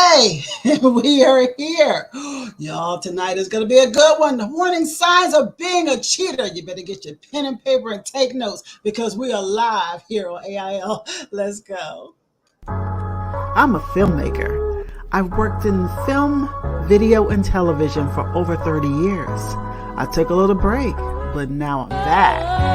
Okay, we are here. Y'all, tonight is going to be a good one. The warning signs of being a cheater. You better get your pen and paper and take notes because we are live here on AIL. Let's go. I'm a filmmaker. I've worked in film, video, and television for over 30 years. I took a little break, but now I'm back.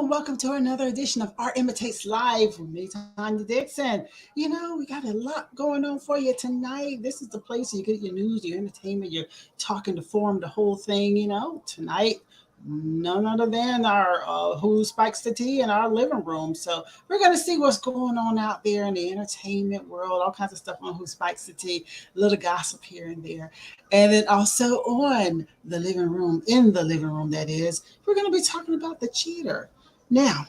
Welcome to another edition of Art Imitates Live with me, Tanya Dixon. You know, we got a lot going on for you tonight. This is the place where you get your news, your entertainment, your talking to form, the whole thing, you know. Tonight, none other than our Who Spikes the Tea in our living room. So we're going to see what's going on out there in the entertainment world, all kinds of stuff on Who Spikes the Tea, a little gossip here and there. And then also on the living room, in the living room, that is, we're going to be talking about the cheater. Now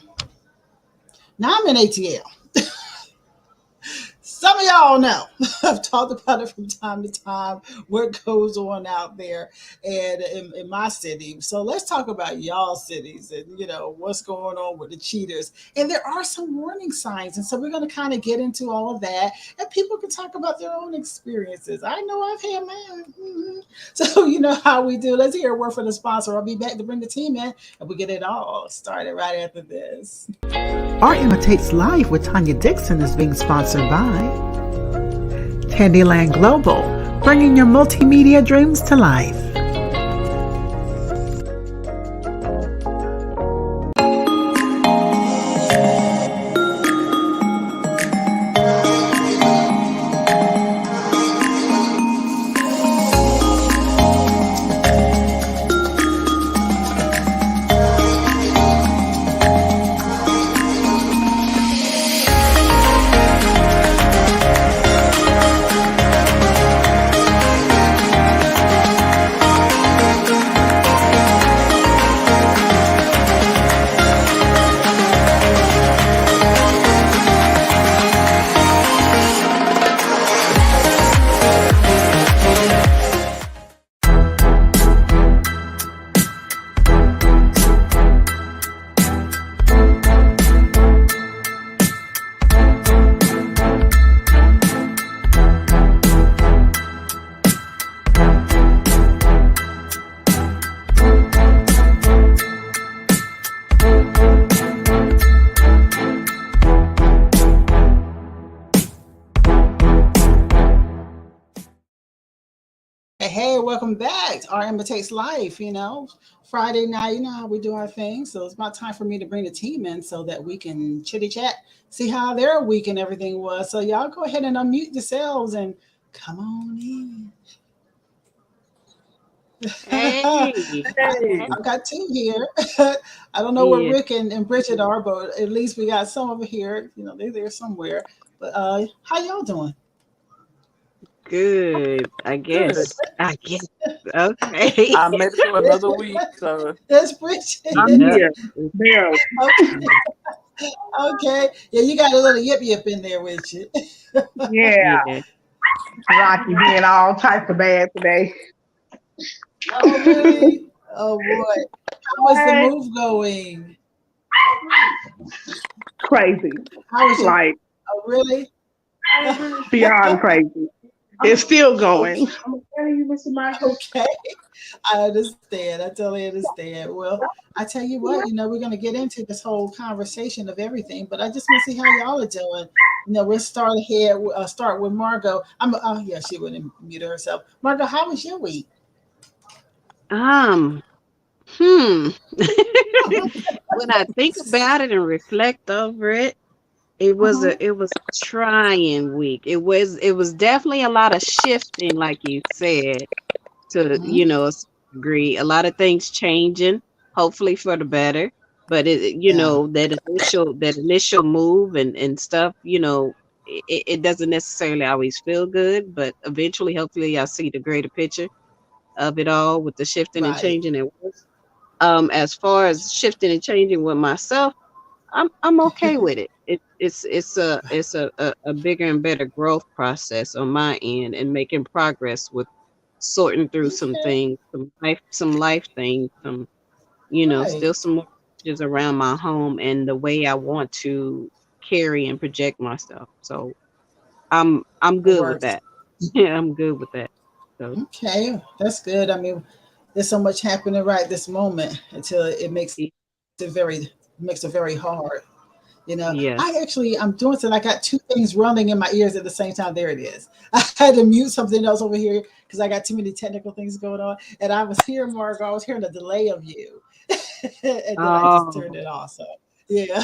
I'm in ATL. Some of y'all know I've talked about it from time to time, what goes on out there and in my city. So let's talk about y'all cities and, you know, what's going on with the cheaters. And there are some warning signs. And so we're going to kind of get into all of that and people can talk about their own experiences. I know I've had mine. Mm-hmm. So you know how we do. Let's hear a word from the sponsor. I'll be back to bring the team in and we'll get it all started right after this. Art Imitates Live with Tanya Dixon is being sponsored by Tandiland Global, bringing your multimedia dreams to life. Welcome back to Art Imitates Life. You know, Friday night, you know how we do our thing. So it's about time for me to bring the team in so that we can chitty chat, see how their week and everything was. So y'all go ahead and unmute yourselves and come on in. Hey. I've got two here. I don't know where Rick and Bridget are, but at least we got some over here. You know, they're there somewhere. But how y'all doing? Good, I guess. Okay. I made it for another week. So that's Bridget. I'm here. Okay. Yeah, you got a little yip in there with you. Yeah. Rocky being all types of bad today. Oh, really? Oh boy. How is the move going? Crazy. How is like? Oh, really? Beyond crazy. It's still going. Okay. I understand. I totally understand. Well, I tell you what, you know, we're going to get into this whole conversation of everything, but I just want to see how y'all are doing. You know, we'll start with Margo. She wouldn't mute herself. Margo, how was your week? When I think about it and reflect over it, it was a trying week. It was definitely a lot of shifting, like you said, to you know, a degree. A lot of things changing, hopefully for the better. But you know, that initial move and stuff, you know, it doesn't necessarily always feel good, but eventually, hopefully, I'll see the greater picture. of it all with the shifting and Right. changing at work. As far as shifting and changing with myself, I'm okay with it. It's a bigger and better growth process on my end and making progress with sorting through some Okay. things, some life things, Right. still some more changes around my home and the way I want to carry and project myself. So I'm It good with works. that. Yeah, I'm good with that. So Okay, that's good. I mean, there's so much happening right this moment until it makes it very hard. You know, yeah. I'm doing something. I got two things running in my ears at the same time. There it is. I had to mute something else over here because I got too many technical things going on. And I was hearing Margo, I was hearing the delay of you. And then I just turned Oh, it off. So yeah.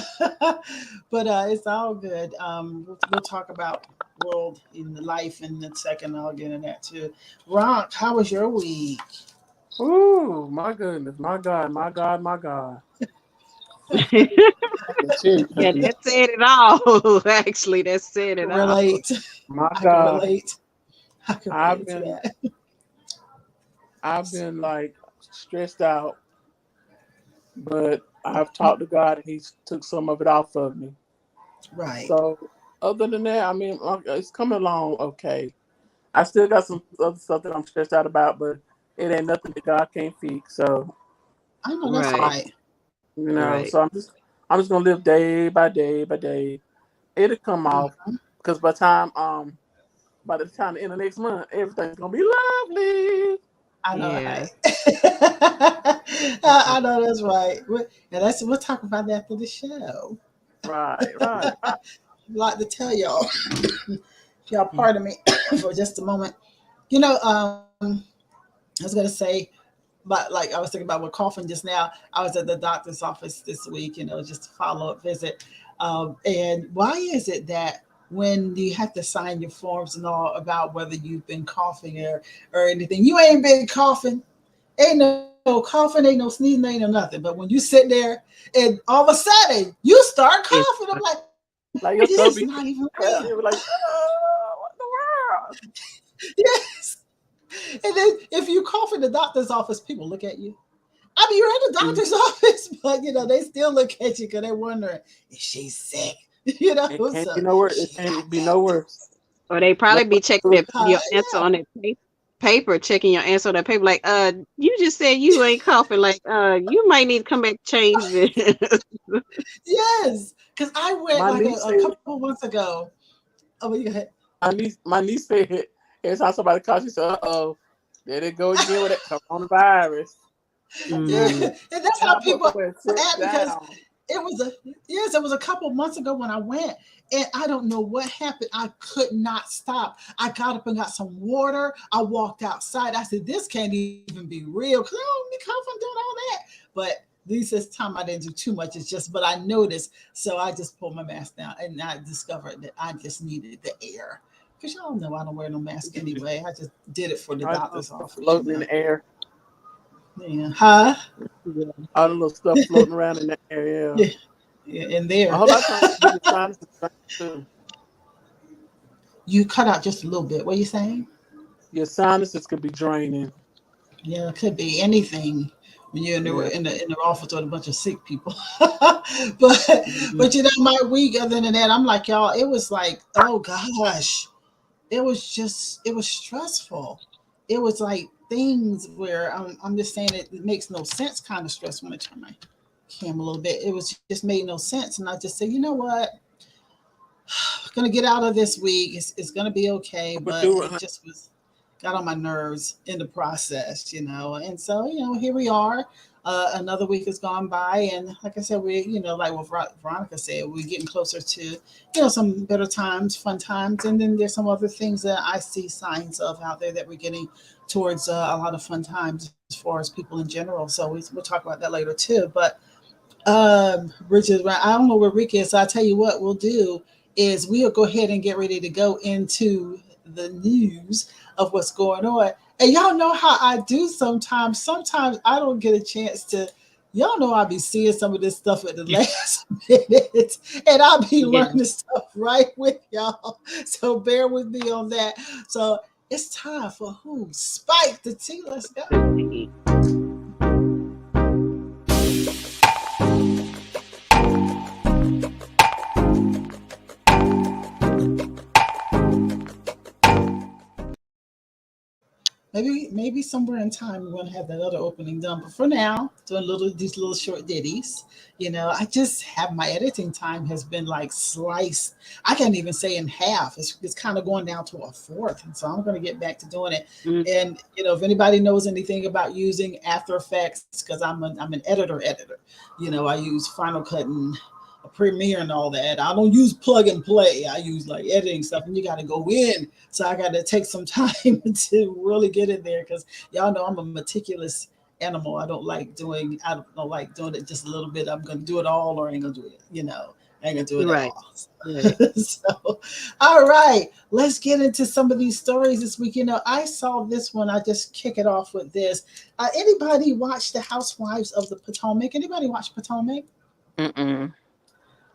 But it's all good. We'll talk about world in the life in a second. I'll get in that too. Ron, how was your week? Ooh, my goodness, my God, my God, my God. yeah, I tell you, honey, that said it all. Actually, that said it all. Relate. my I can God. relate. I can I've relate to been, that. I've been like stressed out, but I've talked to God, and He's took some of it off of me. Right. So, other than that, I mean, it's coming along okay. I still got some other stuff that I'm stressed out about, but it ain't nothing that God can't fix. So, I know that's um, Right, right. right. so I'm just gonna live day by day by day. It'll come Mhm. off because by the time the end of next month, everything's gonna be lovely. I know, Yeah. right? I know that's right. And we'll talk about that after the show. Right, right, I'd like to tell y'all, y'all right. pardon me for just a moment. You know, I was gonna say, but like I was thinking about with coughing just now. I was at the doctor's office this week, just a follow up visit. And why is it that when you have to sign your forms and all about whether you've been coughing or anything, you ain't been coughing, ain't no coughing, ain't no sneezing, ain't no nothing. But when you sit there and all of a sudden you start It's coughing, I'm like, Like your this is stuff be not even crap. real. It was like, oh, what the world? Yes. And then if you cough in the doctor's office, people look at you. I mean, you're in the Mm. doctor's office, but they still look at you because they're wondering, is she sick? It can't be So no worse. It she got can't be no that. worse. or they No probably be checking worse. your answer Yeah. on that paper, checking your answer on that paper. Like, you just said you ain't coughing. Like, you might need to come back change this. Yes. Because I went My like niece a said, couple months ago. Oh, well, you go ahead. my niece said, every time somebody calls, she said, "Uh-oh, there they go again with that coronavirus." Yeah. Mm, And that's And how I put people somewhere and sit act because down. it was a couple months ago when I went, and I don't know what happened. I could not stop. I got up and got some water. I walked outside. I said, "This can't even be real," because I don't be coughing doing all that. But at least this time I didn't do too much. But I noticed, so I just pulled my mask down, and I discovered that I just needed the air. Because y'all know I don't wear no mask anyway. I just did it for the All the little doctor's stuff office. floating in the air. Yeah. Huh? yeah. All the little stuff floating around in the air. Yeah. Yeah. Yeah. In A there. whole lot of times you get sinuses too. You cut out just a little bit. What are you saying? Your sinuses could be draining. Yeah, it could be anything when you're Yeah. in the office with a bunch of sick people. but Mhm. my week other than that, I'm like y'all. It was like, oh gosh, it was stressful. It was like things where I'm just saying it makes no sense. Kind of stress when I turn my cam a little bit. It was just made no sense, and I just said, you know what? Gonna get out of this week. It's gonna be okay, But but do it, it honey. just was got on my nerves in the process, And so, here we are. Another week has gone by, and like I said, like what Veronica said, we're getting closer to, some better times, fun times, and then there's some other things that I see signs of out there that we're getting towards a lot of fun times as far as people in general. So we'll talk about that later too. But Bridget, I don't know where Rick is, so I tell you what we'll do is we'll go ahead and get ready to go into the news of what's going on. And y'all know how I do sometimes. Sometimes I don't get a chance to. Y'all know I'll be seeing some of this stuff at the last minute, and I'll be Yeah. learning stuff right with y'all. So bear with me on that. So It's time for who? Spike the tea. Let's go. Maybe somewhere in time we're gonna have that other opening done. But for now, doing these little short ditties. I just have my editing time has been like sliced. I can't even say in half. It's kind of going down to a fourth, and so I'm gonna get back to doing it. Mm. And if anybody knows anything about using After Effects, because I'm an editor. I use Final Cut and Premiere and all that. I don't use plug and play. I use like editing stuff, and you got to go in. So I got to take some time to really get in there, because y'all know I'm a meticulous animal. I don't like doing it just a little bit. I'm gonna do it all, or I ain't gonna do it. I ain't gonna do it Right. at all. Right. So, all right, let's get into some of these stories this week. I saw this one. I just kick it off with this. Anybody watch The Housewives of the Potomac? Anybody watch Potomac? Mm-mm.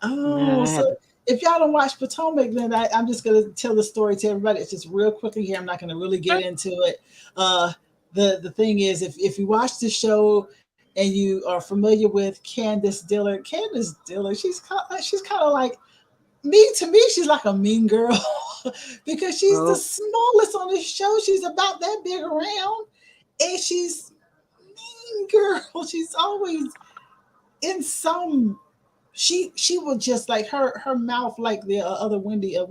Oh, so if y'all don't watch Potomac, then I'm just going to tell the story to everybody. It's just real quickly here. I'm not going to really get into it. The thing is, if you watch the show and you are familiar with Candace Dillard, she's kind of like me. To me, she's like a mean girl because she's the smallest on the show. She's about that big around, and she's mean girl. She's always in some. She will just like her mouth, like the other Wendy, I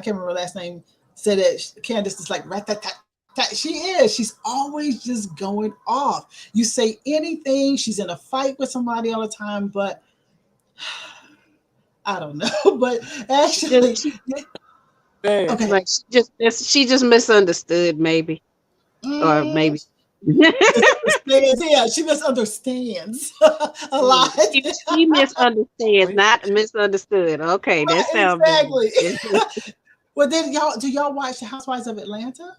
can't remember her last name, said that Candace is like rat tat tat. She is. She's always just going off. You say anything, she's in a fight with somebody all the time, but I don't know. But actually, okay. Like she just misunderstood, maybe, or maybe. Yeah, she misunderstands a lot. She misunderstands, not misunderstood. Okay, Right, that sounds exactly. Well, do y'all watch The Housewives of Atlanta?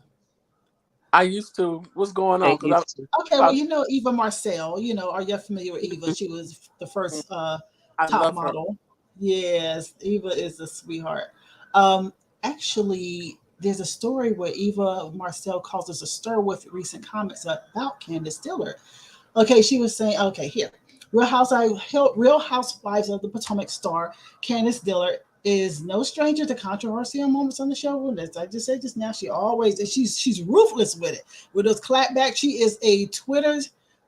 I used to. What's going on? Okay, well, Eva Marcel. Are you familiar with Eva? She was the first top model. Her. Yes, Eva is a sweetheart. Actually, there's a story where Eva Marcel causes a stir with recent comments about Candace Dillard. Okay, she was saying, okay, here, Real Housewives of the Potomac star Candace Dillard is no stranger to controversial moments on the show. As I just said just now, she's ruthless with it. With those clapbacks, she is a Twitter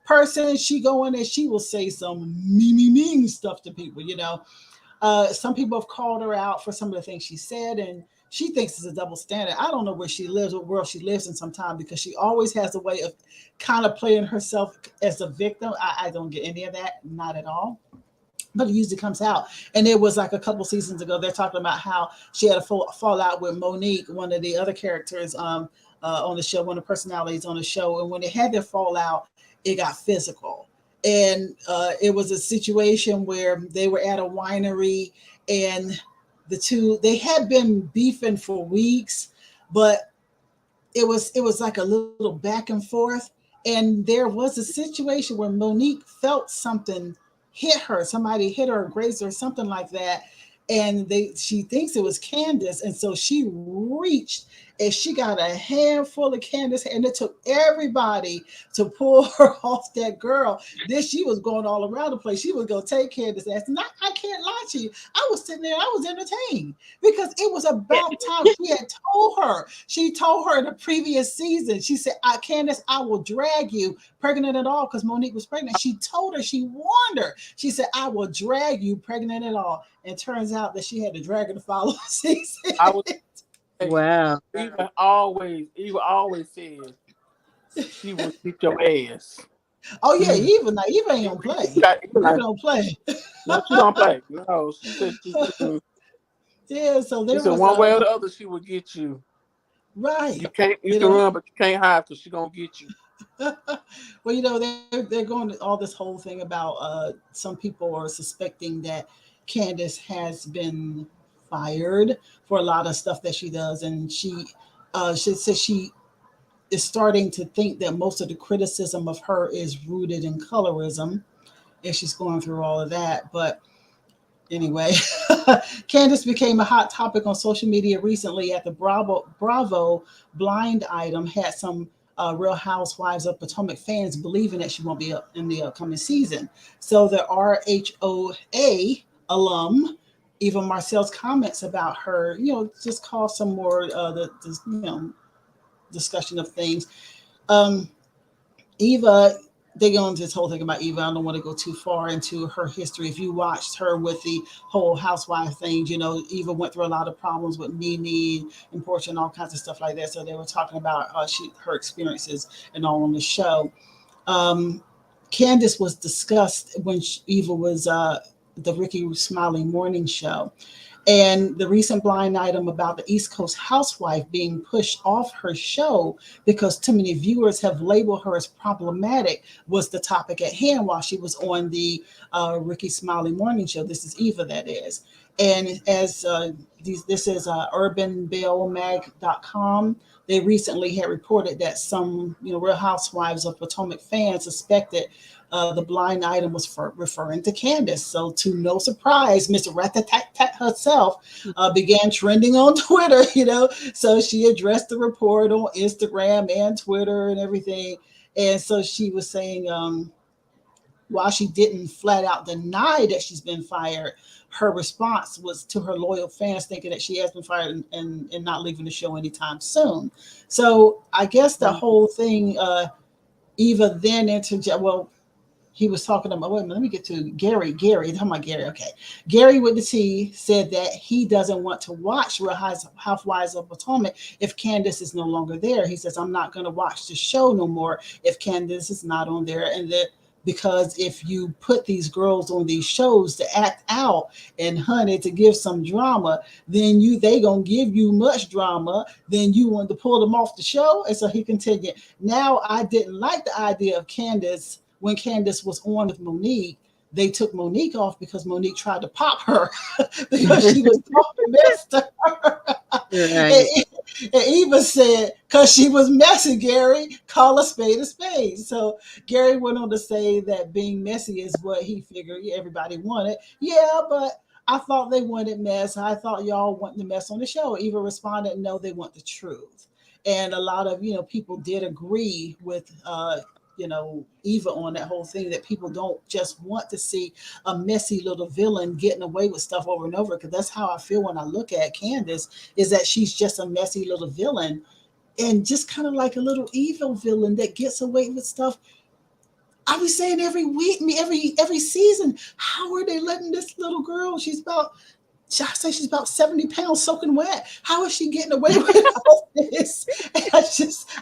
person. She go in and she will say some mean stuff to people. Some people have called her out for some of the things she said, and she thinks it's a double standard. I don't know where she lives, what world she lives in sometimes, because she always has a way of kind of playing herself as a victim. I don't get any of that, not at all. But it usually comes out. And it was like a couple seasons ago, they're talking about how she had a fallout with Monique, one of the other characters on the show, one of the personalities on the show. And when they had their fallout, it got physical. And it was a situation where they were at a winery, and they had been beefing for weeks, but it was like a little back and forth. And there was a situation where Monique felt something hit her. Somebody hit her or grazed her or something like that. And she thinks it was Candace. And so she reached and she got a handful of Candace, and it took everybody to pull her off that girl. Then she was going all around the place. She was going to take Candace ass. And I can't lie to you. I was sitting there, I was entertained, because it was about time. She told her in the previous season, she said, Candace, I will drag you, pregnant at all, because Monique was pregnant. She told her, she warned her. She said, I will drag you, pregnant at all. And turns out that she had to drag her the following season. Wow. Eva always said she will beat your ass. Oh yeah, Eva ain't gonna play. Eva don't play. No, she don't play. No, she said yeah, so there was one way or the other she will get you. Right. You can run, but you can't hide, because she's gonna get you. Well, they're going to all this whole thing about some people are suspecting that Candace has been fired for a lot of stuff that she does, and she says she is starting to think that most of the criticism of her is rooted in colorism, and she's going through all of that. But Anyway, Candace became a hot topic on social media recently at the Bravo blind item had some Real Housewives of Potomac fans believing that she won't be up in the upcoming season. So the RHOA alum, Eva Marcel's comments about her, just caused some more discussion of things. Eva, they go into this whole thing about Eva. I don't want to go too far into her history. If you watched her with the whole housewife thing, Eva went through a lot of problems with Nene and Portia and all kinds of stuff like that. So they were talking about her experiences and all on the show. Candace was discussed when Eva was the Ricky Smiley morning show. And the recent blind item about the East Coast housewife being pushed off her show because too many viewers have labeled her as problematic was the topic at hand while she was on the Ricky Smiley morning show. This is Eva, that is. And as this is urbanbellmag.com, they recently had reported that some Real Housewives of Potomac fans suspected the blind item was referring to Candace. So to no surprise, Miss Rat-a-tat-tat herself began trending on Twitter, So she addressed the report on Instagram and Twitter and everything. And so she was saying, while she didn't flat out deny that she's been fired, her response was to her loyal fans thinking that she has been fired and not leaving the show anytime soon. So I guess the whole thing, Eva then he was talking about, wait a minute, let me get to Gary. Talking about Gary, okay. Gary with the T said that he doesn't want to watch Real Housewives of Potomac if Candace is no longer there. He says, I'm not going to watch the show no more if Candace is not on there. And that because if you put these girls on these shows to act out and honey to give some drama, then they gonna give you much drama, then you want to pull them off the show. And so he continued, now I didn't like the idea of Candace when Candace was on with Monique. They took Monique off because Monique tried to pop her because she was talking mess to her. Right. And Eva said, because she was messy, Gary, call a spade a spade. So Gary went on to say that being messy is what he figured everybody wanted. Yeah, but I thought they wanted mess. I thought y'all want the mess on the show. Eva responded, no, they want the truth. And a lot of, people did agree with, Eva on that whole thing, that people don't just want to see a messy little villain getting away with stuff over and over, because that's how I feel when I look at Candace, is that she's just a messy little villain and just kind of like a little evil villain that gets away with stuff. I was saying every week, every season, how are they letting this little girl, I say she's about 70 pounds soaking wet. How is she getting away with all this? And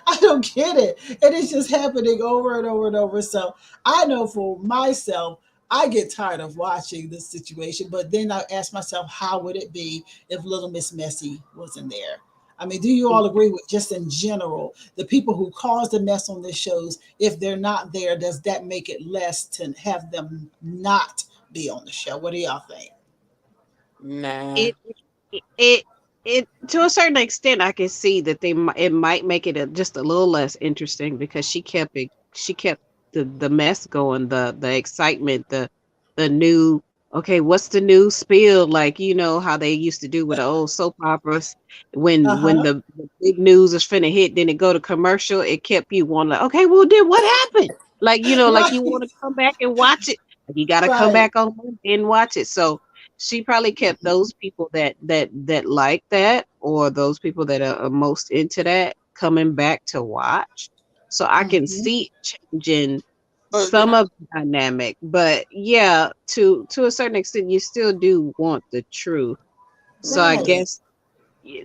I don't get it. And it's just happening over and over and over. So I know for myself, I get tired of watching this situation. But then I ask myself, how would it be if Little Miss Messy wasn't there? I mean, do you all agree with, just in general, the people who cause the mess on the shows, if they're not there, does that make it less to have them not be on the show? What do y'all think? Nah. It to a certain extent, I can see that it might make it just a little less interesting, because she kept the mess going, the excitement, the new, okay, what's the new spill, like how they used to do with the old soap operas when the big news is finna hit, then it go to commercial. It kept you wanting, like, okay, well then what happened, like like you want to come back and watch it, you got to come back on and watch it. So she probably kept those people that like that, or those people that are most into that, coming back to watch. So I can see changing some of the dynamic, but yeah, to a certain extent, you still do want the truth. So I guess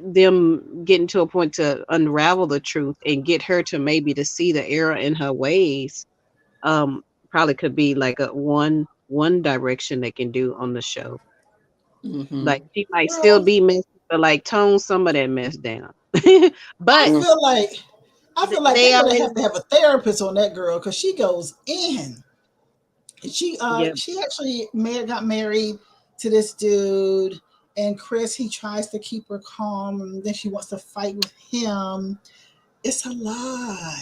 them getting to a point to unravel the truth and get her to maybe to see the error in her ways, probably could be like a one direction they can do on the show. Like she might still be messy, but like tone some of that mess down. But I feel like they're gonna have to have a therapist on that girl, because she goes in. She actually got married to this dude, and Chris, he tries to keep her calm, and then she wants to fight with him. It's a lot.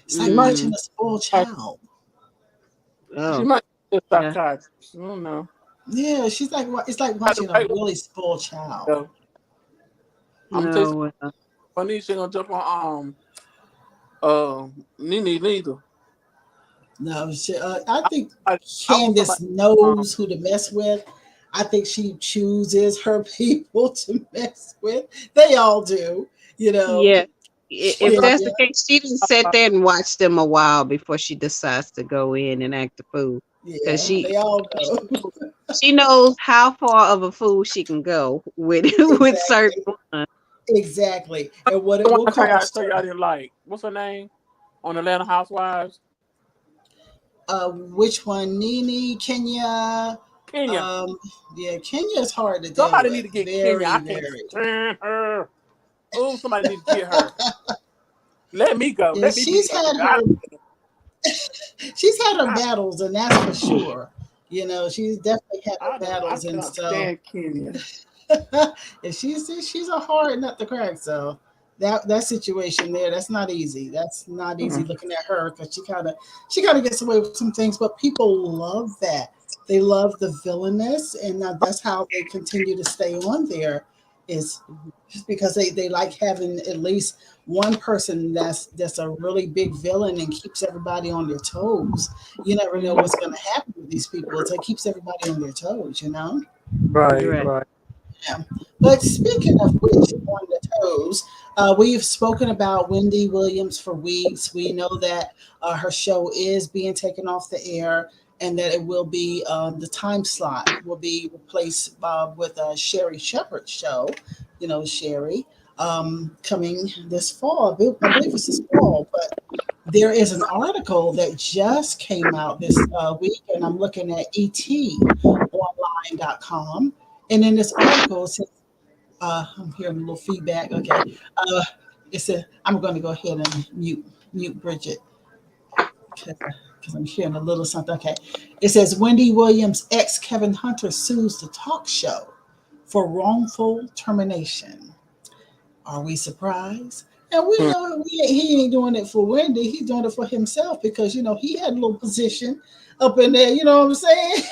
It's like watching a spoiled child. She might be a psychiatrist. I don't know. Yeah, she's like it's like Got the watching a right really spoiled child. one. I'm gonna tell you No, something funny. She gonna jump on Nene neither. No, I think I want somebody. Candace knows who to mess with. I think she chooses her people to mess with. They all do, you know. yeah. What's If her that's Yeah, the case, she didn't sit there and watch them a while before she decides to go in and act a fool. Because yeah, they all know. she knows how far of a fool she can go with with certain Exactly, ones. exactly, and what the it one will I cost tell y'all her. didn't like? What's her name on Atlanta Housewives? Which one? Nene, Kenya. Kenya. Um, yeah, Kenya is hard to deal Somebody with. need to get Kenya. Very, I can't very. stand her. Oh, somebody need to get her. Let me go. Yeah, Let me be up. she's had her battles, and that's for sure. You know, she's definitely had her I battles, and cannot so stand Kenya. and she's a hard nut to crack. So that situation there, that's not easy. That's not easy Mm. looking at her because she kind of gets away with some things, but people love that. They love the villainous, and that's how they continue to stay on there. Is just because they like having at least one person that's a really big villain and keeps everybody on their toes. You never know what's going to happen with these people. It keeps everybody on their toes. You know. Right, Right. right. Yeah. But speaking of which, on the toes, we've spoken about Wendy Williams for weeks. We know that her show is being taken off the air and that it will be the time slot will be replaced with Sherry Shepherd's show. You know, Sherry coming this fall. I believe it's this fall, but there is an article that just came out this week, and I'm looking at etonline.com. And in this article, it says, I'm hearing a little feedback. Okay. It said, I'm going to go ahead and mute Bridget because I'm hearing a little something. Okay. It says, Wendy Williams' ex Kevin Hunter sues the talk show for wrongful termination. Are we surprised? And we Hmm. know he ain't doing it for Wendy. He's doing it for himself because, he had a little position up in there. You know what I'm saying?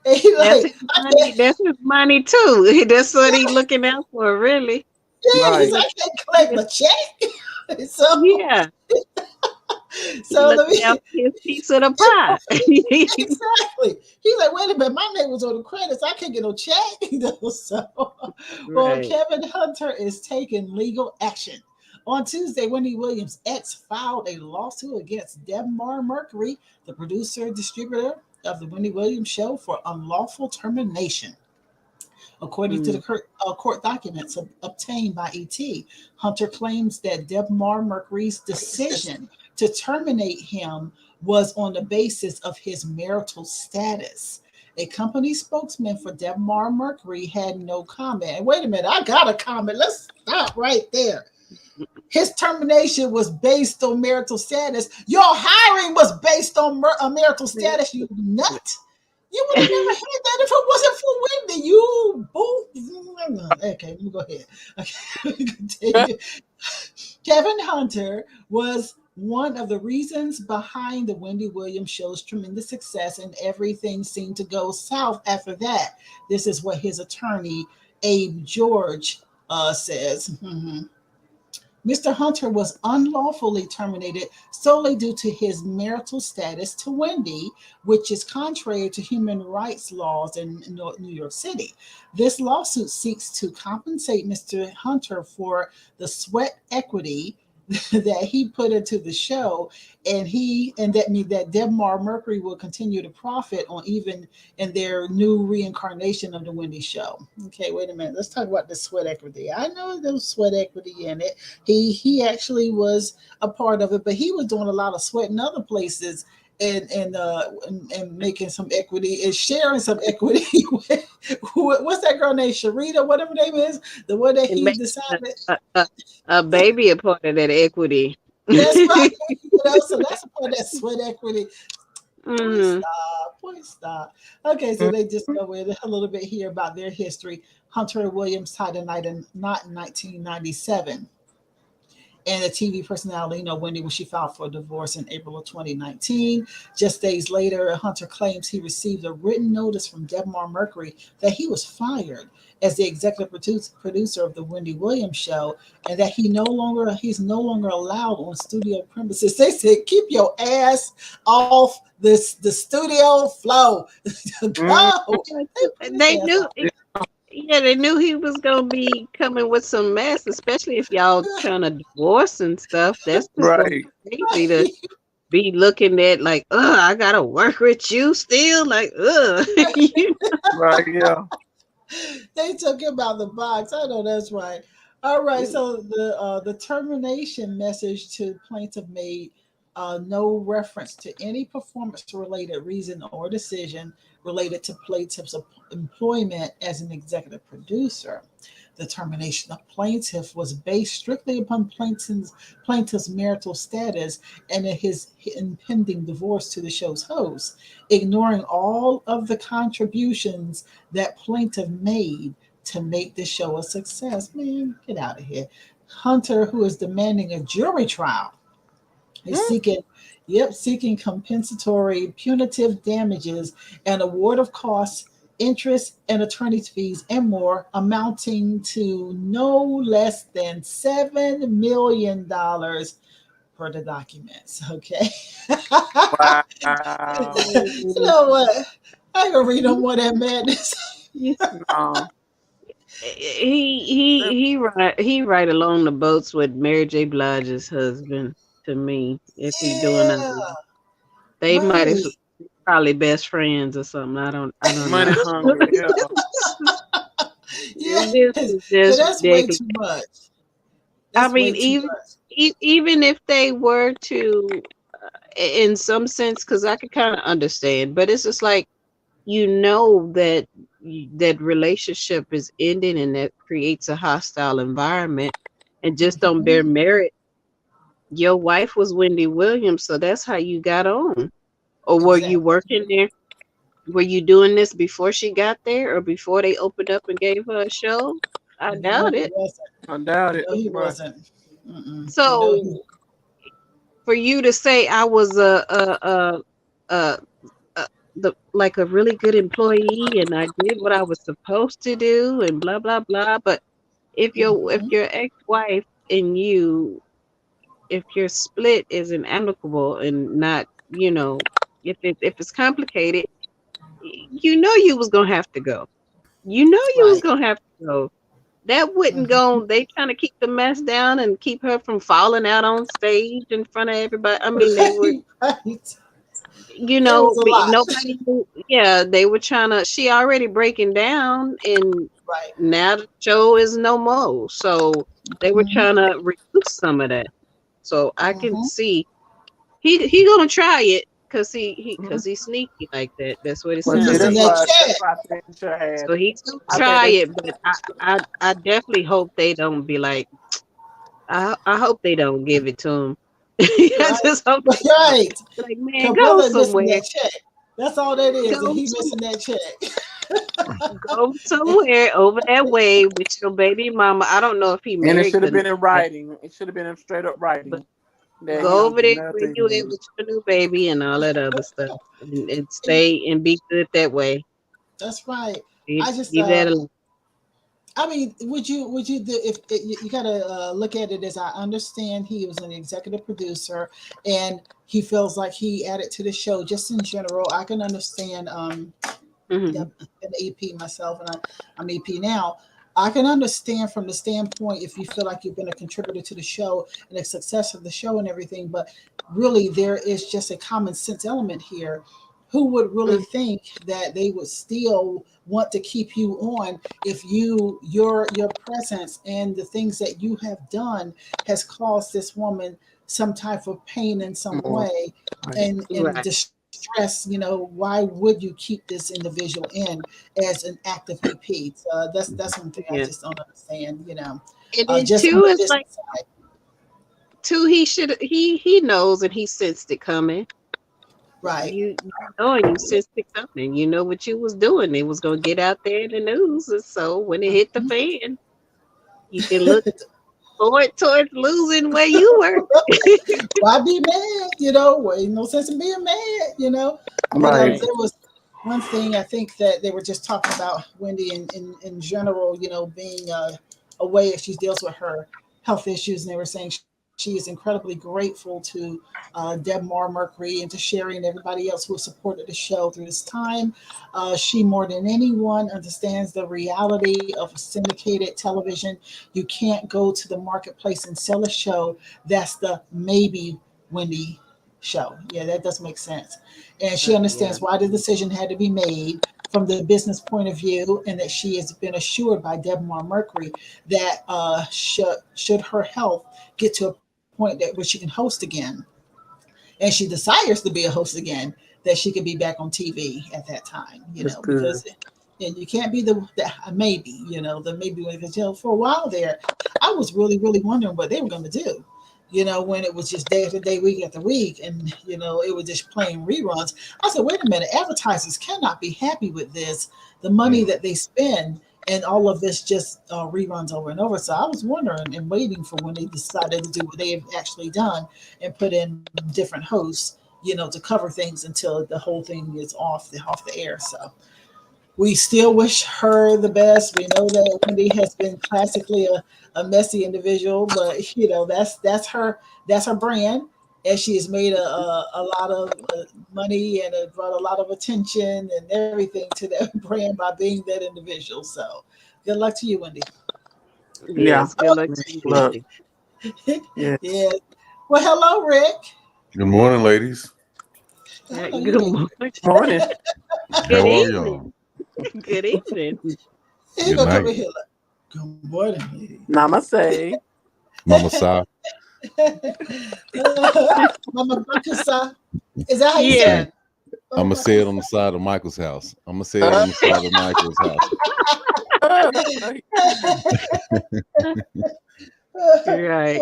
And he That's his like, I money. can't, That's his money too. That's what he's looking out for, really. yeah, He he's Right. like, look, I can't collect my check. so, yeah, he so let looking out me, for his piece of the pie. exactly. He's like, wait a minute, my name was on the credits. I can't get no check. So, well, Right. Kevin Hunter is taking legal action. On Tuesday, Wendy Williams' ex filed a lawsuit against Debmar Mercury, the producer and distributor of the Wendy Williams show, for unlawful termination. According to the Mm. court documents obtained by ET, Hunter claims that Debmar Mercury's decision to terminate him was on the basis of his marital status. A company spokesman for Debmar Mercury had no comment. And wait a minute, I got a comment. Let's stop right there. His termination was based on marital status. Your hiring was based on marital status, you nut. You would have never had that if it wasn't for Wendy. You boo. Okay, let me go ahead. Okay, continue. Kevin Hunter was one of the reasons behind the Wendy Williams show's tremendous success, and everything seemed to go south after that. This is what his attorney, Abe George, says. Mr. Hunter was unlawfully terminated solely due to his marital status to Wendy, which is contrary to human rights laws in New York City. This lawsuit seeks to compensate Mr. Hunter for the sweat equity that he put into the show, and that means that Debmar Mercury will continue to profit on even in their new reincarnation of the Wendy show. Okay, wait a minute. Let's talk about the sweat equity. I know there was sweat equity in it. He actually was a part of it, but he was doing a lot of sweat in other places and making some equity and sharing some equity with what's that girl named Sharita, whatever her name is, the one that And he make decided. a baby a part of that equity. That's right. So that's a part of that sweat equity. Boy, Mm. stop. Boy, stop. Okay, so they just go in a little bit here about their history. Hunter Williams tied a knot in 1997. and the TV personality, Wendy, when she filed for divorce in April of 2019. Just days later, Hunter claims he received a written notice from Debmar Mercury that he was fired as the executive producer of the Wendy Williams show, and that he's no longer allowed on studio premises. They said, keep your ass off the studio floor. Go. They knew. Yeah, they knew he was gonna be coming with some mess, especially if y'all trying to divorce and stuff. That's just gonna Right. be crazy to be looking at like, I gotta work with you still, like, Right, yeah. They took him out of the box. I know that's right. All right, so the termination message to plaintiff made no reference to any performance-related reason or decision related to plaintiff's employment as an executive producer. The termination of plaintiff was based strictly upon plaintiff's marital status and his impending divorce to the show's host, ignoring all of the contributions that plaintiff made to make the show a success. Man, get out of here. Hunter, who is demanding a jury trial, is seeking compensatory punitive damages and award of costs, interest, and attorney's fees, and more, amounting to no less than $7 million per the documents. Okay. Wow. You know what? I can read on more that madness. No. he right along the boats with Mary J. Blige's husband. To me, if he doing that, they might have probably best friends or something. I don't Money know. hungry, yeah. Yeah, that's way too much. I mean, even if they were to, in some sense, because I could kind of understand, but it's just like, that that relationship is ending and that creates a hostile environment and just don't bear merit. Your wife was Wendy Williams, so that's how you got on. Or were you working there? Were you doing this before she got there or before they opened up and gave her a show? I doubt it. I doubt it. No, he wasn't. So for you to say I was like a really good employee and I did what I was supposed to do and blah blah blah, but if your ex-wife and you, if your split isn't amicable and not, if it's complicated, you was gonna have to go. You was gonna have to go. That wouldn't go. They trying to keep the mess down and keep her from falling out on stage in front of everybody. I mean, they were, nobody knew. Yeah, they were trying to. She already breaking down, and now the show is no more. So they were trying to reduce some of that. So I can see he gonna try it because he's sneaky like that. That's what it sounds like. So he's gonna try it, but I definitely hope they don't be like. I hope they don't give it to him. I just hope like, man, go somewhere. That's all that is. And he missing that check. Go somewhere over that way with your baby mama. I don't know if he married. And it should have been in writing. It should have been in straight up writing. Go over there where you in with your new baby and all that other stuff, and stay and be good that way. That's right. I just that I mean, would you do if you gotta look at it as I understand he was an executive producer and he feels like he added to the show just in general. I can understand. I'm an EP myself, and I'm EP now. I can understand from the standpoint if you feel like you've been a contributor to the show and the success of the show and everything, but really there is just a common sense element here. Who would really think that they would still want to keep you on if your presence and the things that you have done has caused this woman some type of pain in some way and distress? Why would you keep this individual in as an active EP? That's one thing I just don't understand. And then two is like he knows and he sensed it coming. Right. You sensed it coming. You know what you was doing. It was gonna get out there in the news, and so when it hit the fan, you can look towards losing where you were. Why be mad? Well, ain't no sense in being mad. But Right. there was one thing I think that they were just talking about Wendy in general. Being away as she deals with her health issues, and they were saying she is incredibly grateful to Deb Mercury and to Sherry and everybody else who has supported the show through this time. She, more than anyone, understands the reality of syndicated television. You can't go to the marketplace and sell a show that's the maybe Wendy show. Yeah, that does make sense. And she understands why the decision had to be made from the business point of view, and that she has been assured by Deb Mercury that should her health get to a point that where she can host again, and she desires to be a host again, that she could be back on TV at that time. Because and you can't be the maybe, the maybe, because for a while there, I was really, really wondering what they were going to do. When it was just day after day, week after week, and it was just playing reruns. I said, wait a minute, advertisers cannot be happy with this, the money that they spend, and all of this just reruns over and over. So I was wondering and waiting for when they decided to do what they have actually done and put in different hosts, to cover things until the whole thing is off the air. So we still wish her the best. We know that Wendy has been classically a messy individual, but that's her brand, and she has made a lot of money and brought a lot of attention and everything to that brand by being that individual. So good luck to you, Wendy. Yes, good luck to you, Wendy. Yes. Yeah. Well, hello, Rick. Good morning, ladies. Good morning. Morning. Good How are evening. y'all? Good evening. Good Good night. night. Good morning, lady. Namaste. Mama Sa. Mama Bakusa. Is that how you say Yeah. it? I'm going to say it on the side of Michael's house. I'm going to say it on the side of Michael's house. Right.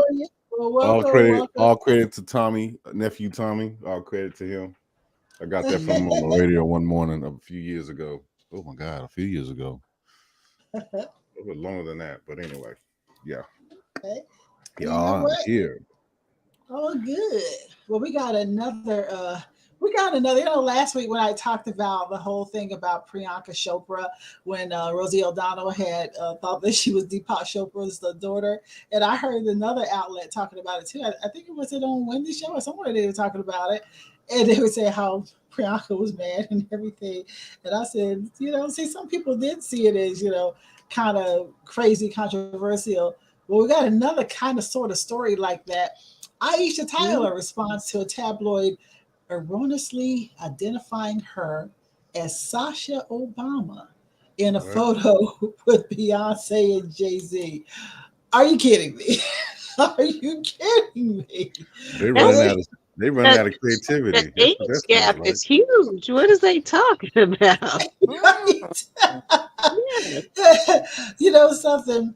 Well, welcome. All credit to Tommy, nephew Tommy. All credit to him. I got that from him on the radio one morning a few years ago. Oh my God, a few years ago. A little bit longer than that, but anyway, yeah. Okay. Yeah, I'm here. Oh, good. Well, we got another. Last week when I talked about the whole thing about Priyanka Chopra, when Rosie O'Donnell had thought that she was Deepak Chopra's daughter, and I heard another outlet talking about it too. I think it was on Wendy show or somewhere they were talking about it, and they would say how Priyanka was mad and everything. And I said, some people did see it as, kind of crazy, controversial. Well, we got another kind of sort of story like that. Aisha Tyler responds to a tabloid erroneously identifying her as Sasha Obama in a photo with Beyonce and Jay-Z. Are you kidding me? Are you kidding me? They run out of creativity. The age gap is huge. What is they talking about? Right. Something.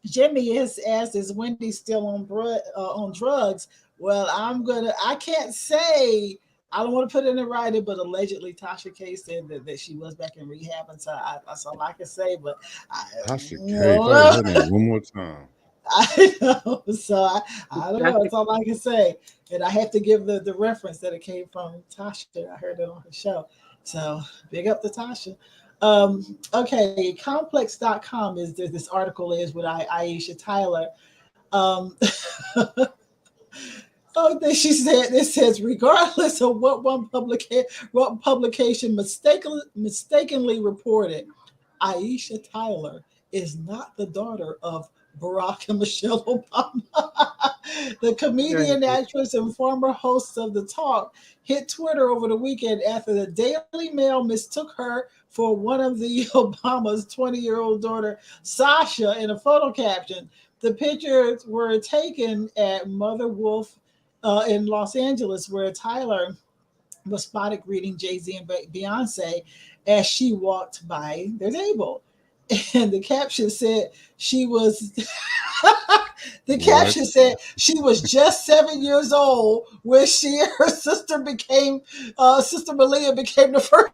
Jimmy has asked, is Wendy still on drugs? Well, I can't say, I don't want to put it in writing, but allegedly Tasha K said that she was back in rehab, and so that's all I can say. But Tasha K, her name one more time. I know, so I don't know. That's all I can say, and I have to give the reference that it came from Tasha. I heard it on her show, so big up to Tasha. Okay, complex.com is this article is with Aisha Tyler. She said, it says, regardless of what one publication mistakenly reported, Aisha Tyler is not the daughter of Barack and Michelle Obama. The comedian, actress, and former host of The Talk hit Twitter over the weekend after the Daily Mail mistook her for one of the Obama's 20-year-old daughter, Sasha, in a photo caption. The pictures were taken at Mother Wolf in Los Angeles, where Tyler was spotted greeting Jay-Z and Beyonce as she walked by their table. And the caption said she was just 7 years old when she and her sister Malia became the first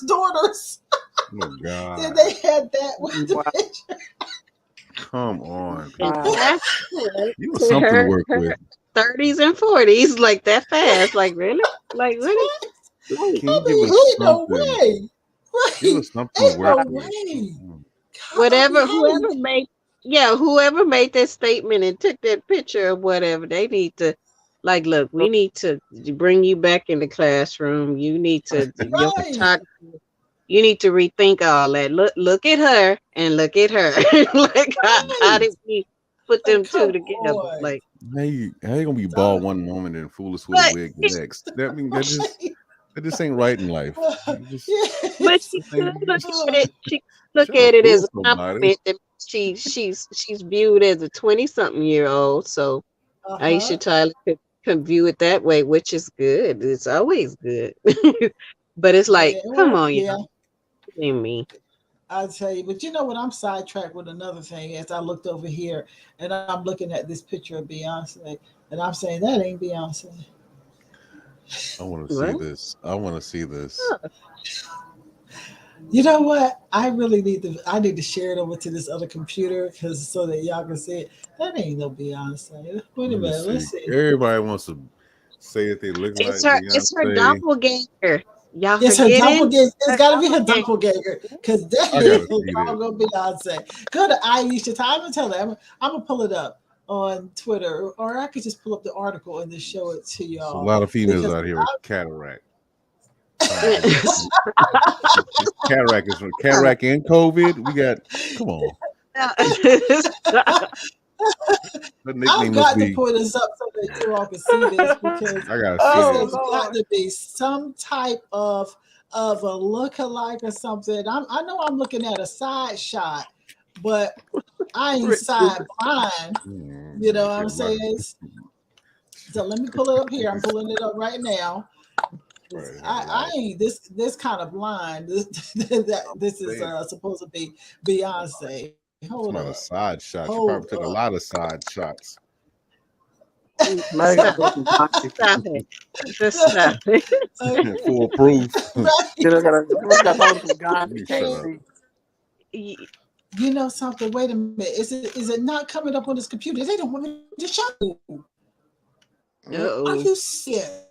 daughters. Oh God. Then they had that with the picture. Come on. And Wow. fast forward You know to something to her work with. 30s and 40s, like that fast. Like really? Like really? Like, Can you I give mean, us ain't no something? way. Give Right. us something to Ain't work no with. way. Mm. I mean, whoever made that statement and took that picture or whatever, they need to, like, look, we need to bring you back in the classroom. You need to, your right. photography, you need to rethink all that. Look at her and look at her. Like, how Right. did we put Like, them two come together? on. Like, How you gonna be bald Dog. one moment and fool us with a but wig the next? That just ain't right in life. You just but Yes. she could ain't, look just at it. She could look trying to at it as fool a somebody. compliment that she's viewed as a 20-something-year-old. So Uh-huh. Aisha Tyler could view it that way, which is good. It's always good. But it's like, Yeah, come well, on, yeah, y'all. Blame me. I'll tell you. But you know what? I'm sidetracked with another thing as I looked over here and I'm looking at this picture of Beyonce and I'm saying that ain't Beyonce. I want to see What? this. I want to see this. You know what? I need to share it over to this other computer because so that y'all can see it. That ain't no Beyonce. Wait a Let me minute, see. let's see. Everybody wants to say that they look like It's her Beyonce. doppelganger. Y'all It's her forgetting? doppelganger. It's Her got to be her doppelganger. doppelganger because that I is gotta see this. Margo Beyonce. Go to Aisha. I'm gonna tell her. I'm gonna pull it up on Twitter, or I could just pull up the article and just show it to There's a y'all lot of females because out here with cataract. Trying to get cataract is from cataract and COVID. We got come on. That I've nickname must got to be pull this up so that you all can see this because I gotta see this Oh this. has got Lord. to be some type of a look-alike or something. I know I'm looking at a side shot, but I ain't Rich side stupid. blind. You know what I'm saying? So let me pull it up here. I'm pulling it up right now. Right, I ain't this kind of blind. This is supposed to be Beyonce. It's Hold not a up. side shot. She Hold probably took a up. lot of side shots. Now you got broken body. Stop it. Just stop it. Okay. Foolproof. Right. People got hold of some guns. You You shut can't Yeah. up. see. You know something? Wait a minute. Is it not coming up on this computer? They don't want me to show you. Are Uh-oh. you serious?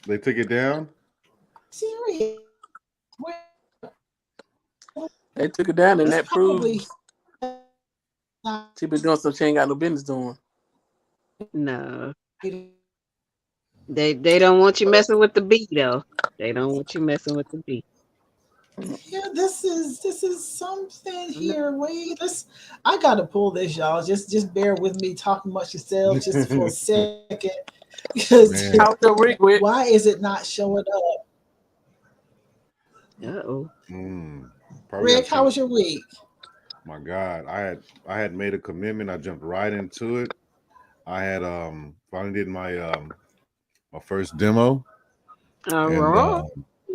They took it down? Serious? They took it down, and It's that probably proves not. she been doing something she ain't got no business doing. No. They don't want you messing with the beat though. They don't want you messing with the beat. Yeah, this is something No. here. Wait, I gotta pull this, y'all. Just bear with me talking much yourself just for a second. Because Man. How's your week, Rick? why is it not showing up? Uh-oh. Probably got Rick, how some. was your week? My God, I had made a commitment. I jumped right into it. I had finally did my my first demo, All and right.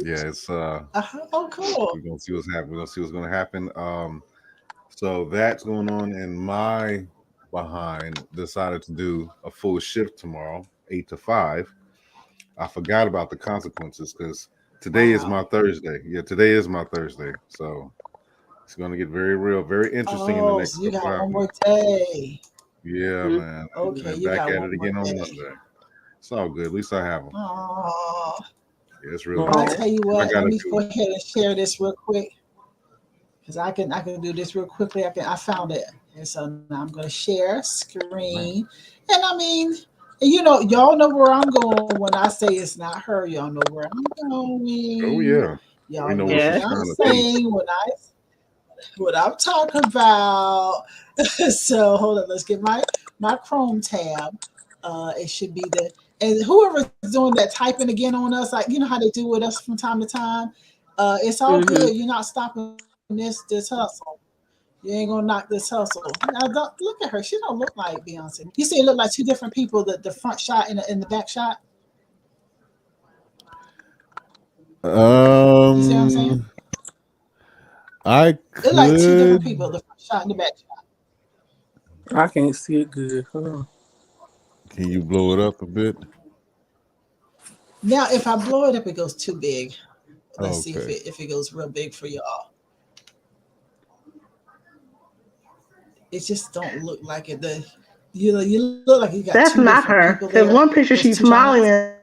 yeah, it's Oh, cool. we're gonna see what's happening. We're gonna see what's gonna happen. So that's going on, and my behind decided to do a full shift tomorrow, 8 to 5. I forgot about the consequences because today is my Wow. Thursday. Yeah, today is my Thursday. So it's gonna get very real, very interesting in the Oh, next so you couple got one hours. more day. Yeah, Mhm. man. And Okay, then you back got at one it more again on day. Monday. It's all good. At least I have them. Oh, Yeah, it's real well, I good. Oh, tell you I what. Let gotta me go do. ahead and share this real quick because I can do this real quickly. I found it, and so now I'm going to share screen. And I mean, y'all know where I'm going when I say it's not her. Y'all know where I'm Oh going. yeah, we Y'all know know what Yeah. she's what I'm trying to teach. saying what I'm talking about. So hold on, let's get my Chrome tab. It should be and whoever's doing that typing again on us, like you know how they do with us from time to time. It's all Mm-hmm. good. You're not stopping this hustle. You ain't gonna knock this hustle. Now don't look at her. She don't look like Beyonce. You see, it look like two different people. The front shot and the back shot. You see what I'm saying? Um, I It like two different could. people. The front shot and the back shot. I can't see it good. Hold on. Can you blow it up a bit? Now, if I blow it up, it goes too big. Let's see Okay. if it goes real big for y'all. it just don't look like it. You look like you got That's two not different her. people Because there. one picture There's she's two smiling Johns.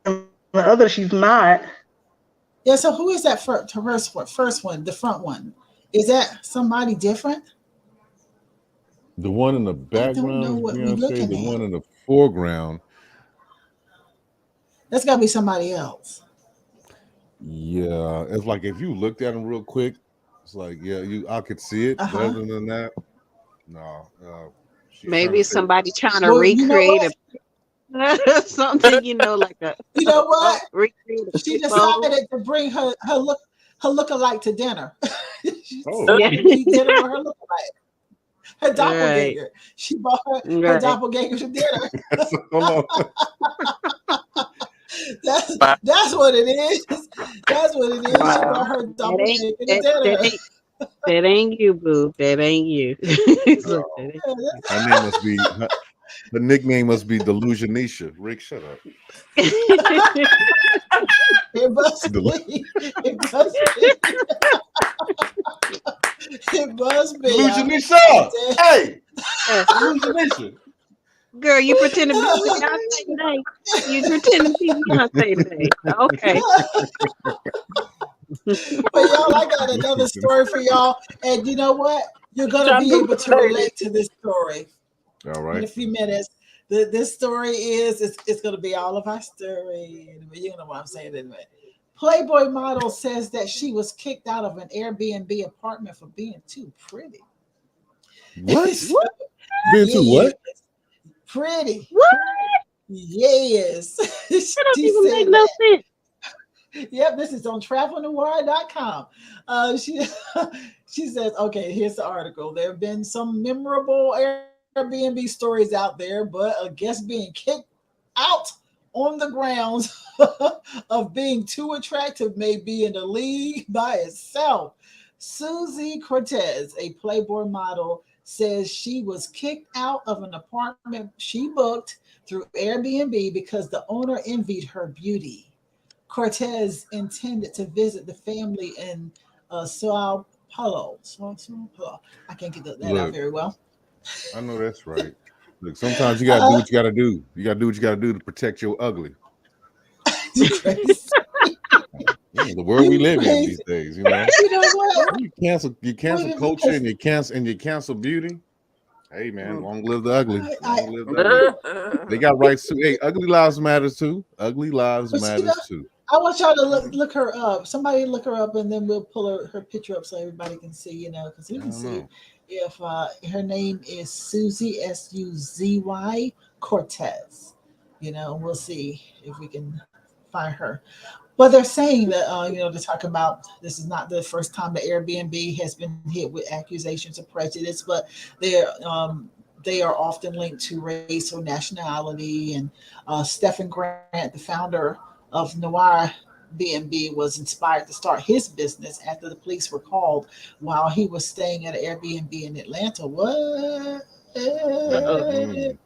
and the other she's not. Yeah. So who is that first one, the front one? Is that somebody different? The one in the I don't background know is what we Beyonce. looking The at. one in the foreground, That's got to be somebody else. yeah, it's like if you looked at them real quick, it's like I could see it, Uh but huh. other than that, no. She's trying to Maybe say, somebody trying to Well, you know recreate what? something, like a You know what? recreate a She quick pose. decided to bring her lookalike to dinner. She oh, decided to eat dinner with her lookalike, her Right, doppelganger. She brought her right. doppelganger to dinner. hold on. That's what it is. That's what it is. She brought Wow. her That ain't doppelganger to that, that dinner. ain't that ain't you, boo. That ain't you. Look, that ain't Her name must be her nickname must be Delusionisha. Rick, shut up. It must be. It must be. It must be. Delusionisha. Hey, Uh, Delusionisha. Girl, you pretend to be Beyonce today. You pretend to be Beyonce today. Okay. But y'all, I got another story for y'all. And you know what? You're gonna Trying be to able to say relate to this story All in right. a few minutes. This story it's gonna be all of our story. Anyway, you know what I'm saying anyway. Playboy model says that she was kicked out of an Airbnb apartment for being too pretty. What? So, Been to yes, what? pretty. What? Yes. That don't She even make said no that. sense. Yep, this is on travelnoir.com. She she says, okay, here's the article. There have been some memorable Airbnb stories out there, but a guest being kicked out on the grounds of being too attractive may be in the league by itself. Susie Cortez, a Playboy model, says she was kicked out of an apartment she booked through Airbnb because the owner envied her beauty. Cortez intended to visit the family in Sao Paulo. Sao Paulo. I can't get that out Look, very well. I know that's right. Look, sometimes you gotta do Uh, what you gotta do. You gotta do what you gotta do to protect your ugly. you crazy. The world we You live in these crazy. days, You know what? You cancel Wait a culture minute. and you cancel beauty. Hey man, long live the ugly. I Long live the ugly. They got rights too. Hey, ugly lives matters too. Ugly lives but you know, matters too. I want y'all to look her up. Somebody look her up, and then we'll pull her picture up so everybody can see. Because we I can don't see know. if her name is Suzy Suzy Cortez. We'll see if we can find her. But they're saying that to talk about this is not the first time the Airbnb has been hit with accusations of prejudice, but they are often linked to race or nationality. And Stephen Grant, the founder of Noir B&B, was inspired to start his business after the police were called while he was staying at an Airbnb in Atlanta. What? Uh-oh.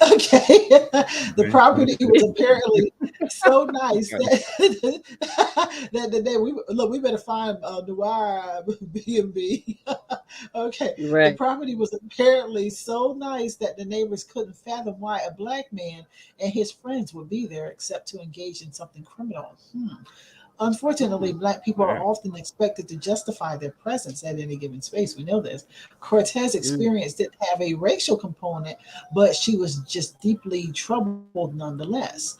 Okay. The Okay. property was apparently so nice that that day we better find Noir B&B. Okay. The Right. property was apparently so nice that the neighbors couldn't fathom why a black man and his friends would be there except to engage in something criminal. Unfortunately, Black people are Man. often expected to justify their presence at any given space. We know this. Cortez Mm. experience didn't have a racial component, but she was just deeply troubled nonetheless.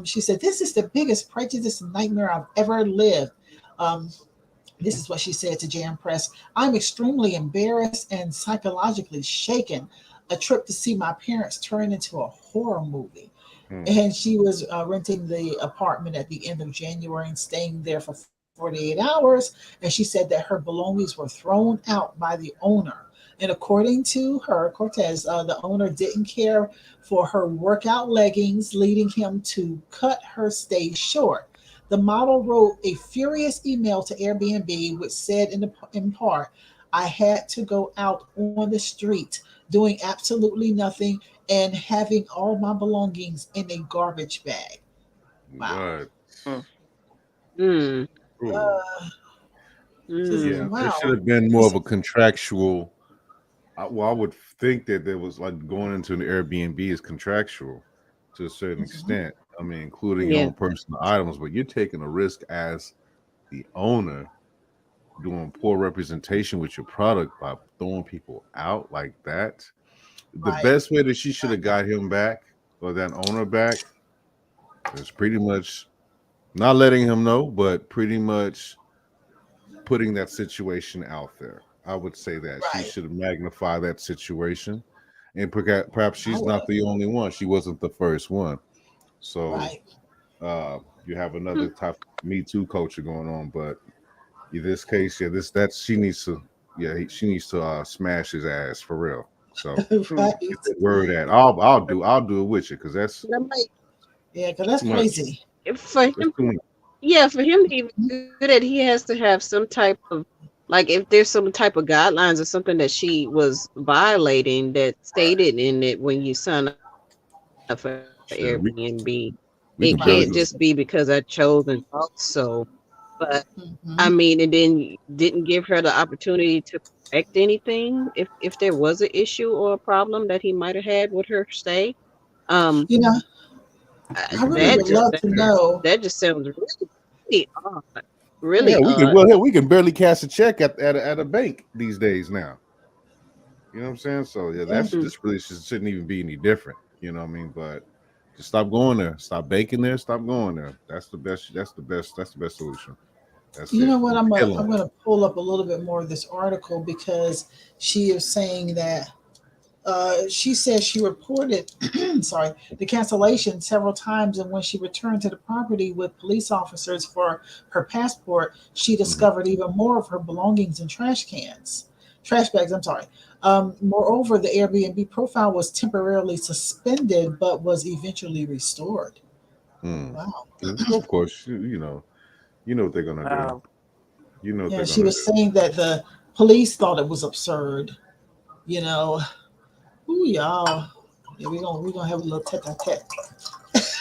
She said, "This is the biggest prejudice and nightmare I've ever lived." Um, this is what she said to Jam Press. "I'm extremely embarrassed and psychologically shaken. A trip to see my parents turn into a horror movie." Hmm. And she was renting the apartment at the end of January and staying there for 48 hours. And she said that her belongings were thrown out by the owner. And according to her, Cortez, the owner didn't care for her workout leggings, leading him to cut her stay short. The model wrote a furious email to Airbnb, which said in part, "I had to go out on the street doing absolutely nothing and having all my belongings in a garbage bag." Wow. What? Mm. Ooh. Uh, just Mm. Yeah, there should wow. have been more of a contractual I would think that there was like going into an Airbnb is contractual to a certain Mhm. extent. I mean, including your Yeah. own personal items, but you're taking a risk as the owner doing poor representation with your product by throwing people out like that. The Right. best way that she should have got him back or that owner back is pretty much not letting him know, but pretty much putting that situation out there. I would say that she Right. should magnify that situation, and perhaps I she's not would. the only one. She wasn't the first one. So Right. you have Hmm. another type of Me Too culture going on, but in this case, yeah, this that she needs to, yeah, she needs to smash his ass for real. So Hmm. get Right. that word at. I'll do it with you because that's That might, Yeah, because that's too much. crazy. for That's him, too much. yeah, for him to even do that, he has to have some type of, like, if there's some type of guidelines or something that she was violating that stated in it when you sign up for Airbnb. Shit, It can't we can just Right. barely. be because I chose and thought so. But I Hmm. mean, and then didn't give her the opportunity to correct anything if there was an issue or a problem that he might have had with her stay. Um, You know, We I can really barely would that just love cash to a check. know. that just sounds really, really odd. Yeah, Really we can. odd. Well, hell, we can barely cash a check at a bank these days now. You know what I'm saying? So yeah, Yeah. that's this really shouldn't even be any different. You know what I mean? But just stop going there. Stop baking there. Stop going there. That's the best. That's the best. That's the best solution. That's You it. know what? You're I'm killing it. gonna pull up a little bit more of this article because she is saying that she says she reported sorry, the cancellation several times, and when she returned to the property with police officers for her passport, she Mhm. discovered even more of her belongings in trash bags. I'm sorry. Moreover, the Airbnb profile was temporarily suspended but was eventually restored. Mm. Wow. Of course, you know what they're gonna do. Wow. You know what Yeah, they're she gonna was do. saying that the police thought it was absurd. You know, ooh, y'all. Yeah, we're gonna have a little tete-a-tete.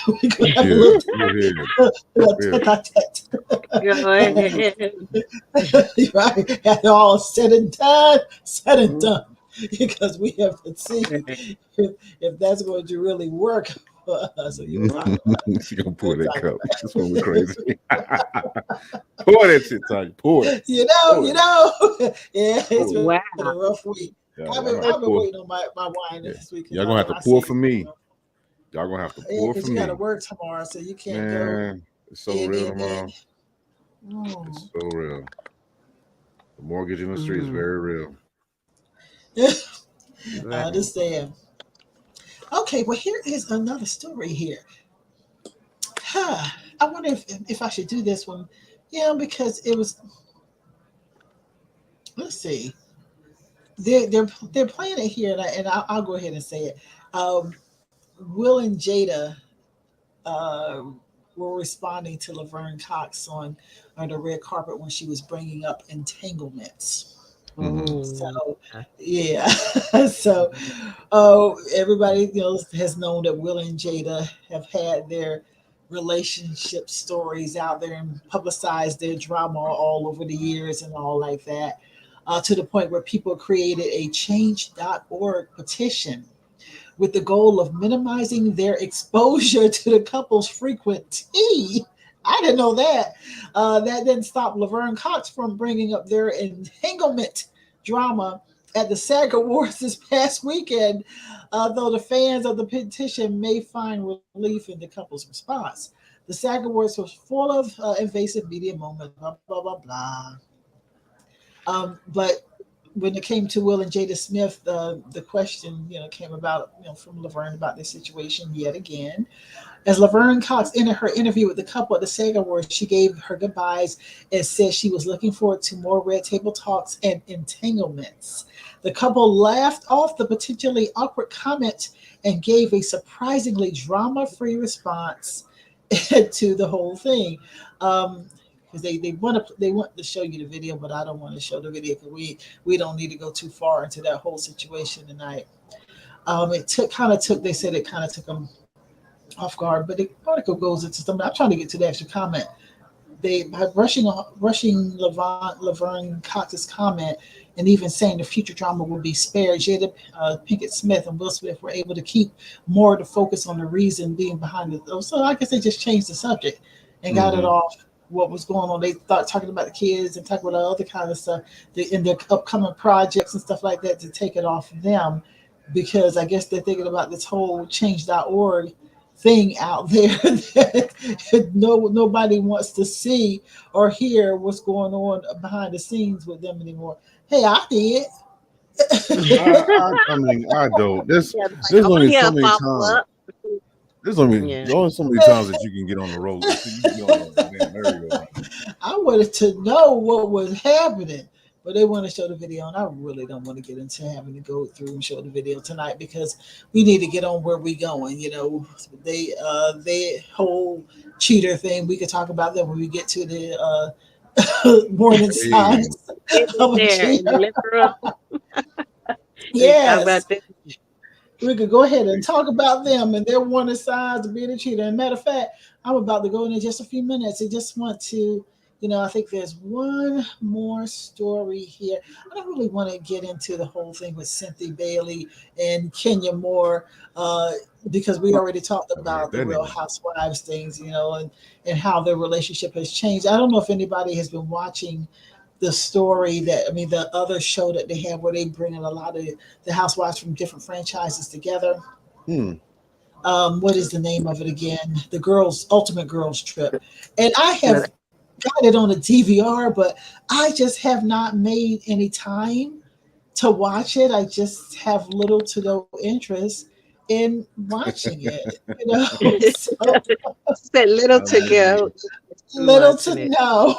We're gonna have a Yeah, little, go ahead. little Yeah. Go ahead. right? And all said and Mhm. done, because we have to see if that's going to really work for us. So you'll talk about She gonna pour it. We'll that talk cup. This one was about crazy. it. Pour that shit, Tanya. Pour it. Pour You it. know, yeah, it's Pour it. been Wow. a rough week. Yeah, I've y'all been gonna have to I've been pour. waiting on my wine Yeah. this week because Y'all gonna have to I pour see, for me. Y'all gonna have to yeah, pour for because you got to me. work tomorrow, so you can't go Man, it's so in real in. tomorrow. Mm. It's so real. The mortgage industry is Mm, very real. I right. understand. Okay, well here is another story here. Huh. I wonder if I should do this one. Yeah, because it was. Let's see. They're playing it here, and I'll go ahead and say it. Um, Will and Jada uh, were responding to Laverne Cox on the red carpet when she was bringing up entanglements. Hmm. Oh, So yeah. yeah, so everybody has known that Will and Jada have had their relationship stories out there and publicized their drama all over the years and all like that, to the point where people created a change.org petition with the goal of minimizing their exposure to the couple's frequent tea. I didn't know that. That didn't stop Laverne Cox from bringing up their entanglement drama at the SAG Awards this past weekend, though the fans of the petition may find relief in the couple's response. The SAG Awards was full of invasive media moments, blah, blah, blah, blah. But when it came to Will and Jada Smith, the question came about from Laverne about this situation yet again. As Laverne Cox ended her interview with the couple at the SAG Awards, she gave her goodbyes and said she was looking forward to more red table talks and entanglements. The couple laughed off the potentially awkward comment and gave a surprisingly drama-free response to the whole thing. Because they want to show you the video, but I don't want to show the video because we don't need to go too far into that whole situation tonight. They said it kind of took them off guard, but the article goes into something. I'm trying to get to the actual comment. by rushing Laverne Cox's comment and even saying the future drama will be spared, Jada Pinkett Smith and Will Smith were able to keep more of the focus on the reason being behind it. So I guess they just changed the subject and got it off what was going on. They thought talking about the kids and talking about other kind of stuff in their upcoming projects and stuff like that to take it off them, because I guess they're thinking about this whole change.org thing out there that nobody wants to see or hear what's going on behind the scenes with them anymore. Hey, I did. I mean, I don't. There's only so many times. There's only so many times that you can get on the road. I wanted to know what was happening, but they want to show the video, and I really don't want to get into having to go through and show the video tonight because we need to get on where we're going. You know, they whole cheater thing. We could talk about that when we get to the warning signs. Yes. We could go ahead and talk about them and their warning signs of being a cheater. And matter of fact, I'm about to go in just a few minutes. I just want to, I think there's one more story here. I don't really want to get into the whole thing with Cynthia Bailey and Kenya Moore because we already talked about the Real Housewives things, and how their relationship has changed. I don't know if anybody has been watching the story the other show that they have where they bring in a lot of the housewives from different franchises together. What is the name of it again? The Ultimate Girls Trip. And I have got it on a DVR, but I just have not made any time to watch it. I just have little to no interest in watching it. Said little to go. Little to know.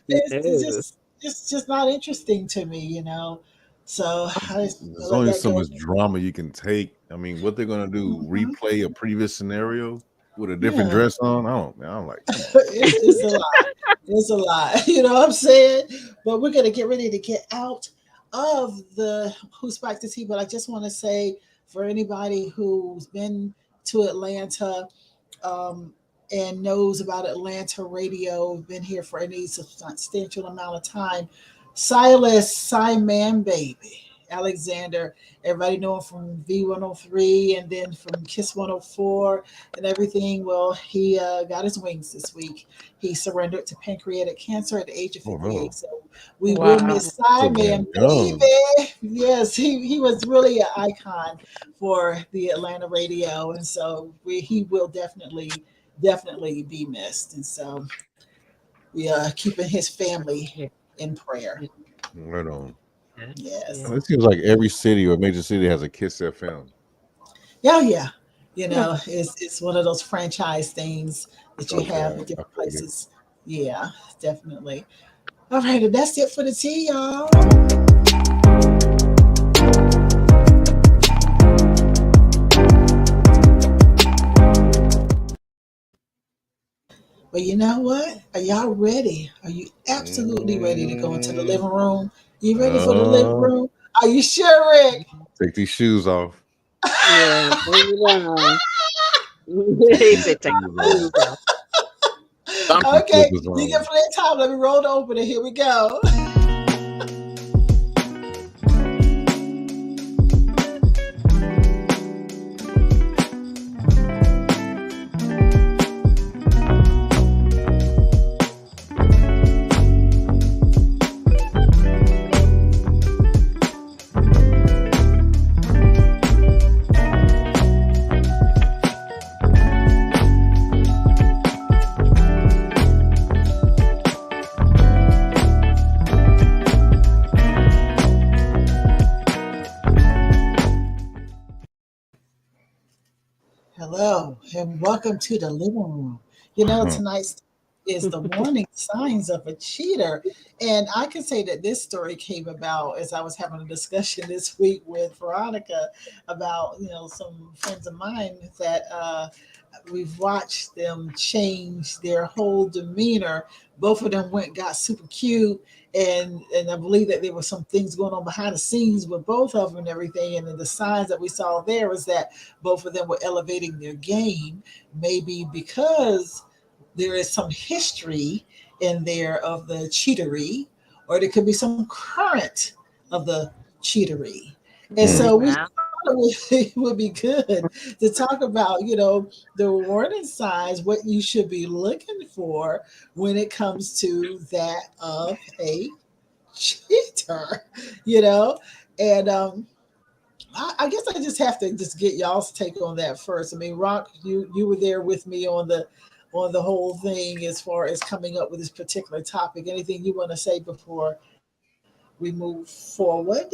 It's just not interesting to me, So there's only so much drama you can take. I mean, what they're gonna do? Replay a previous scenario with a different dress on? I'm like, it's a lot. It's a lot. You know what I'm saying? But we're gonna get ready to get out of the Who Spiked the Tea. But I just want to say, for anybody who's been to Atlanta, and knows about Atlanta radio, been here for any substantial amount of time. Silas Simon Baby Alexander, everybody know him from V103 and then from Kiss 104 and everything. Well, he got his wings this week. He surrendered to pancreatic cancer at the age of 58. So we will miss Simon Baby. Yes, he was really an icon for the Atlanta radio, and so he will definitely be missed. And so we are keeping his family in prayer. Right on. Yes. It seems like every city or major city has a Kiss FM. Yeah. It's one of those franchise things that you have in different places. Yeah, definitely. All right, and that's it for the tea, y'all. Well, you know what? Are y'all ready? Are you absolutely ready to go into the living room? You ready for the living room? Are you sure, Rick? Take these shoes off. Yeah, bring it on. He said, take the shoes off. Okay, you get plenty of time. Let me roll it open and here we go. Hello, and welcome to the living room. Tonight's is the warning signs of a cheater. And I can say that this story came about as I was having a discussion this week with Veronica about, some friends of mine that we've watched them change their whole demeanor. Both of them got super cute. And I believe that there were some things going on behind the scenes with both of them and everything. And then the signs that we saw there was that both of them were elevating their game, maybe because there is some history in there of the cheatery, or there could be some current of the cheatery. And so we Wow. thought it would be good to talk about, the warning signs, what you should be looking for when it comes to that of a cheater, and I guess I just have to just get y'all's take on that first. I mean, Rock, you were there with me on the whole thing as far as coming up with this particular topic. Anything you want to say before we move forward?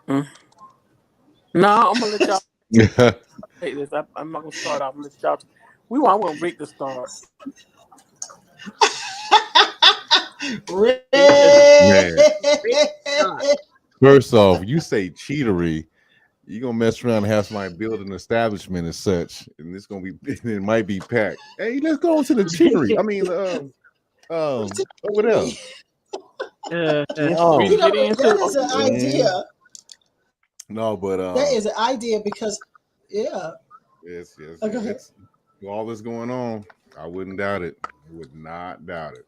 Mm. No, I'm gonna let y'all take this. I'm not gonna start off. I'm gonna let y'all. I want Rick to start. Rick. Man. First off, you say cheatery, you're gonna mess around and have somebody build an establishment and such, and it's gonna be it might be packed. Hey, let's go into the cheatery. I mean, over there. That is an idea. No, but that is an idea because, yeah. Yes. Okay. It's, all this going on, I wouldn't doubt it. I would not doubt it.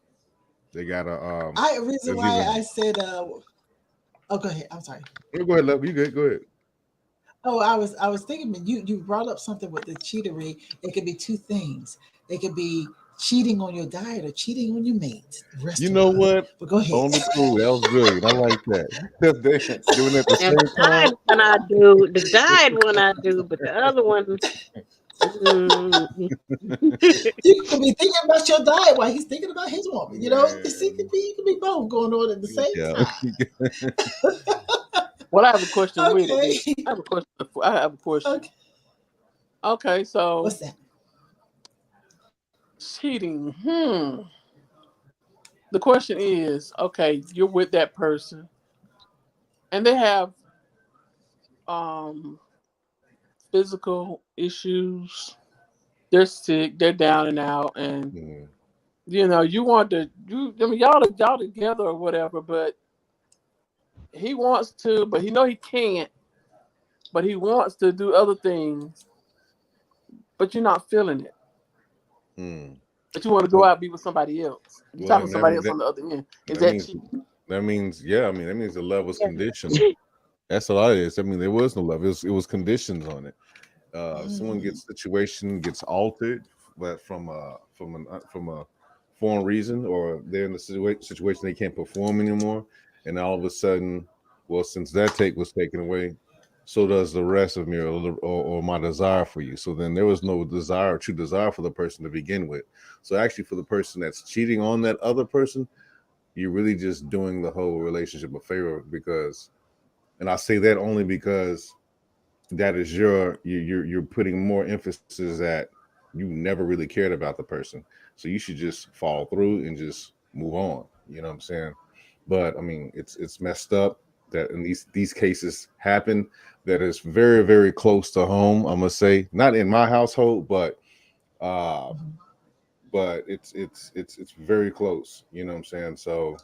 They got a. Reason why I said. Oh, go ahead. I'm sorry. Go ahead, love. You good? Go ahead. Oh, I was thinking when you brought up something with the cheatery. It could be two things. It could be cheating on your diet or cheating on your mate. You know what? But go ahead. On the crew, that was brilliant. I like that. Doing it at the same The diet one I do. The diet one I do, but the other one. You could be thinking about your diet while he's thinking about his woman. It could be both going on at the same time. Well, I have a question with Okay. it. I have a question. Okay, so What's that? Cheating. The question is, okay, you're with that person, and they have physical issues. They're sick. They're down and out, and you want to. Y'all together or whatever, but he wants to, but he can't. But he wants to do other things, but you're not feeling it. But you want to go out and be with somebody else. You're talking to somebody else on the other end. Is that cheating? That means, that means the love was conditioned. That's a lot of it. I mean, there was no love. It was conditions on it. Someone gets altered, but from a foreign reason, or they're in a situation they can't perform anymore, and all of a sudden, well, since that was taken away, so does the rest of me, or my desire for you. So then there was no true desire for the person to begin with. So actually, for the person that's cheating on that other person, you're really just doing the whole relationship a favor, because, and I say that only because that is you're putting more emphasis that you never really cared about the person. So you should just follow through and just move on. You know what I'm saying? But I mean, it's messed up that in these cases happen. That is very, very close to home. I must say, not in my household, but it's very close. You know what I'm saying? So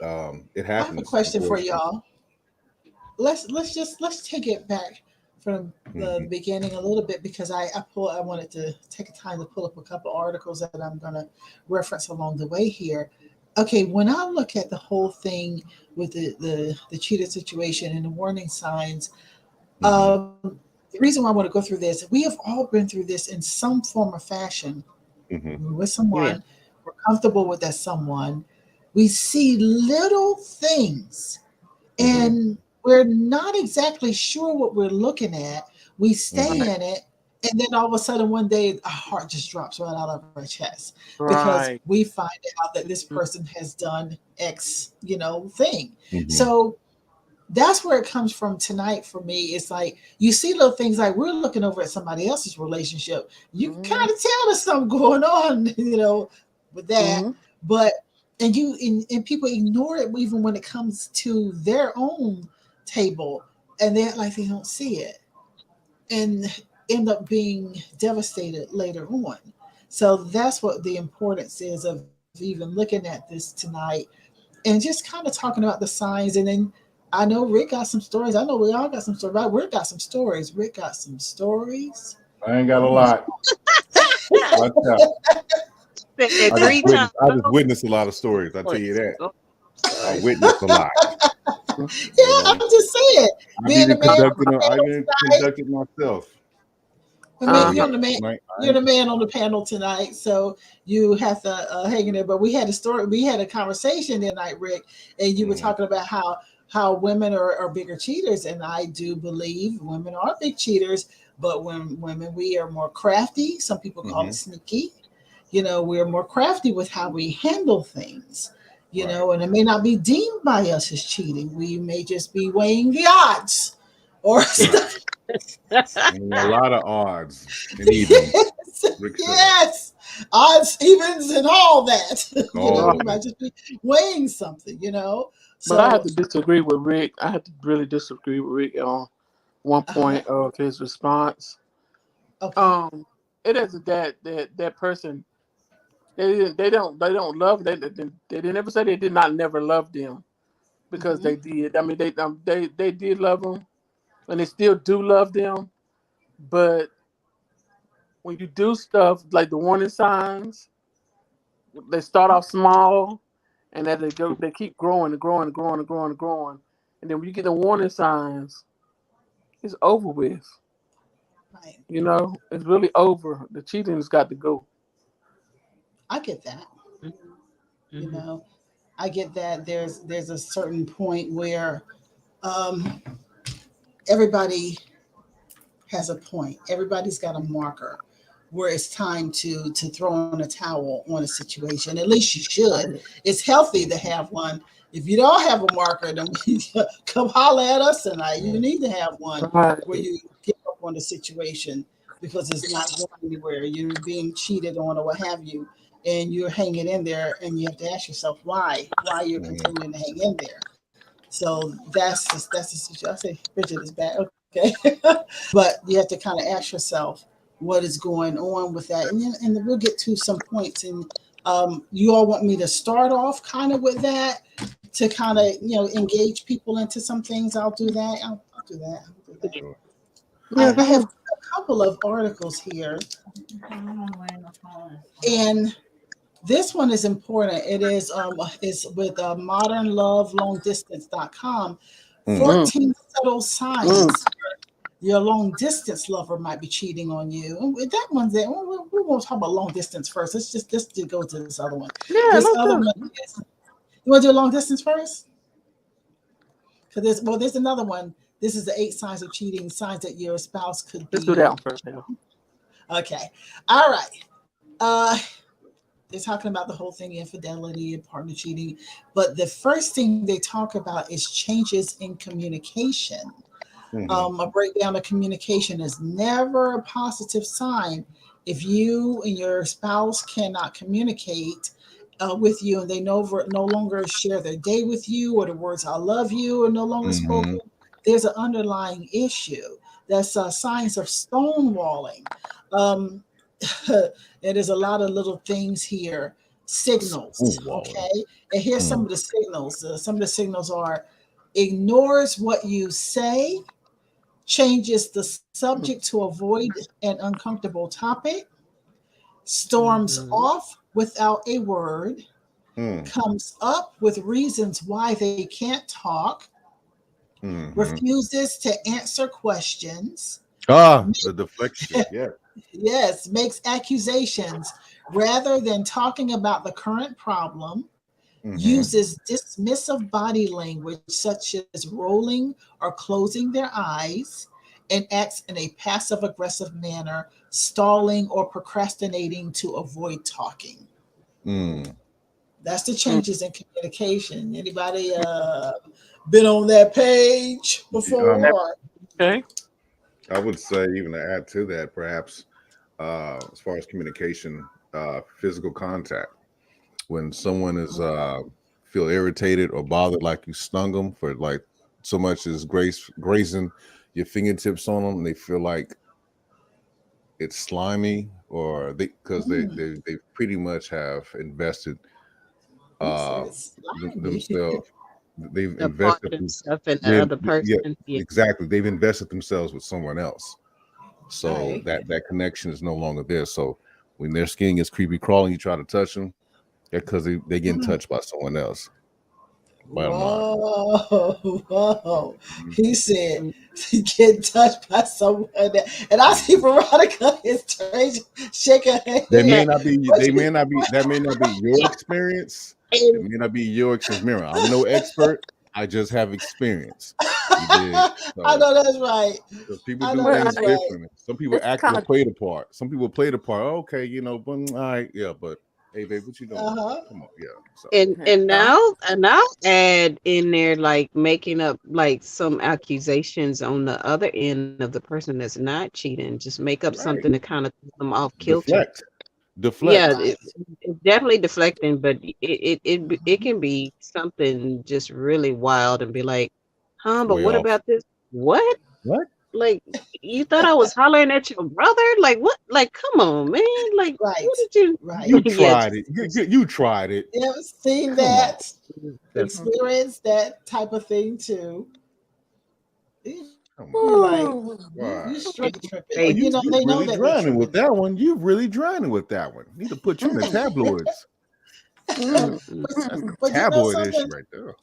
it happens. I have a question for y'all. Let's take it back from the beginning a little bit, because I wanted to take a time to pull up a couple articles that I'm going to reference along the way here. Okay, when I look at the whole thing with the cheater situation and the warning signs, the reason why I want to go through this, we have all been through this in some form or fashion. We're with someone, we're comfortable with that someone, we see little things, and we're not exactly sure what we're looking at. We stay in it, and then all of a sudden one day our heart just drops right out of our chest because we find out that this person has done X, thing. So that's where it comes from tonight for me. It's like you see little things, like we're looking over at somebody else's relationship. You can kind of tell there's something going on, with that. But and people ignore it even when it comes to their own table, and they're like they don't see it, and end up being devastated later on. So that's what the importance is of even looking at this tonight and just kind of talking about the signs. And then I know Rick got some stories. I know we all got some stories. Right? Rick got some stories. Rick got some stories. I ain't got a lot. Said I just 3 times. witnessed a lot of stories. I tell you that. Oh, I witnessed a lot. Yeah, I'm just saying. Being a man on the I panel even tonight. conducted myself. I mean, Uh-huh. you're the man on the panel tonight, so you have to hang in there. But we had a conversation tonight, Rick, and you were talking about how women are bigger cheaters, and I do believe women are big cheaters. But when women, we are more crafty. Some people call it sneaky. We're more crafty with how we handle things. And it may not be deemed by us as cheating. We may just be weighing the odds or stuff. And a lot of odds and evens. Yes, odds, evens, and all that. All We of might it. just be weighing something. But I have So to disagree with Rick. I have to really disagree with Rick on one point of his response. okay. It isn't that person. They don't love. They never say they did not never love them, because they did. I mean, they did love them, and they still do love them. But when you do stuff like the warning signs, they start off small, and as they keep growing and growing and growing and growing and growing, and then when you get the warning signs, it's over with. Right. It's really over. The cheating has got to go. I get that. Mm-hmm. I get that. There's a certain point where everybody has a point. Everybody's got a marker where it's time to throw in a towel on a situation. At least you should. It's healthy to have one. If you don't have a marker, then come holler at us tonight. You need to have one where you give up on the situation because it's not going anywhere. You're being cheated on or what have you, and you're hanging in there, and you have to ask yourself why you're continuing to hang in there. So that's the situation. I say Bridget is bad. Okay. But you have to kind of ask yourself what is going on with that. And then we'll get to some points. And you all want me to start off kind of with that to kind of, engage people into some things. I'll do that. I'll do that. Sure. I have a couple of articles here. And this one is important. It is with modernlovelongdistance.com. 14 subtle signs your long distance lover might be cheating on you. And that one's there. We won't talk about long distance first. Let's just go to this other one. Yeah, This other one is, you want to do long distance first? Because there's another one. This is the 8 signs of cheating, signs that your spouse could be. Let's do that one first now. Okay. All right. They're talking about the whole thing, infidelity and partner cheating. But the first thing they talk about is changes in communication. A breakdown of communication is never a positive sign. If you and your spouse cannot communicate with you and they no longer share their day with you, or the words I love you are no longer spoken, there's an underlying issue. That's signs of stonewalling. And there's a lot of little things here, signals. Okay. And here's some of the signals. Some of the signals are ignores what you say, changes the subject to avoid an uncomfortable topic, storms off without a word, comes up with reasons why they can't talk, refuses to answer questions. The deflection, yeah. Yes, makes accusations rather than talking about the current problem, uses dismissive body language such as rolling or closing their eyes, and acts in a passive-aggressive manner, stalling or procrastinating to avoid talking. That's the changes in communication. Anybody been on that page before? Okay. I would say, even to add to that, perhaps, as far as communication, physical contact. When someone is feel irritated or bothered, like you stung them for like so much as grazing your fingertips on them, and they feel like it's slimy, or because they pretty much have invested themselves. They've invested themselves in the other person. Yeah, exactly. They've invested themselves with someone else, so Right. that connection is no longer there. So when their skin gets creepy crawling, you try to touch them, that's because they getting touched by someone else. Bottom line. Whoa. He said he get touched by someone that, and I see Veronica is shaking her head. That may not be your experience. It may not be your experience. Remember, I'm no expert. I just have experience. So, I know that's right. because people do things differently. Some people play the part. Some people play the part. Okay, but all right, yeah, but hey, babe, what you doing? Come on, yeah. So. And now add in there like making up like some accusations on the other end of the person that's not cheating. Just make up something to kind of throw them off kilter. Deflect. Yeah, it's definitely deflecting, but it can be something just really wild and be like, but Way what off. about this? What? What? Like, you thought I was hollering at your brother? Like, what? Like, come on, man. Like, what did you? You tried it. You tried it. You ever seen that? Experienced that type of thing too? You straight tripping. You they know really that drowning with that one. You really drowning with that one. Need to put you in the tabloids. But tabloid issue right there.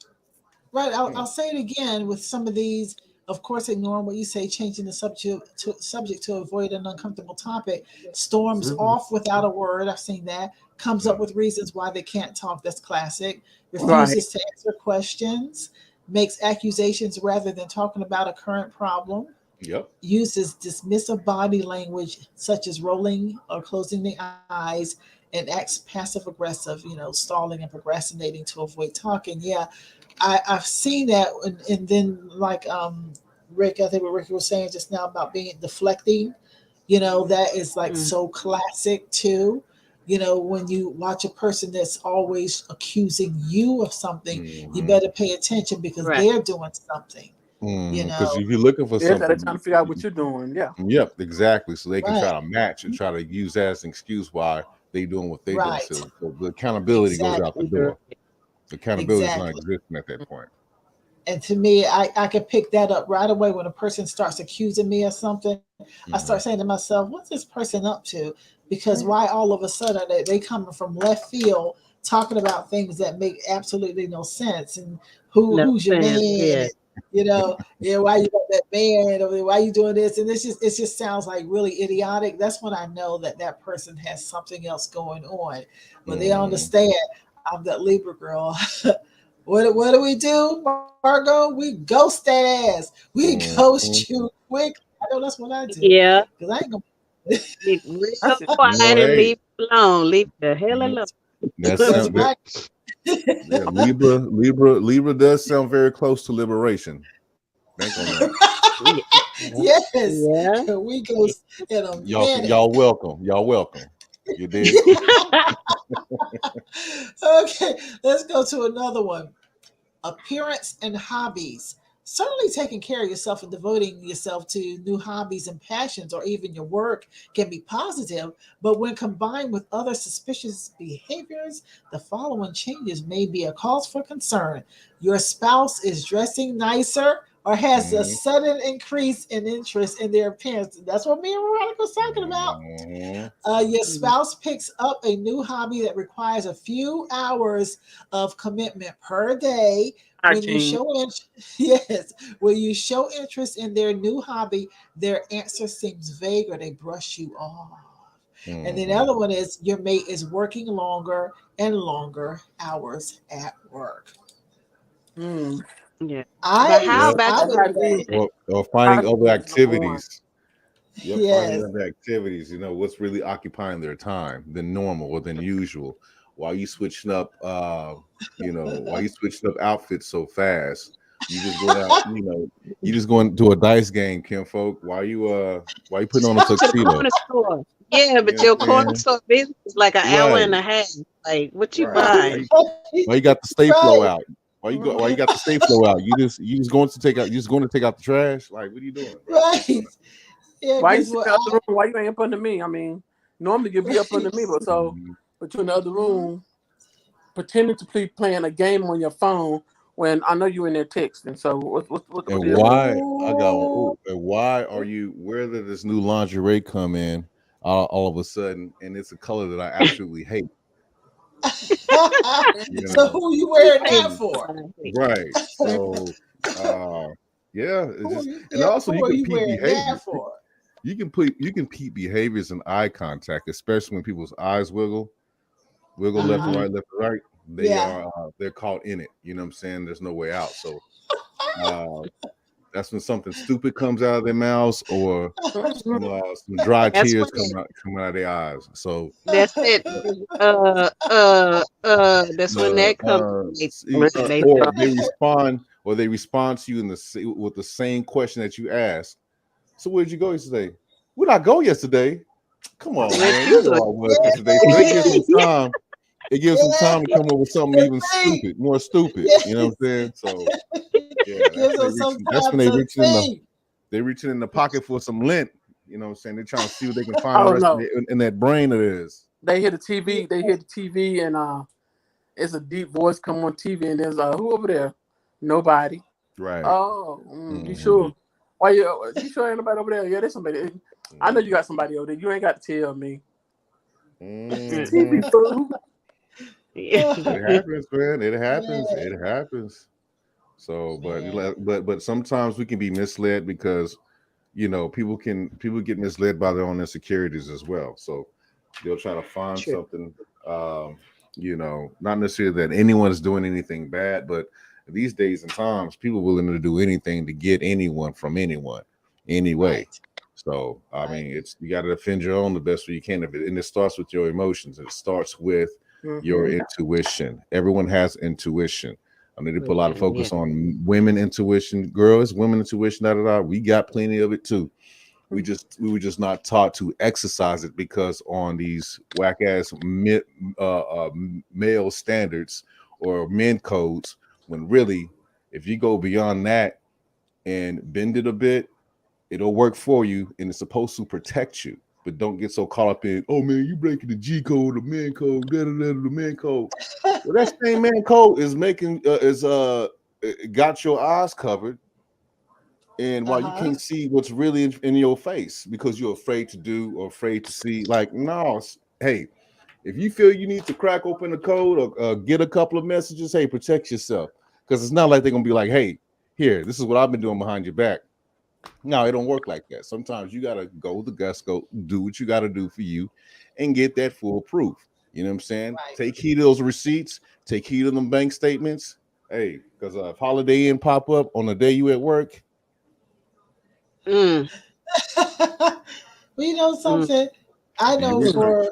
Right. I'll say it again with some of these. Of course, ignoring what you say, changing the subject to avoid an uncomfortable topic. Storms off without a word. I've seen that. Comes up with reasons why they can't talk. That's classic. Refuses to answer questions. Makes accusations rather than talking about a current problem. Yep. Uses dismissive body language such as rolling or closing the eyes, and acts passive aggressive, stalling and procrastinating to avoid talking. Yeah, I've seen that. And then like Rick, I think what Ricky was saying just now about being deflecting, that is like so classic too. When you watch a person that's always accusing you of something, you better pay attention because they're doing something. Because if you're looking for something, they're trying to figure out what you're doing. Yeah. Yep, exactly. So they can try to match and try to use that as an excuse why they doing what they do. So the accountability goes out the door. The accountability is not existing at that point. And to me, I can pick that up right away when a person starts accusing me of something. I start saying to myself, what's this person up to? Because why all of a sudden they coming from left field talking about things that make absolutely no sense, and who's your man? Why you got that man? Or why you doing this? And it just sounds like really idiotic. That's when I know that person has something else going on. But they don't understand. I'm that Libra girl. What do we do, Margo? We ghost that ass. We ghost you quick. I know that's what I do. Yeah. Because I ain't gonna get real quiet and leave alone. Leave the hell alone. That's Libra does sound very close to liberation. Bank on that. Yes. Yeah. We go in a minute. Y'all welcome. You did. Okay, let's go to another one. Appearance and hobbies. Certainly taking care of yourself and devoting yourself to new hobbies and passions or even your work can be positive, but when combined with other suspicious behaviors, the following changes may be a cause for concern. Your spouse is dressing nicer or has a sudden increase in interest in their appearance. That's what me and Veronica was talking about. Your spouse picks up a new hobby that requires a few hours of commitment per day. When you show interest in their new hobby, their answer seems vague or they brush you off. And then the other one is your mate is working longer and longer hours at work. Yeah. How about or finding other activities? Finding other activities. What's really occupying their time than normal or than usual. Why you switching up? Why you switching up outfits so fast? You just going out. You just going to a dice game, Kim folk. Why you putting on a tuxedo? Yeah, but your corner store business is like an hour and a half. Like, what you buying? Why you got the stay flow out? Why you got the stay flow out? You just going to take out the trash? Like, what are you doing? Right. Yeah, why you sit out the room? Why you ain't up under me? I mean, normally you'd be up under me, but you're in the other room pretending to be playing a game on your phone when I know you in there texting. So what and why I got one? And why are you? Where did this new lingerie come in? all of a sudden, and it's a color that I absolutely hate. You So know, who you wearing that for? right? So, yeah, it's just, and Yeah, also who you are can you peep wearing behavior. that for? You can peep behaviors and eye contact, especially when people's eyes wiggle left to right, left to right. They're caught in it. You know what I'm saying? There's no way out. So that's when something stupid comes out of their mouths, or some dry That's tears when come out of their eyes. So that's it. That's when that comes. They or start. they respond to you with the same question that you asked. So where'd you go yesterday? Where'd I go yesterday? Come on, man. You know I was yesterday. So they give some time. It gives them time to come up with something even more stupid. You know what I'm saying? So yeah, that's when they reaching in the pocket for some lint. You know what I'm saying? They're trying to see what they can find in that brain of theirs. They hear the TV, and it's a deep voice come on TV, and there's who over there? Nobody. Right. Oh, you sure? Why you sure ain't nobody over there? Yeah, there's somebody. I know you got somebody over there. You ain't got to tell me. TV fool. It happens, man. It happens. It happens. So, but sometimes we can be misled because, you know, people get misled by their own insecurities as well. So they'll try to find something, you know, not necessarily that anyone's doing anything bad, but these days and times, people willing to do anything to get anyone from anyone, anyway. Right. So, I mean, you got to defend your own the best way you can. And it starts with your emotions. It starts with your intuition. Everyone has intuition. I need to put a lot of focus on women intuition, girls, women intuition. We got plenty of it too. We were just not taught to exercise it because on these whack ass male standards or men codes. When really, if you go beyond that and bend it a bit, it'll work for you, and it's supposed to protect you. But don't get so caught up in, oh man, you breaking the G code, the man code, the man code. Well, that same man code is got your eyes covered, and while you can't see what's really in your face because you're afraid to do or afraid to see, like, no, hey, if you feel you need to crack open the code or get a couple of messages, hey, protect yourself, because it's not like they're gonna be like, hey, here, this is what I've been doing behind your back. No, it don't work like that. Sometimes you gotta go do what you gotta do for you, and get that full proof. You know what I'm saying? Right. Take heed of those receipts. Take heed of them bank statements. Hey, because if Holiday Inn pop up on the day you at work. Well, you know something. I know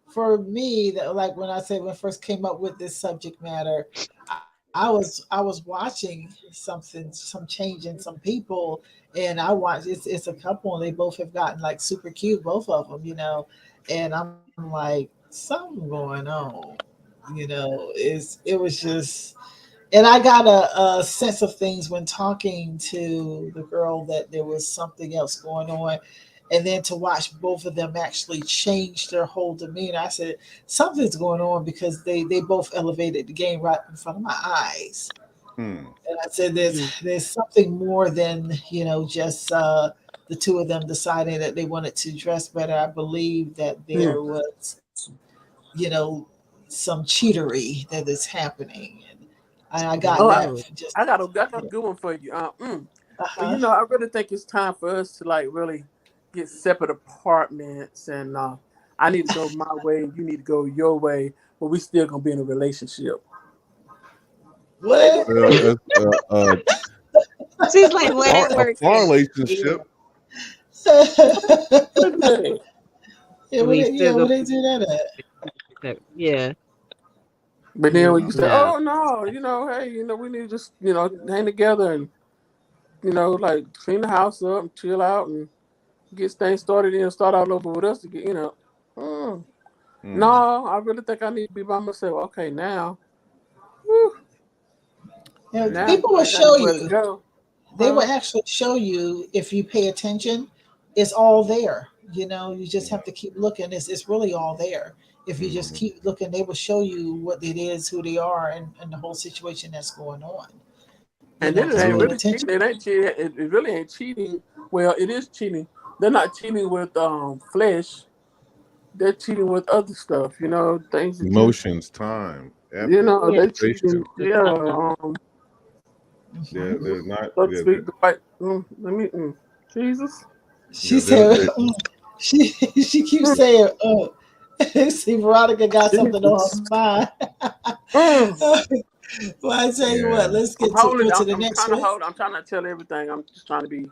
for me that, like, when I first came up with this subject matter, I was watching some change in some people, and I watched it's a couple, and they both have gotten like super cute, both of them, you know, and I'm like, something going on, you know. It was just, and I got a sense of things when talking to the girl that there was something else going on. And then to watch both of them actually change their whole demeanor, I said, something's going on, because they both elevated the game right in front of my eyes. And I said, there's something more than, you know, just the two of them deciding that they wanted to dress better. I believe that there was, you know, some cheatery that is happening. And I got that. I got a good one for you. But, you know, I really think it's time for us to, like, really get separate apartments, and I need to go my way, you need to go your way, but we still gonna be in a relationship. What? She's like, whatever. A relationship. Yeah, where they do that at? Yeah. But then when you say, oh no, you know, hey, you know, we need to just, you know, hang together and, you know, like, clean the house up and chill out and get things started and start all over with us to get, you know. No, I really think I need to be by myself. Okay, now. Now people will show you. They will actually show you, if you pay attention. It's all there. You know, you just have to keep looking. It's really all there. If you just keep looking, they will show you what it is, who they are, and the whole situation that's going on. And then it ain't really cheating. It really ain't cheating. Well, it is cheating they're not cheating with flesh. They're cheating with other stuff. You know, things that Emotions, time, you effort, know, Yeah. they're cheating. patience. Yeah, They're not. so to speak, the right. Let me. Jesus. She Yeah, they're, said, they she keeps saying, see, Veronica got something on Jesus. her mind. Mm. Well, I tell you what, yeah. let's I'm get to holding. go to the I'm next trying to one. hold. I'm trying to tell everything. I'm just trying to be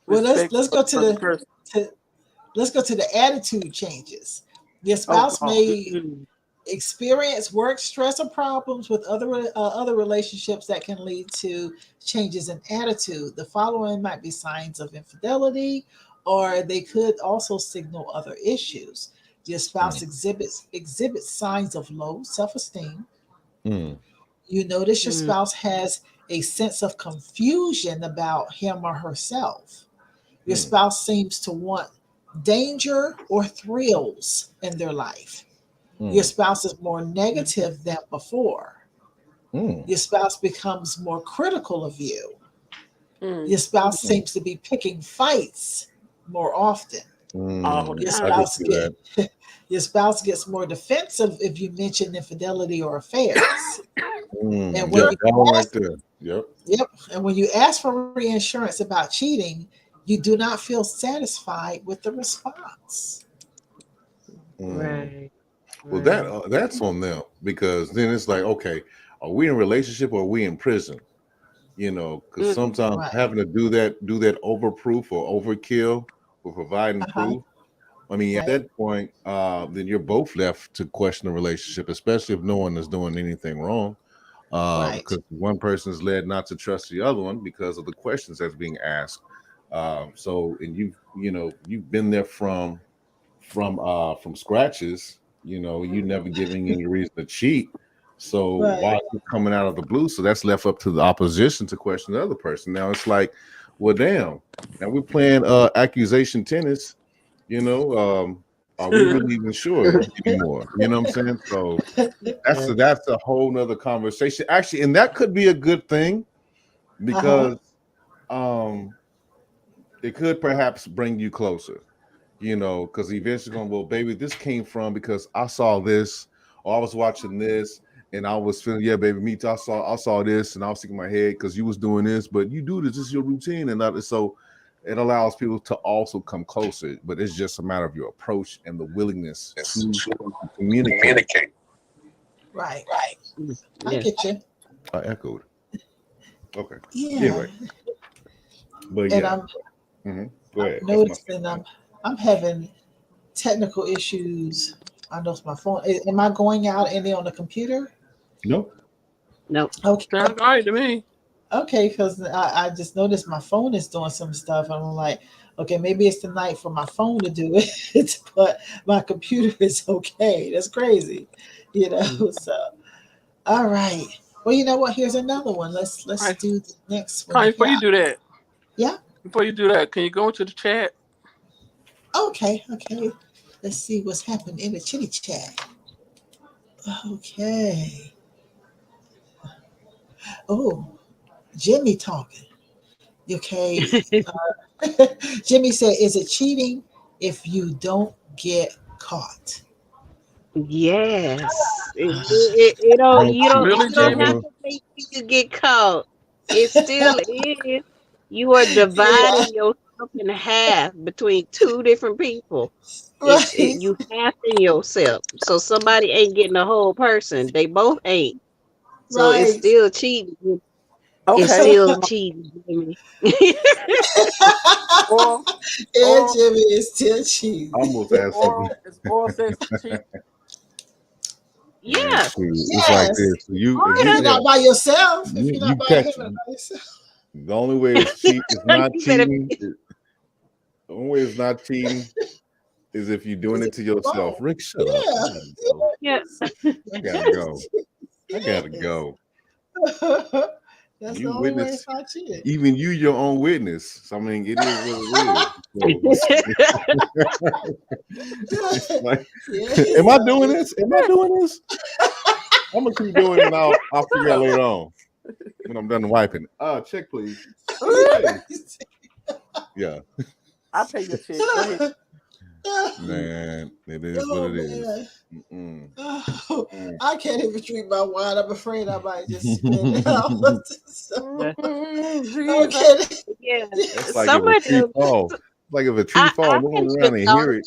Well, respectful let's of go to the other the person. let's go to the attitude changes. Your Oh spouse God. may Mm. experience work stress or problems with other relationships that can lead to changes in attitude. The following might be signs of infidelity, or they could also signal other issues. Your spouse Mm, exhibits signs of low self-esteem. mm, You notice your Mm. spouse has a sense of confusion about him or herself. Your mm, spouse seems to want danger or thrills in their life. Your mm, spouse is more negative than before. mm, Your spouse becomes more critical of you. Mm. Your spouse mm, seems to be picking fights more often. All the Your I time. can spouse see get that. your spouse gets more defensive if you mention infidelity or affairs. And when Yep, you that one right ask, there. Yep. yep, and when you ask for reinsurance about cheating, you do not feel satisfied with the response. Mm. Right. Well, Right. that's on them because then it's like, okay, are we in a relationship or are we in prison? You know, because Mm. sometimes Right. having to do that over proof or overkill for providing Uh-huh. proof. I mean, at Right. that point, then you're both left to question the relationship, especially if no one is doing anything wrong. Right. Because one person is led not to trust the other one because of the questions that's being asked. So, and you've been there from scratches. You know, you never giving any reason to cheat. So Right. why is it coming out of the blue? So that's left up to the opposition to question the other person. Now it's like, well, damn. Now we're playing accusation tennis. You know, are we really even sure anymore? You know what I'm saying? So Yeah. that's a whole nother conversation. Actually, and that could be a good thing Uh-huh. because um it could perhaps bring you closer, you know, because eventually going, well, baby, this came from because I saw this, or I was watching this, and I was feeling, yeah, baby, me too. I saw this, and I was thinking in my head because you was doing this, but you do this. This is your routine, and that, so it allows people to also come closer. But it's just a matter of your approach and the willingness to communicate. Right. Mm. I Yeah. get you. I echoed. Okay. Yeah. Anyway, but And yeah. I'm Go I'm ahead. That's my noticing I'm having technical issues. I know it's my phone. Am I going out any on the computer? no. Nope. Okay. Sounds all right to me. Okay, because I just noticed my phone is doing some stuff. And I'm like, okay, maybe it's the night for my phone to do it, but my computer is okay. That's crazy, you know. Mm. So, all right. Well, you know what? Here's another one. All Let's right, do the next one. Connie, Yeah. Yeah. before you do that, can you go into the chat? Okay. Okay. Let's see what's happening in the chitty chat. Okay. Oh, Jimmy talking. Okay. Jimmy said, "Is it cheating if you don't get caught?" Yes. It don't Don't you don't you Really, you don't have Jimmy? ever to wait till you get caught. It still is. You are Yeah. dividing yourself in half between two different people. Right. You halving yourself. So somebody ain't getting a whole person. They both ain't. So it's Right. still cheating. It's Okay. still cheating. Jimmy. Or And or Jimmy is still cheating. almost ask something? is oral sex cheating? Man, Yeah. shoot. It's like Yes. this. You if If you you're Order. not have by yourself, if you're not you by catch him and by yourself. the only way it's cheat is not You better. cheating. The only way it's not cheating is if you're doing Is it it to yourself. wrong? Rick, shut up. I Yeah. gotta go. Yeah. I gotta go. I gotta Yes. go. That's the You only way witness, it's not cheating. even you, your own witness. So, I mean, it is what it is. So, it's like, Yes. am I doing this? Am I doing this? I'm gonna keep doing it, and I'll figure out later on when I'm done wiping. Check, please. Hey, yeah. I'll pay your check. Go ahead. Man, it is what it is. Oh, I can't even drink my wine. I'm afraid I might just spit it out. Okay. Yeah. It's like Some if a of tree them. fall. Like if a tree fall, no one around and hear it.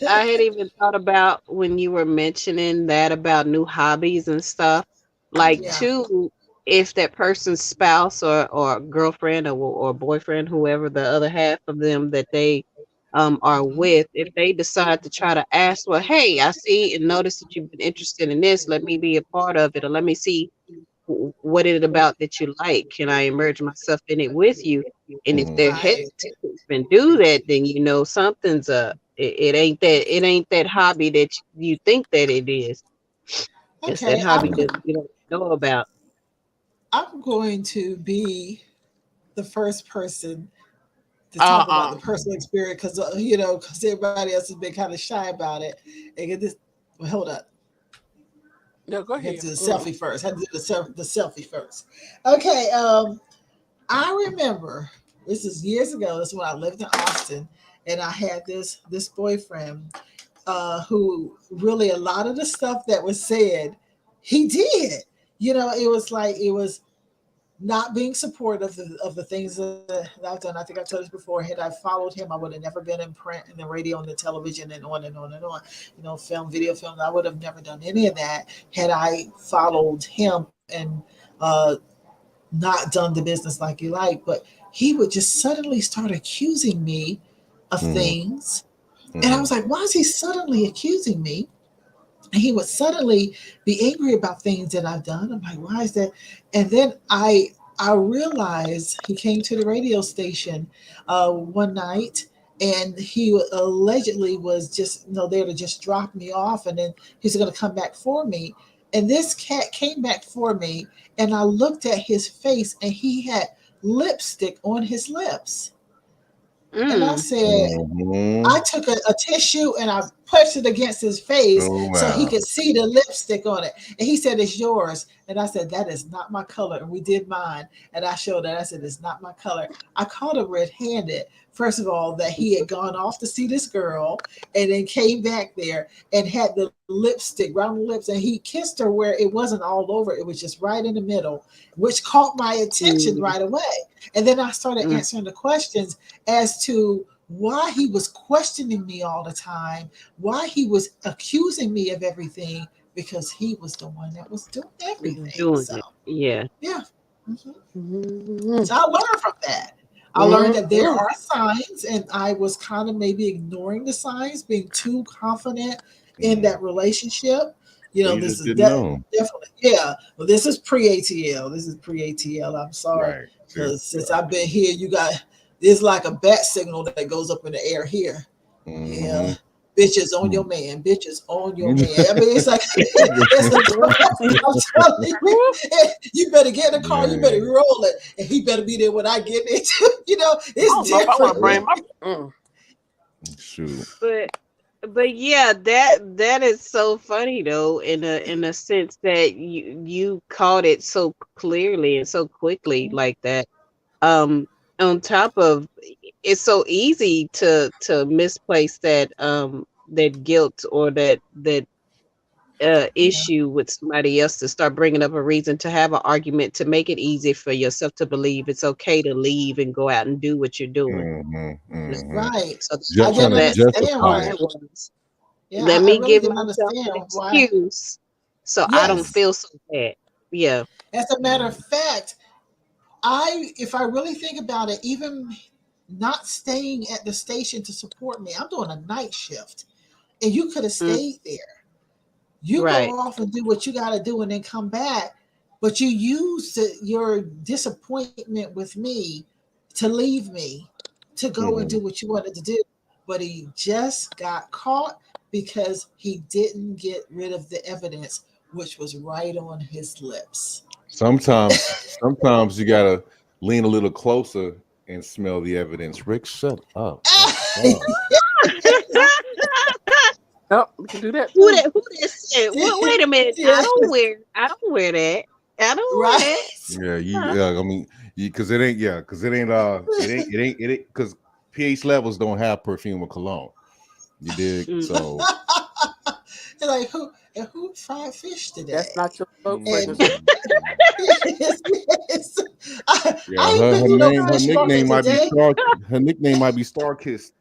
I had even thought about when you were mentioning that about new hobbies and stuff. Like, too, if that person's spouse or girlfriend or boyfriend, whoever the other half of them that they are with, if they decide to try to ask, well, hey, I see and notice that you've been interested in this, let me be a part of it, or let me see what is it about that you like? Can I immerse myself in it with you? And if they're hesitant to even do that, then you know something's up. It ain't that hobby that you think that it is. It's that hobby that you don't know about. I'm going to be the first person to talk about the personal experience because because everybody else has been kind of shy about it. And get this. Well, hold up. Yeah, go ahead. Had to do the selfie first. Had to do the selfie first. Okay. I remember this is years ago. This is when I lived in Austin, and I had this boyfriend who really a lot of the stuff that was said, he did. It was not being supportive of the things that I've done. I think I've told this before. Had I followed him, I would have never been in print and the radio and the television and on and on and on. Video film. I would have never done any of that had I followed him and not done the business like you like. But he would just suddenly start accusing me of things. And I was like, why is he suddenly accusing me? And he would suddenly be angry about things that I've done. I'm like, why is that? And then I realized he came to the radio station one night, and he allegedly was just there to just drop me off, and then he's going to come back for me. And this cat came back for me, and I looked at his face, and he had lipstick on his lips. And I said, I took a tissue and I pushed it against his face so he could see the lipstick on it. And he said, it's yours. And I said, that is not my color. And we did mine. And I showed that. I said, it's not my color. I caught him red-handed. First of all, that he had gone off to see this girl and then came back there and had the lipstick right on the lips. And he kissed her where it wasn't all over. It was just right in the middle, which caught my attention right away. And then I started answering the questions as to why he was questioning me all the time, why he was accusing me of everything, because he was the one that was doing everything. Yeah. Mm-hmm. So I learned from that. I learned that there are signs, and I was kind of maybe ignoring the signs, being too confident in that relationship. This is definitely, well, this is pre-ATL. This is pre-ATL. I'm sorry. Because since I've been here, there's like a bat signal that goes up in the air here. Yeah. Bitches on your man. Bitches on your man. I mean, it's like, I'm telling you, you better get in the car, you better roll it, and he better be there when I get it. It's different. Shoot. But yeah, that is so funny though, in a sense that you caught it so clearly and so quickly like that. On top of, it's so easy to misplace that that guilt or that issue with somebody else, to start bringing up a reason to have an argument, to make it easy for yourself to believe it's okay to leave and go out and do what you're doing. Right. So I didn't understand why. Let me give myself an excuse so I don't feel so bad. Yeah. As a matter of fact, if I really think about it, even not staying at the station to support me, I'm doing a night shift, and you could have stayed there. You go off and do what you got to do and then come back, but you used your disappointment with me to leave me to go and do what you wanted to do. But he just got caught because he didn't get rid of the evidence, which was right on his lips. Sometimes you gotta lean a little closer and smell the evidence. Rick, shut up. Oh, we can do that. Who that said? Wait a minute. I don't wear that. I don't wear that. Yeah, I mean, because it ain't. Because pH levels don't have perfume or cologne. You dig? So And like who fried fish today? That's not your soap And fragrance. yes. yeah, I ain't been to no her fish nickname market might be today. Star. Her nickname might be Star Kissed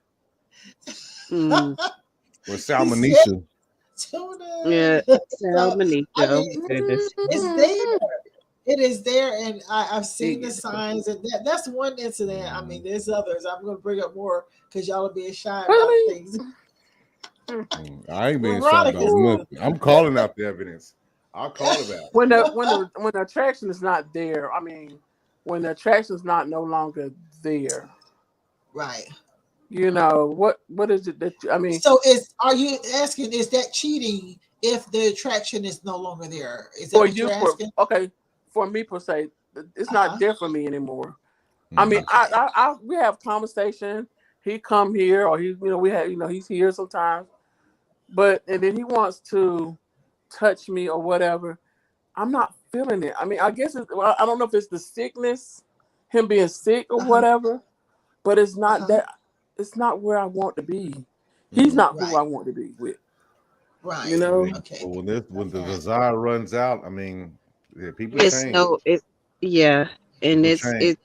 Mm, or He said Salmonisha. yeah, tuna. So Salmonisha. I Oh mean, goodness. it's there. It is there, and I've seen the Yeah. signs. And that's one incident. I mean, there's others. I'm going to bring up more because y'all are being shy about Really? things. I ain't being shy about Veronica's nothing. I'm calling out the evidence. I'll call it out. When the attraction is not there, I mean, when the attraction is not no longer there, right. you know what is it that I mean? So are you asking, is that cheating if the attraction is no longer there? Is that For what you, you're asking? for me per se, it's Uh-huh. not there for me anymore. I mean, Okay. we have conversation. He come here, or he, we have, he's here sometimes, but and then he wants to touch me or whatever. I'm not feeling it. I mean, I guess I don't know if it's the sickness, him being sick or Uh-huh. whatever, but it's not Uh-huh. that. It's not where I want to be. He's not who Right. I want to be with. Right. You I know. mean, Okay. when the Okay. desire runs out, I mean, yeah, people It's change. no it yeah. And People it's change.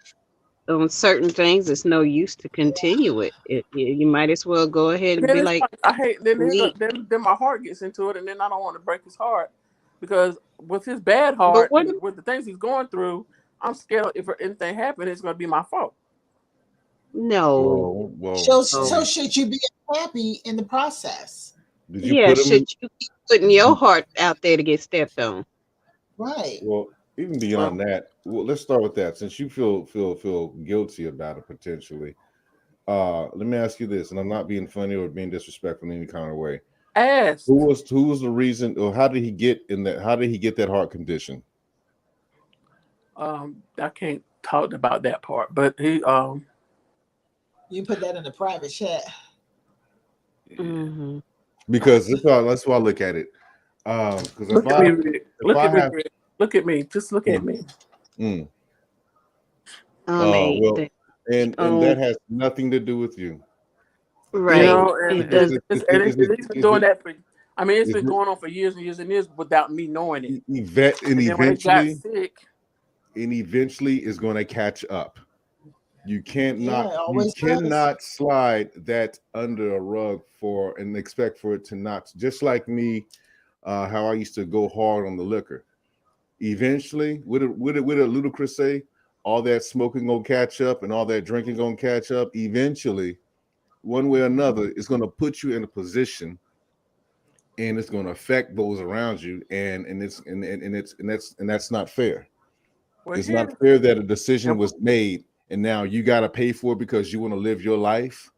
on certain things it's no use to continue it. You might as well go ahead And and then be it's like, like, I hate. we Then my heart gets into it, and then I don't want to break his heart because with his bad but heart what and with the things he's going through, I'm scared if anything happens, it's going to be my fault. no. Well, So should you be happy in the process? did you Yeah, put should him? you keep putting your heart out there to get stepped on? Right. Well, even Well, beyond that, well, let's start with that. Since you feel guilty about it potentially, let me ask you this, and I'm not being funny or being disrespectful in any kind of way. asked. Who was the reason, or how did he get in that? How did he get that heart condition? I can't talk about that part, but he You can put that in the private chat. Hmm. Because that's why I look at it. Because look at me, Rick. if Look I at me, have, Rick. Look at me. Just look at mm, me. mm, A well, the and that has nothing to do with you. You right. know, and It does. it's been doing that for. I mean, it's Is been going on for years and years and years without me knowing it. and And then when it got sick, eventually is going to catch up. You Yeah, it always cannot slide that under a rug and expect for it to not. Just like me, how I used to go hard on the liquor. Eventually, what did Ludacris say? All that smoking gonna catch up, and all that drinking gonna catch up. Eventually, one way or another, it's gonna put you in a position, and it's gonna affect those around you, and that's not fair. well, It's here, not fair that a decision was made, and now you got to pay for it because you want to live your life.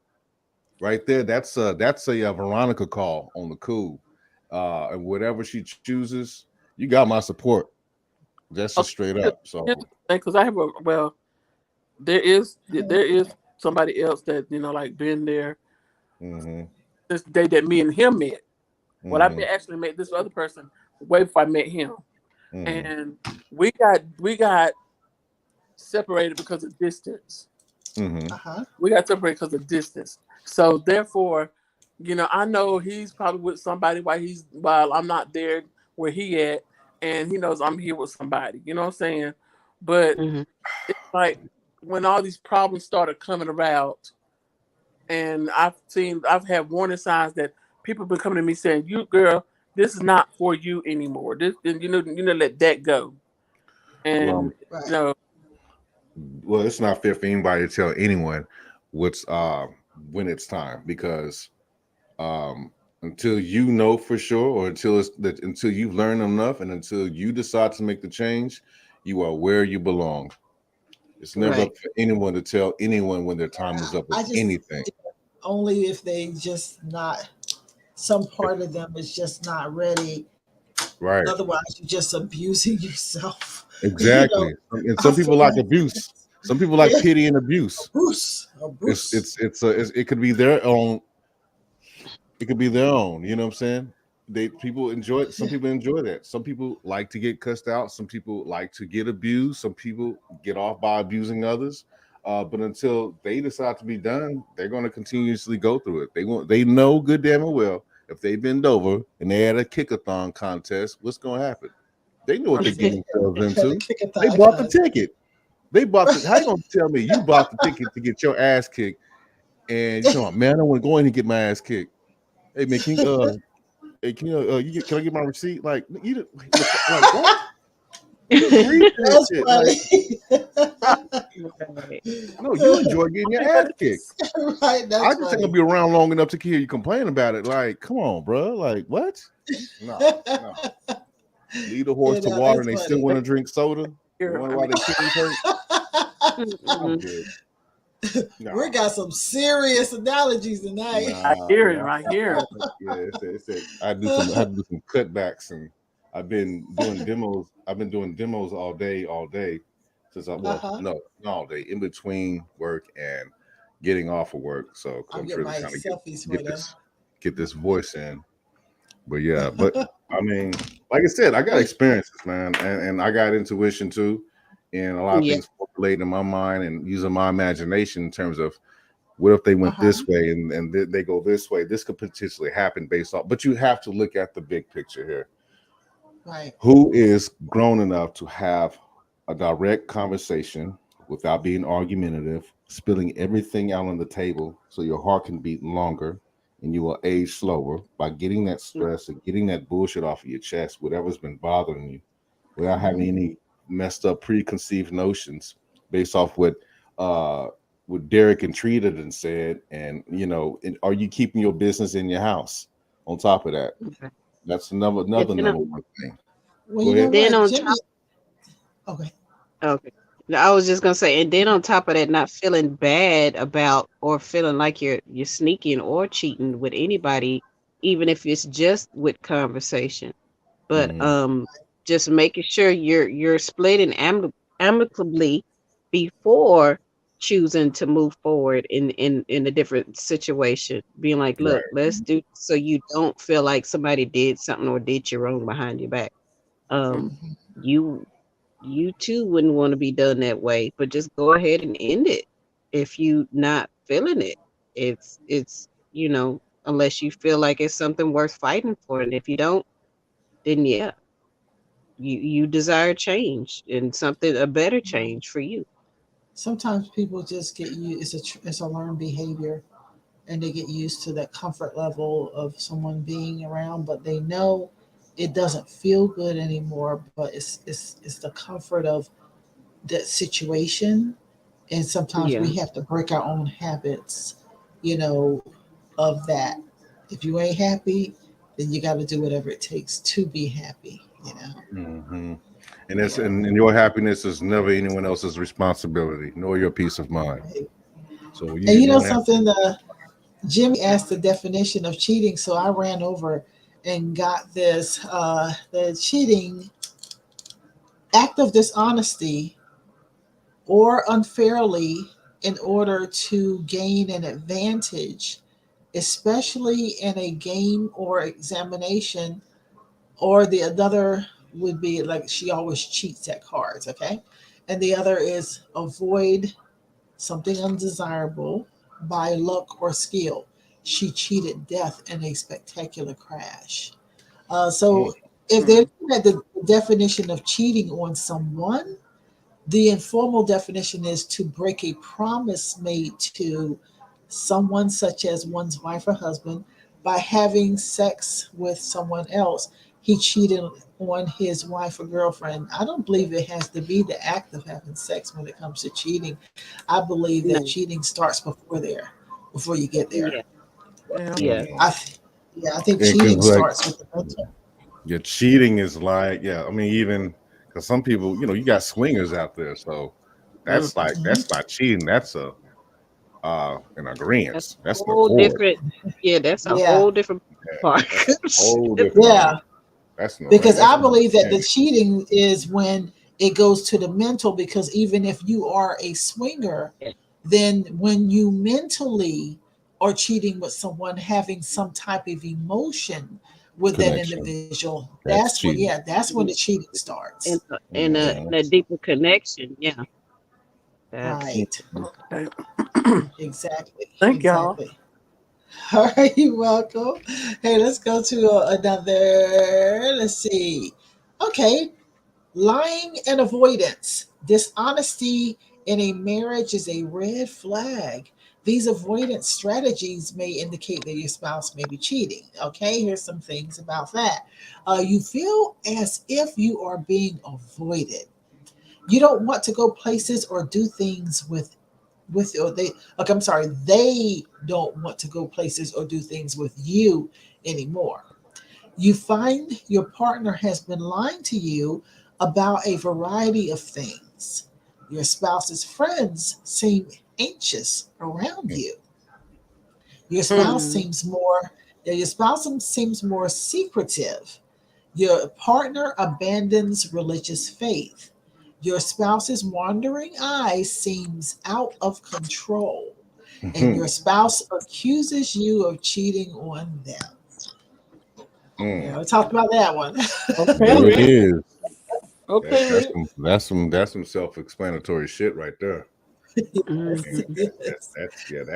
Right there, that's a Veronica call on the cool, and whatever she chooses, you got my support. That's just straight up. So, because I have there is somebody else that like been there since the day that me and him met. Well, I actually met this other person way before I met him, and we got separated because of distance. We got separated because of distance. So therefore, I know he's probably with somebody while I'm not there where he at, and he knows I'm here with somebody. You know what I'm saying? But Hmm. it's like when all these problems started coming about, and I've had warning signs that people have been coming to me saying, "You girl, this is not for you anymore. This, and let that go." And well, it's not fair for anybody to tell anyone what's when it's time, because until you know for sure, or until you've learned enough, and until you decide to make the change, you are where you belong. It's never up for anyone to tell anyone when their time is up with anything. Only if they just not, some part of them is just not ready. Right. Otherwise, you're just abusing yourself. Exactly. And some people like abuse. Some people like pity and abuse. Abuse. It could be their own. It could be their own. You know what I'm saying? Some people enjoy that. Some people like to get cussed out. Some people like to get abused. Some people get off by abusing others. But until they decide to be done, they're going to continuously go through it. They know good damn well if they bend over and they had a kick-a-thon contest, what's going to happen? They know what they're getting themselves into. They bought the ticket. How you going to tell me you bought the ticket to get your ass kicked? And you know, man, I want to go in and get my ass kicked. Hey man, can I get my receipt? Like you, like what? That's funny. No, you enjoy getting your ass kicked. Right, that's I just ain't gonna be around long enough to hear you complain about it. Like, come on, bro. Like, what? No. Lead the horse to water, and they still want to drink soda. You wonder why they kidneys hurt? I'm good. No. We got some serious analogies tonight. I hear it right here. Yeah, I had to do some cutbacks, and I've been doing demos. I've been doing demos all day since not all day, in between work and getting off of work. So I'm trying to get this voice in. But yeah, I mean, like I said, I got experiences, man, and I got intuition too, and a lot of things formulate in my mind and using my imagination in terms of what if they went this way and they go this way. This could potentially happen based off, but you have to look at the big picture here. Right. Who is grown enough to have a direct conversation without being argumentative, spilling everything out on the table so your heart can beat longer and you will age slower by getting that stress and getting that bullshit off of your chest, whatever's been bothering you, without having any messed up preconceived notions based off what Derek and Trita and said. And, you know, are you keeping your business in your house on top of that? Okay. That's another number one thing. Well, you know then what, on Jimmy, okay. I was just gonna say, and then on top of that, not feeling bad about or feeling like you're sneaking or cheating with anybody, even if it's just with conversation. But just making sure you're splitting amicably before choosing to move forward in a different situation. Being like, look, let's do so you don't feel like somebody did something or did you wrong behind your back. You too wouldn't want to be done that way, but just go ahead and end it if you not feeling it. It's you know, unless you feel like it's something worth fighting for, and if you don't, then yeah, you desire change and a better change for you. Sometimes people just get used. It's a learned behavior, and they get used to that comfort level of someone being around, but they know it doesn't feel good anymore. But it's the comfort of that situation, and sometimes we have to break our own habits, you know, of that. If you ain't happy, then you got to do whatever it takes to be happy, you know. And your happiness is never anyone else's responsibility, nor your peace of mind. Right. So you know something, Jimmy asked the definition of cheating, so I ran over and got this. The cheating, act of dishonesty or unfairly in order to gain an advantage, especially in a game or examination, or the other would be like she always cheats at cards, okay? And the other is avoid something undesirable by luck or skill. She cheated death in a spectacular crash. So if they're looking at the definition of cheating on someone, the informal definition is to break a promise made to someone, such as one's wife or husband, by having sex with someone else. He cheated on his wife or girlfriend. I don't believe it has to be the act of having sex when it comes to cheating. I believe that cheating starts before you get there. I think cheating starts with the mental. Yeah, cheating is like, I mean, even because some people, you know, you got swingers out there, so that's that's not cheating. That's an agreement. That's a whole different. Yeah, that's a whole different part. That's because I believe that the cheating is when it goes to the mental, because even if you are a swinger, then when you mentally are cheating with someone, having some type of emotion with that individual, that's when the cheating starts. And a deeper connection, Right. Okay. Exactly. Thank y'all. Exactly. All right, you're welcome. Hey, let's go to another. Let's see. Okay, lying and avoidance. Dishonesty in a marriage is a red flag. These avoidance strategies may indicate that your spouse may be cheating. Okay, here's some things about that. You feel as if you are being avoided. You don't want to go places or do things with or they like I'm sorry, they don't want to go places or do things with you anymore. You find your partner has been lying to you about a variety of things. Your spouse's friends seem anxious around you. Your spouse Mm. seems more your spouse seems more secretive. Your partner abandons religious faith. Your spouse's wandering eye seems out of control. And your spouse accuses you of cheating on them. Yeah, we talked about that one. Okay, There it Rick. is. Okay, Rick. That's some self-explanatory shit right there. Yes, Mhm. yes.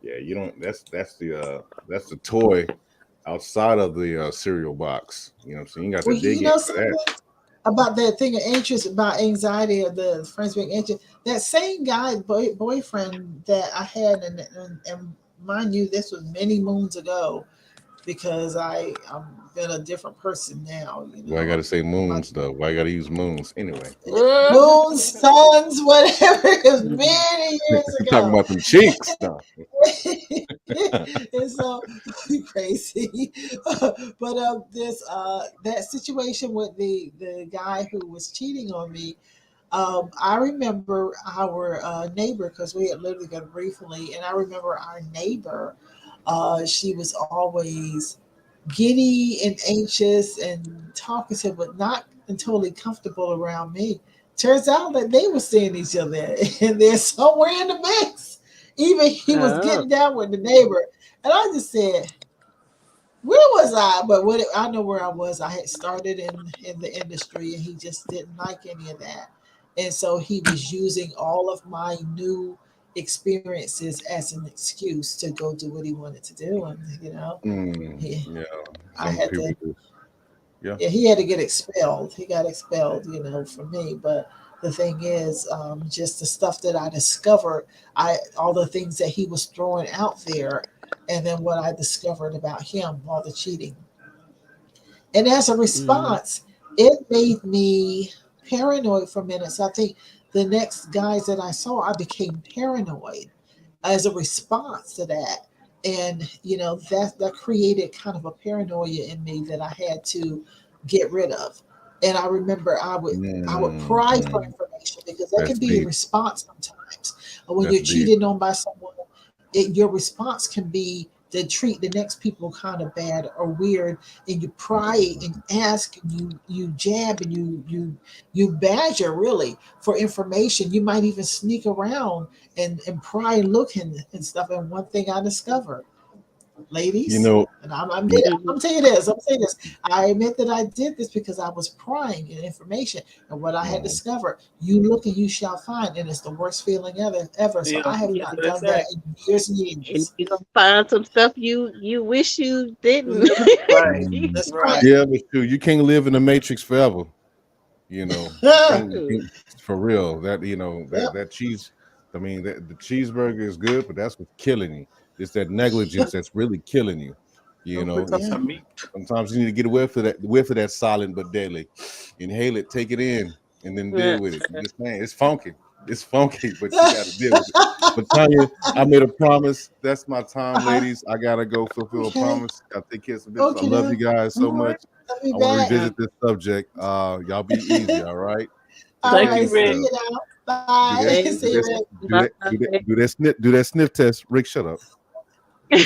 You don't that's the toy outside of the cereal box. You know what I'm saying? You got to Well, dig you in know for that. something about that thing of interest about anxiety or the friends being anxious. That same boyfriend that I had, and mind you, this was many moons ago because I'm been a different person now. You Why I gotta know, say moons though? Why I gotta use moons anyway? moons, suns, whatever. It was Mhm. many years Talking ago. about them cheeks now. And so crazy. But this that situation with the guy who was cheating on me. I remember our neighbor because we had lived together briefly, and I remember our neighbor. She was always giddy and anxious and talkative, but not totally comfortable around me. Turns out that they were seeing each other, and they're somewhere in the mix. Even he was Oh. getting down with the neighbor, and I just said, "Where was I?" But I know where I was. I had started in the industry, and he just didn't like any of that, and so he was using all of my new experiences as an excuse to go do what he wanted to do, and he, Yeah, I some had people to. just yeah. Yeah, he had to get expelled. He got expelled, from me. But the thing is, just the stuff that I discovered, all the things that he was throwing out there, and then what I discovered about him, all the cheating. And as a Mm. response, it made me paranoid for minutes. I think the next guys that I saw, I became paranoid as a response to that. And that created kind of a paranoia in me that I had to get rid of. And I remember I would pry for Mm. information because that That's can be a deep. response sometimes. When That's you're deep. cheated on by someone, your response can be to treat the next people kind of bad or weird, and you pry and ask, and you jab, and you badger really for information. You might even sneak around and pry and look and stuff. And one thing I discovered, You ladies, know, and I'm you, Mhm. I'm telling you this. I'm saying this. I admit that I did this because I was prying in information, and what I had mm, discovered. You look and you shall find, and it's the worst feeling ever. Ever. So Yeah, I have that's not what they done that say. in years and And years. you're gonna find some stuff you wish you didn't. Right, mm, That's right. right. yeah, but you can't live in the matrix forever. You True. can't for real. That Yep. that cheese. I mean, the cheeseburger is good, but that's what's killing you. It's that negligence that's really killing you. You Don't know, pick up it's Yeah. some meat. sometimes you need to get away for that whiff of that silent but deadly. Inhale it, take it in, and then deal Yeah. with it. I'm just saying, it's funky. It's funky, but you got to deal with it. But Tanya, I made a promise. That's my time, Uh-huh. ladies. I gotta go fulfill a Okay. promise. I take care of some business. I Okay. love you Now. guys so All right. much. I'll be I want to back. Uh, revisit this subject. Y'all be easy, all right? Take All care Thank of right. you, See Rick. yourselves. you now. Do Bye. that, thank do See you, that, you. Rick. do that, do that, Bye. do that sniff test. Rick, shut up. He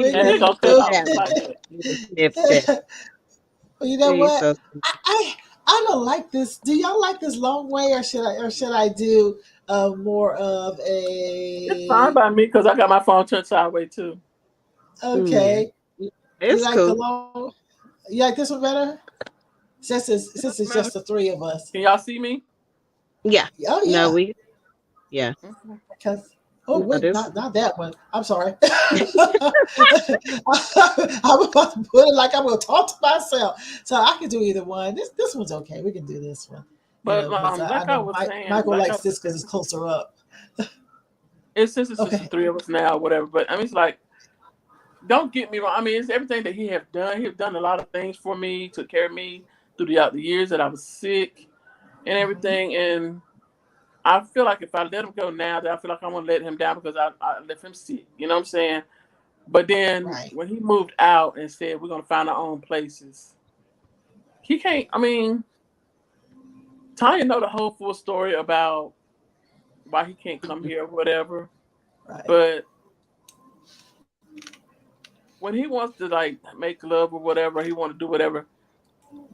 Rick And just they is gonna cut off never like stupid. that. sniff test. You know He's what? so I don't like this. Do y'all like this long way, or should I do more of It's fine a by me because I got my phone turned sideways too. yeah. okay? You It's like the cool. long? You like this one better? Since it's Doesn't just matter. the three of us. Can y'all see me? Yeah. Oh No, yeah. yeah. Because wait, This. not that one. I'm sorry. I was about to put it like I'm going to talk to myself, so I can do either one. This one's okay. We can do this one. You But know, because I like I know was saying, Michael likes this because it's closer up. it's since it's just the Okay. three of us now, whatever. But I mean, it's like, don't get me wrong. I mean, it's everything that he have done. He's done a lot of things for me, took care of me throughout the years that I was sick and Mhm. everything. And I feel like if I let him go now, that I feel like I'm gonna let him down because I left him sick. You know what I'm saying? But then Right. when he moved out and said we're gonna find our own places, he can't. I mean, Tanya know the whole full story about why he can't come here or whatever. Right. But when he wants to like make love or whatever, he want to do whatever.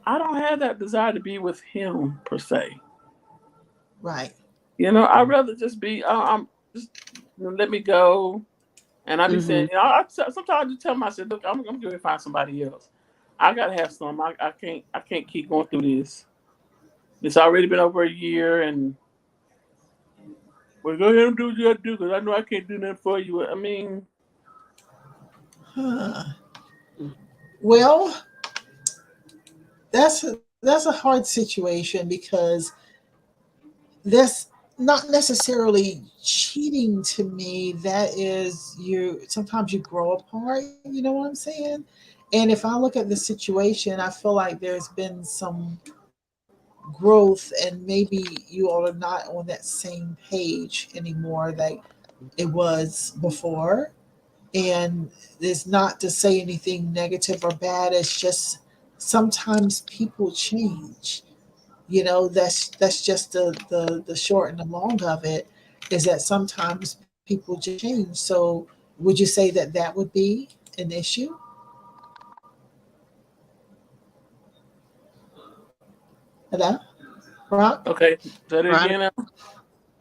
I don't have that desire to be with him per se. Right. You know, I'd rather just be. I'm just let me go. And I be saying, Mm-hmm. you know, sometimes I just tell myself, look, I'm going to find somebody else. I gotta have some. I can't keep going through this. It's already been over a year, and well, go ahead and do what you got to do because I know I can't do nothing for you. I mean, Huh. Well, that's a hard situation because that's not necessarily cheating to me. That is, you sometimes you grow apart, you know what I'm saying? And if I look at the situation, I feel like there's been some growth and maybe you all are not on that same page anymore that it was before. And it's not to say anything negative or bad, it's just sometimes people change. You know, that's just the short and the long of it, is that sometimes people just change. So would you say that that would be an issue? Hello, Rock? okay, say it Right. again now.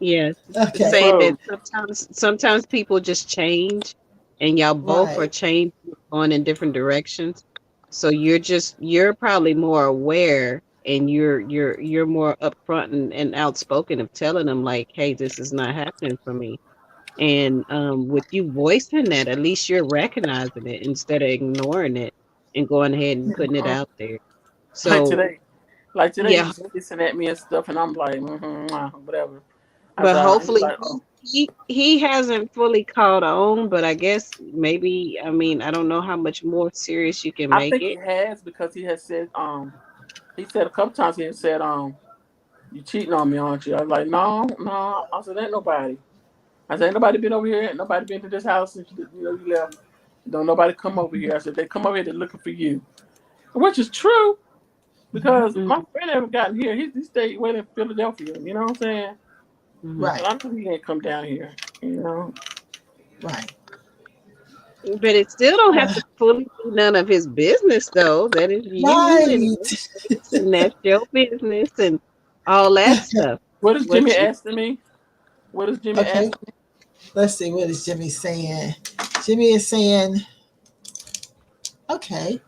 Yes. You Okay. Say that froze. sometimes people just change, and y'all both are Right. changing, going in different directions. So you're probably more aware, and you're more upfront and outspoken of telling them like, hey, this is not happening for me. And with you voicing that, at least you're recognizing it instead of ignoring it and going ahead and putting it Uh-uh. out there. Like So today, like today, he yeah, was hissing at me and stuff, and I'm like, whatever. I but said, he's hopefully like, oh, he hasn't fully caught on. But I guess maybe, I mean, I don't know how much more serious you can I make think he it. has because he has said, he said a couple times he has said, you cheating on me, aren't you? I was like, no, no. I said, ain't nobody. I said, ain't nobody been over here. Ain't nobody been to this house since you left. Don't nobody come over here. I said, they come over here, they're looking for you. Which is true Mhm. because my Mm-hmm. friend haven't gotten here. He stayed way in Philadelphia. You know what I'm saying? Mm-hmm. Right. And I know he ain't come down here. You know? Right. But it still don't have to fully be none of his business, though. That is you and Right. your space, and that's your business and all that stuff. What is Jimmy What you asking me? What is Jimmy Okay. asking me? Let's see, what is Jimmy saying? Jimmy is saying, okay,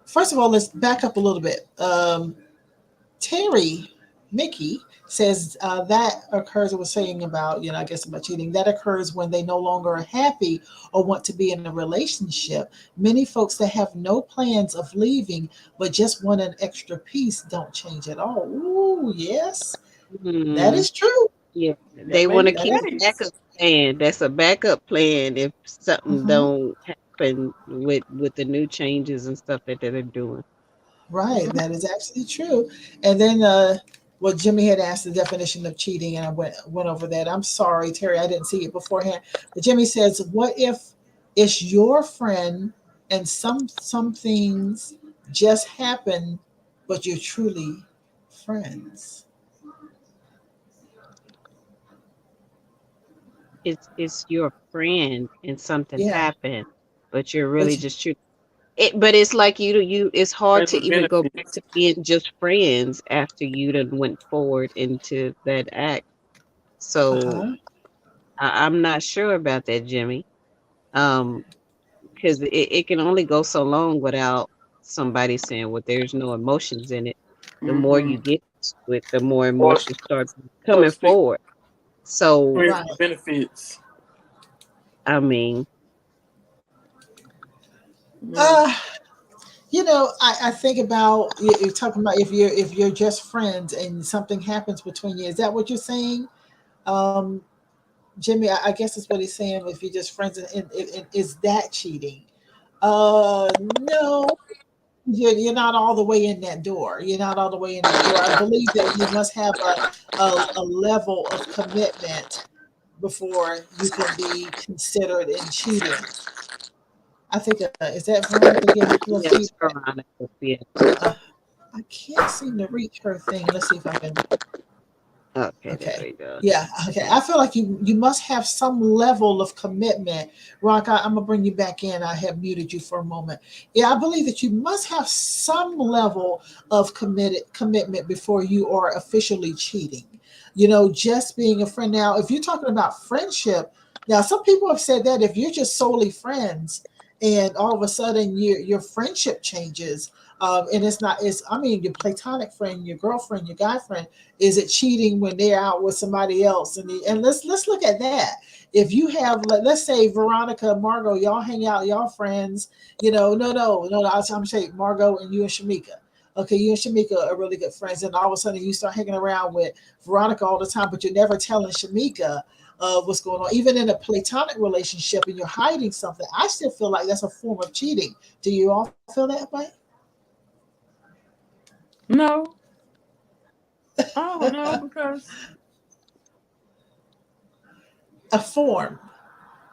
first of all, let's back up a little bit. Terry Mickey says that occurs, I was saying about, I guess about cheating, that occurs when they no longer are happy or want to be in a relationship. Many folks that have no plans of leaving but just want an extra piece don't change at all. Ooh, yes, that mm, is true. yeah, That they may want to be That keep is, a the backup case. plan. That's a backup plan if something mhm. don't happen with the new changes and stuff that they're doing. Right, that is absolutely true. And then well, Jimmy had asked the definition of cheating, and I went over that. I'm sorry, Terry, I didn't see it beforehand. But Jimmy says, "What if it's your friend and some things just happen, but you're truly friends?" It's your friend and something Yeah, happened, but you're really but just but it's like it's hard Friends to with even go back benefits. to being just friends after you done went forward into that act. uh So huh, I'm not sure about that, Jimmy. Um, because it can only go so long without somebody saying, well, there's no emotions in it. The more Mm-hmm. you get to it, the more and Or more she starts coming speak forward. So, Right. benefits. I mean, Yeah. Uh, I think about you're talking about if you're just friends and something happens between you. Is that what you're saying, um, Jimmy? I guess that's what he's saying. If you're just friends, and is that cheating? No, you're not all the way in that door. You're not all the way in that door. I believe that you must have a level of commitment before you can be considered in cheating. I think is that Veronica giving a little yes, feedback? Veronica, yeah. Uh, I can't seem to reach her thing. Let's see if I can. Okay, there Okay. we go. Yeah. Okay. I feel like you must have some level of commitment. Rock, I'm gonna bring you back in. I have muted you for a moment. Yeah, I believe that you must have some level of commitment before you are officially cheating. Just being a friend. Now, if you're talking about friendship, now some people have said that if you're just solely friends and all of a sudden your friendship changes, and it's not, it's I mean your platonic friend, your girlfriend, your guy friend, is it cheating when they're out with somebody else? And let's look at that. If you have, let's say Veronica, Margo, y'all hang out, y'all friends, no, I'm saying Margo and you and Shamika. Okay, you and Shamika are really good friends, and all of a sudden you start hanging around with Veronica all the time, but you're never telling Shamika what's going on. Even in a platonic relationship, and you're hiding something, I still feel like that's a form of cheating. Do you all feel that way? No, I don't know because A form,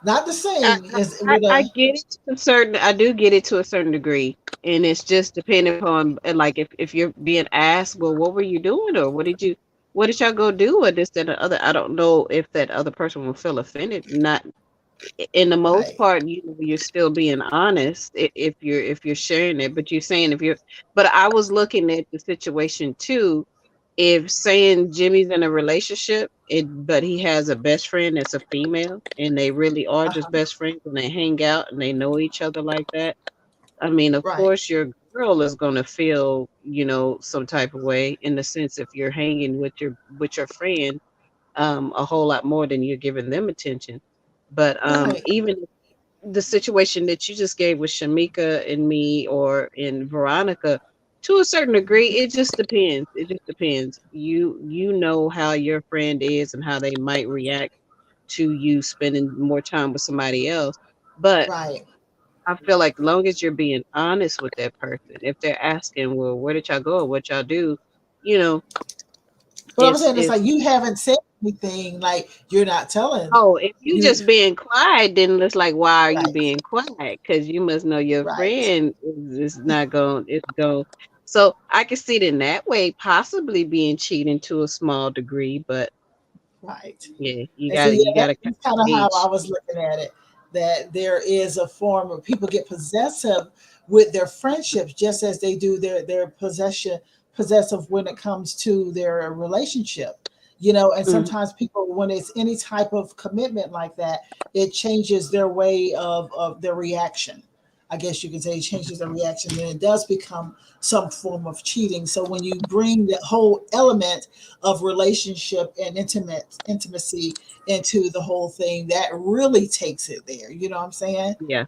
not the I, same as I with I a get it to a certain. I do get it to a certain degree, and it's just depending upon like if you're being asked, well, what were you doing, or what did y'all go do, or this, that, and the other. I don't know if that other person will feel offended. Not in the most right, part, you're still being honest if you're sharing it, but you're saying if you're. But I was looking at the situation too. If saying Jimmy's in a relationship, but he has a best friend that's a female, and they really are just uh-huh, best friends, and they hang out and they know each other like that. I mean, of right, course, your girl is gonna feel, some type of way in the sense if you're hanging with your friend, a whole lot more than you're giving them attention. But right, even the situation that you just gave with Shamika and me or in Veronica, to a certain degree, it just depends. It just depends. You know how your friend is and how they might react to you spending more time with somebody else. But right. I feel like long as you're being honest with that person, if they're asking, well, where did y'all go or what y'all do, you know, But I'm saying it's like you haven't said anything, like you're not telling oh, if you you. just being quiet, then it's like, why are you Right, being quiet? Because you must know your right, friend is not going. It's going. So I can see it in that way, possibly being cheating to a small degree. But right. yeah, you And got to see, you yeah, got to kind that's kind of of how I gauge. was looking at it. That there is a form of people get possessive with their friendships, just as they do their possessive when it comes to their relationship. And Mhm. sometimes people, when it's any type of commitment like that, it changes their way of their reaction. I guess you could say it changes their reaction, and it does become some form of cheating. So when you bring the whole element of relationship and intimacy into the whole thing, that really takes it there. You know what I'm saying? Yeah,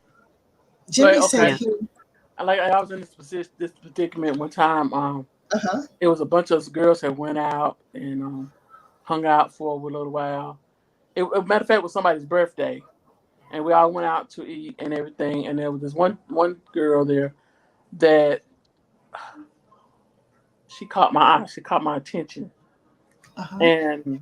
Jimmy But said okay, yeah. he, I was in this predicament one time. uh-huh, It was a bunch of us girls that went out and hung out for a little while. Matter of fact, it was somebody's birthday, and we all went out to eat and everything. And there was this one girl there that she caught my eye. She caught my attention. uh-huh, And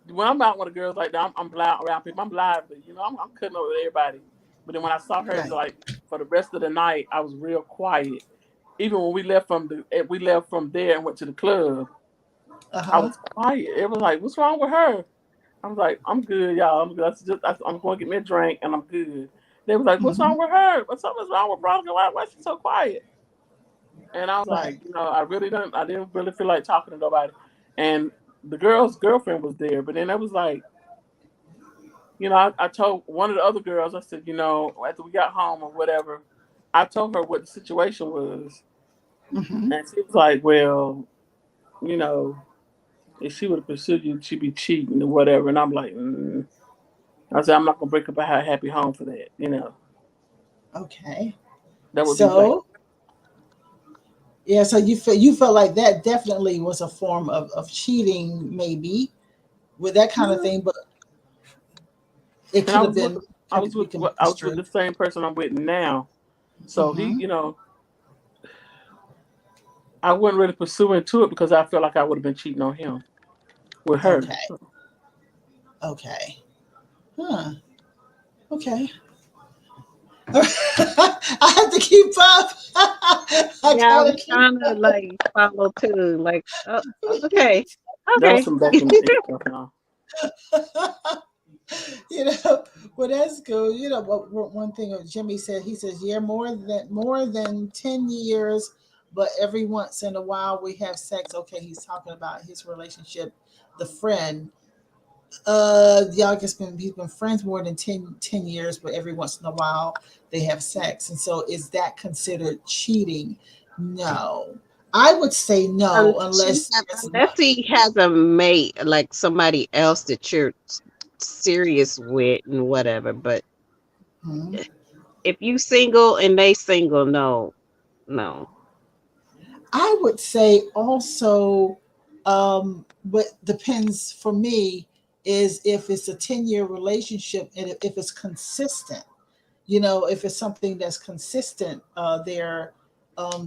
when I'm out with the girls like that, I'm loud around people. I'm lively, I'm cutting over everybody. But then when I saw her, right, like for the rest of the night, I was real quiet. Even when we left from there and went to the club, I uh-huh, was quiet. It was like, what's wrong with her? I was like, I'm good, y'all. I'm good. I'm going to get me a drink and I'm good. They was like, what's hmm, wrong with her? Something's wrong with Veronica. Why is she so quiet? And I was right, like, I didn't really feel like talking to nobody. And the girl's girlfriend was there, but then it was like, I told one of the other girls, I said, after we got home or whatever, I told her what the situation was. hmm, And she was like, well, you know, if she would have pursued you, she'd be cheating or whatever. And I'm like, I said, I'm not gonna break up a happy home for that. You know, Okay. that would be like, So yeah, so you felt like that definitely was a form of cheating, maybe with that kind of yeah. thing, but it And could have been could be I was with construed. the same person I'm with now. So he, Mm-hmm. you know, I wasn't really pursuing to it because I felt like I would have been cheating on him with her. Okay. Okay. Huh. Okay. I have to keep up. I Yeah, I gotta was keep trying to like follow too. Like, oh, okay, That was okay. some back in the day stuff now. up. Well, that's cool. But one thing Jimmy said, he says, yeah, more than 10 years, but every once in a while we have sex. Okay, he's talking about his relationship, the friend. Y'all he's been friends more than 10 years, but every once in a while they have sex. And so is that considered cheating? No. I would say no, unless there's Unless he has a mate, like somebody else that you're serious with and whatever. But Mhm. if you single and they single, no, no. I would say also, what depends for me is if it's a 10-year relationship and if it's consistent. If it's something that's consistent, they're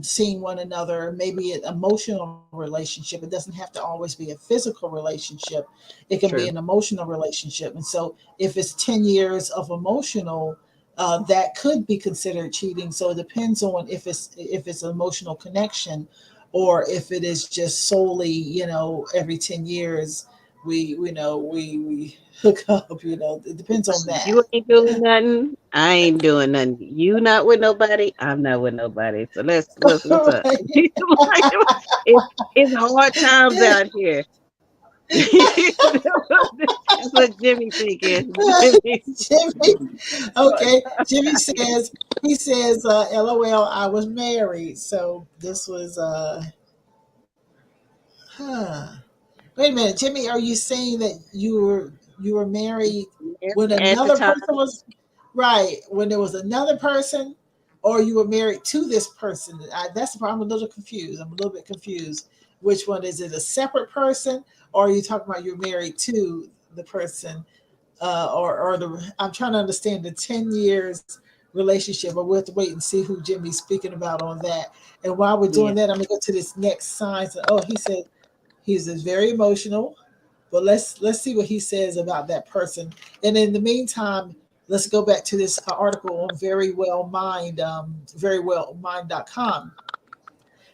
seeing one another, maybe an emotional relationship. It doesn't have to always be a physical relationship. It can be True. an emotional relationship. And so if it's 10 years of emotional, that could be considered cheating. So it depends on if it's an emotional connection or if it is just solely, every 10 years we hook up, it depends on that. You ain't doing nothing. I ain't doing nothing. You not with nobody. I'm not with nobody. So what's up? Right. Like, it's hard times out here. That's what Jimmy thinking. Jimmy. Jimmy, okay. Jimmy says, LOL, I was married. So this was huh. Wait a minute, Jimmy, are you saying that you were married when At the another time, person was right, when there was another person, or you were married to this person? That's the problem. I'm a little confused. I'm a little bit confused. Which one is it? A separate person, or are you talking about you're married to the person? I'm trying to understand the 10 years relationship, but we'll have to wait and see who Jimmy's speaking about on that. And while we're yeah. doing that, I'm gonna go to this next sign. So, he said he's very emotional, but let's see what he says about that person. And in the meantime, let's go back to this article on verywellmind.com.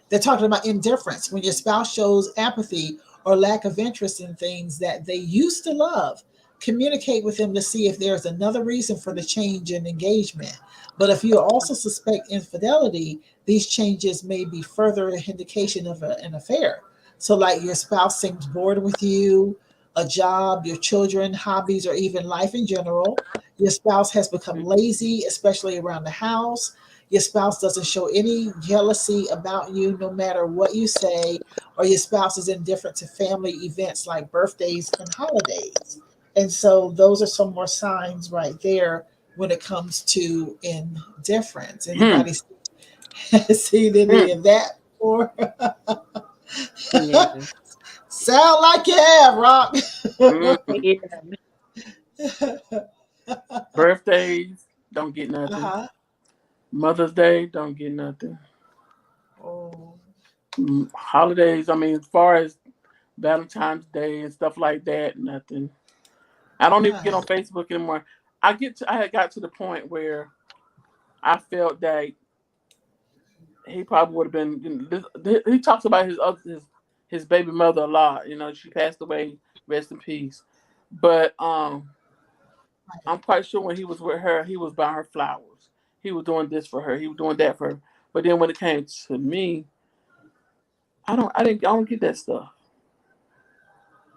They're talking about indifference when your spouse shows apathy or lack of interest in things that they used to love. Communicate with them to see if there's another reason for the change in engagement. But if you also suspect infidelity, these changes may be further indication of an affair. So, like your spouse seems bored with you, a job, your children, hobbies, or even life in general. Your spouse has become lazy, especially around the house. Your spouse doesn't show any jealousy about you, no matter what you say, or your spouse is indifferent to family events like birthdays and holidays. And so, those are some more signs right there when it comes to indifference. Hmm. Anybody seen any of that before? Yeah. Sound like you have, Rock. Mm. Yeah. Birthdays, don't get nothing. Uh-huh. Mother's Day, don't get nothing. Oh, Holidays, I mean, as far as Valentine's Day and stuff like that, nothing. I don't even get huh. on Facebook anymore. I had got to the point where I felt that he probably would have been. He talks about his baby mother a lot. She passed away. Rest in peace. But I'm quite sure when he was with her, he was buying her flowers. He was doing this for her. He was doing that for her. But then when it came to me, I don't get that stuff.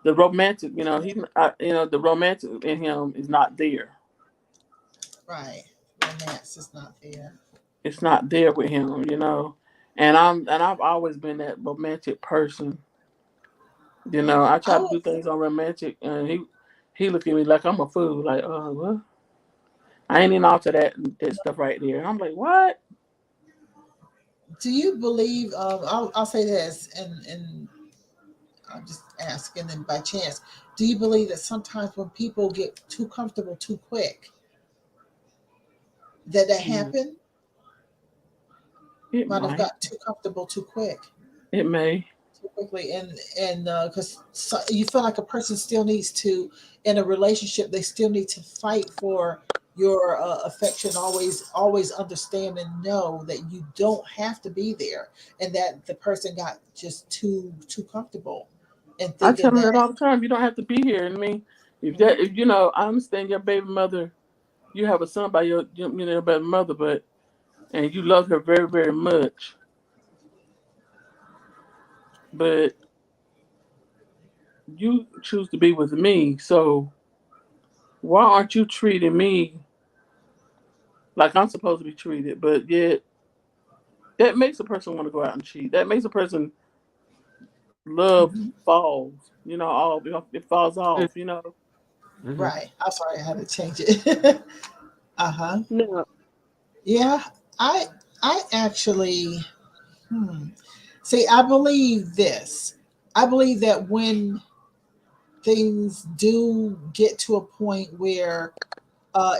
The romantic, the romantic in him is not there. Right. Romance is not there. It's not there with him. And I've always been that romantic person. You know, I try to do things on romantic, and he look at me like I'm a fool. Like, what? I ain't even after that stuff right there. I'm like, what? Do you believe? I'll say this, and I'm just asking, and by chance, do you believe that sometimes when people get too comfortable too quick, that happened? It Might have might. got too comfortable too quick. It may. Too quickly, and because you feel like a person still needs to, in a relationship, they still need to fight for your affection. Always understand and know that you don't have to be there, and that the person got just too comfortable, and I tell thinking them that that. all the time. You don't have to be here. I mean, if you know, I understand your baby mother. You have a son by your baby mother, and you love her very, very much. But you choose to be with me, so why aren't you treating me like I'm supposed to be treated? But yet, that makes a person want to go out and cheat. That makes a person love Mhm. falls. All it falls off. Mm-hmm. Right. I'm sorry, I had to change it. Uh-huh. No. Yeah, I I actually see, I believe this. I believe that when things do get to a point where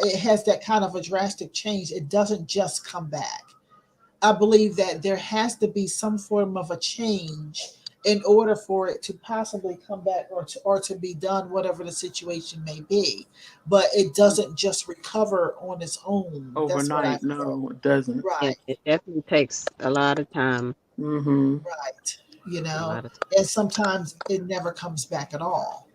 it has that kind of a drastic change, it doesn't just come back. I believe that there has to be some form of a change in order for it to possibly come back, or to be done, whatever the situation may be. But it doesn't just recover on its own. That's what I Overnight, feel. no, it doesn't. Right, It definitely takes a lot of time. Mm-hmm. right. A lot of And sometimes it never comes back at all.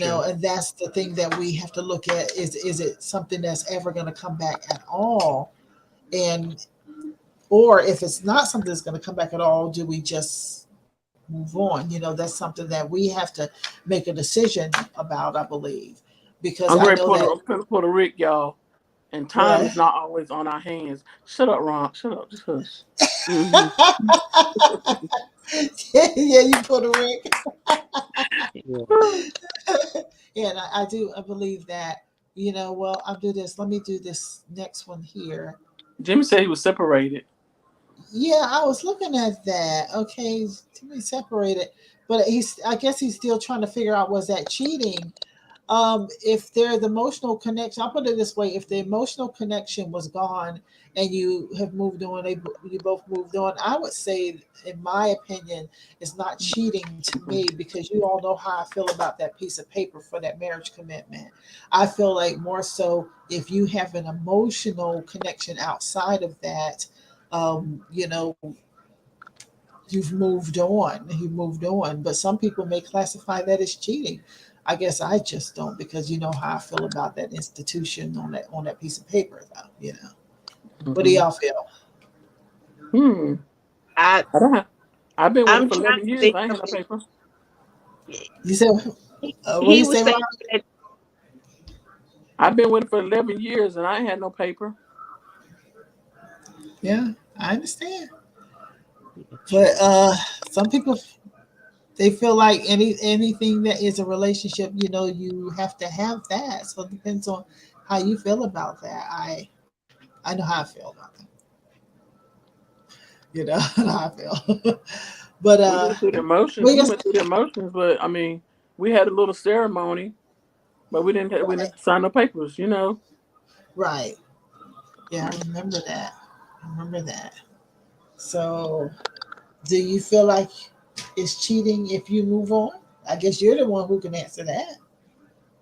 Sure. And that's the thing that we have to look at, is it something that's ever going to come back at all? And or if it's not something that's going to come back at all, do we just move on? That's something that we have to make a decision about, I believe, because I'm I going to know that. Puerto Rico, y'all, and time What? is not always on our hands. Shut up, Ron. Shut up. Just hush. mm-hmm. Yeah, you put a Rick. Yeah. Yeah, and I do. I believe that. Well, I'll do this. Let me do this next one here. Jimmy said he was separated. Yeah, I was looking at that. Okay, to be separated, but I guess he's still trying to figure out, was that cheating? If there's emotional connection, I'll put it this way: if the emotional connection was gone and you have moved on, you both moved on, I would say, in my opinion, it's not cheating to me, because you all know how I feel about that piece of paper for that marriage commitment. I feel like more so if you have an emotional connection outside of that, um, you know, you've moved on. You moved on. But some people may classify that as cheating. I guess I just don't, because you know how I feel about that institution on that piece of paper, though. What do Mm-hmm. y'all feel? Hmm. I I don't have. I've been with him I'm for trying 11 to years. think I ain't of had no paper. You said, it. what do He you was say, Ron? saying that. I've been with him for 11 years and I ain't had no paper. Yeah, I understand. Yeah, But true. some people, they feel like anything that is a relationship, you have to have that. So it depends on how you feel about that. I know how I feel about that. How I feel. But We went through the emotions. we We just went through the emotions, but I mean, we had a little ceremony, but we right, didn't sign no papers. right. Yeah, I remember that. I remember that. So, do you feel like it's cheating if you move on? I guess you're the one who can answer that.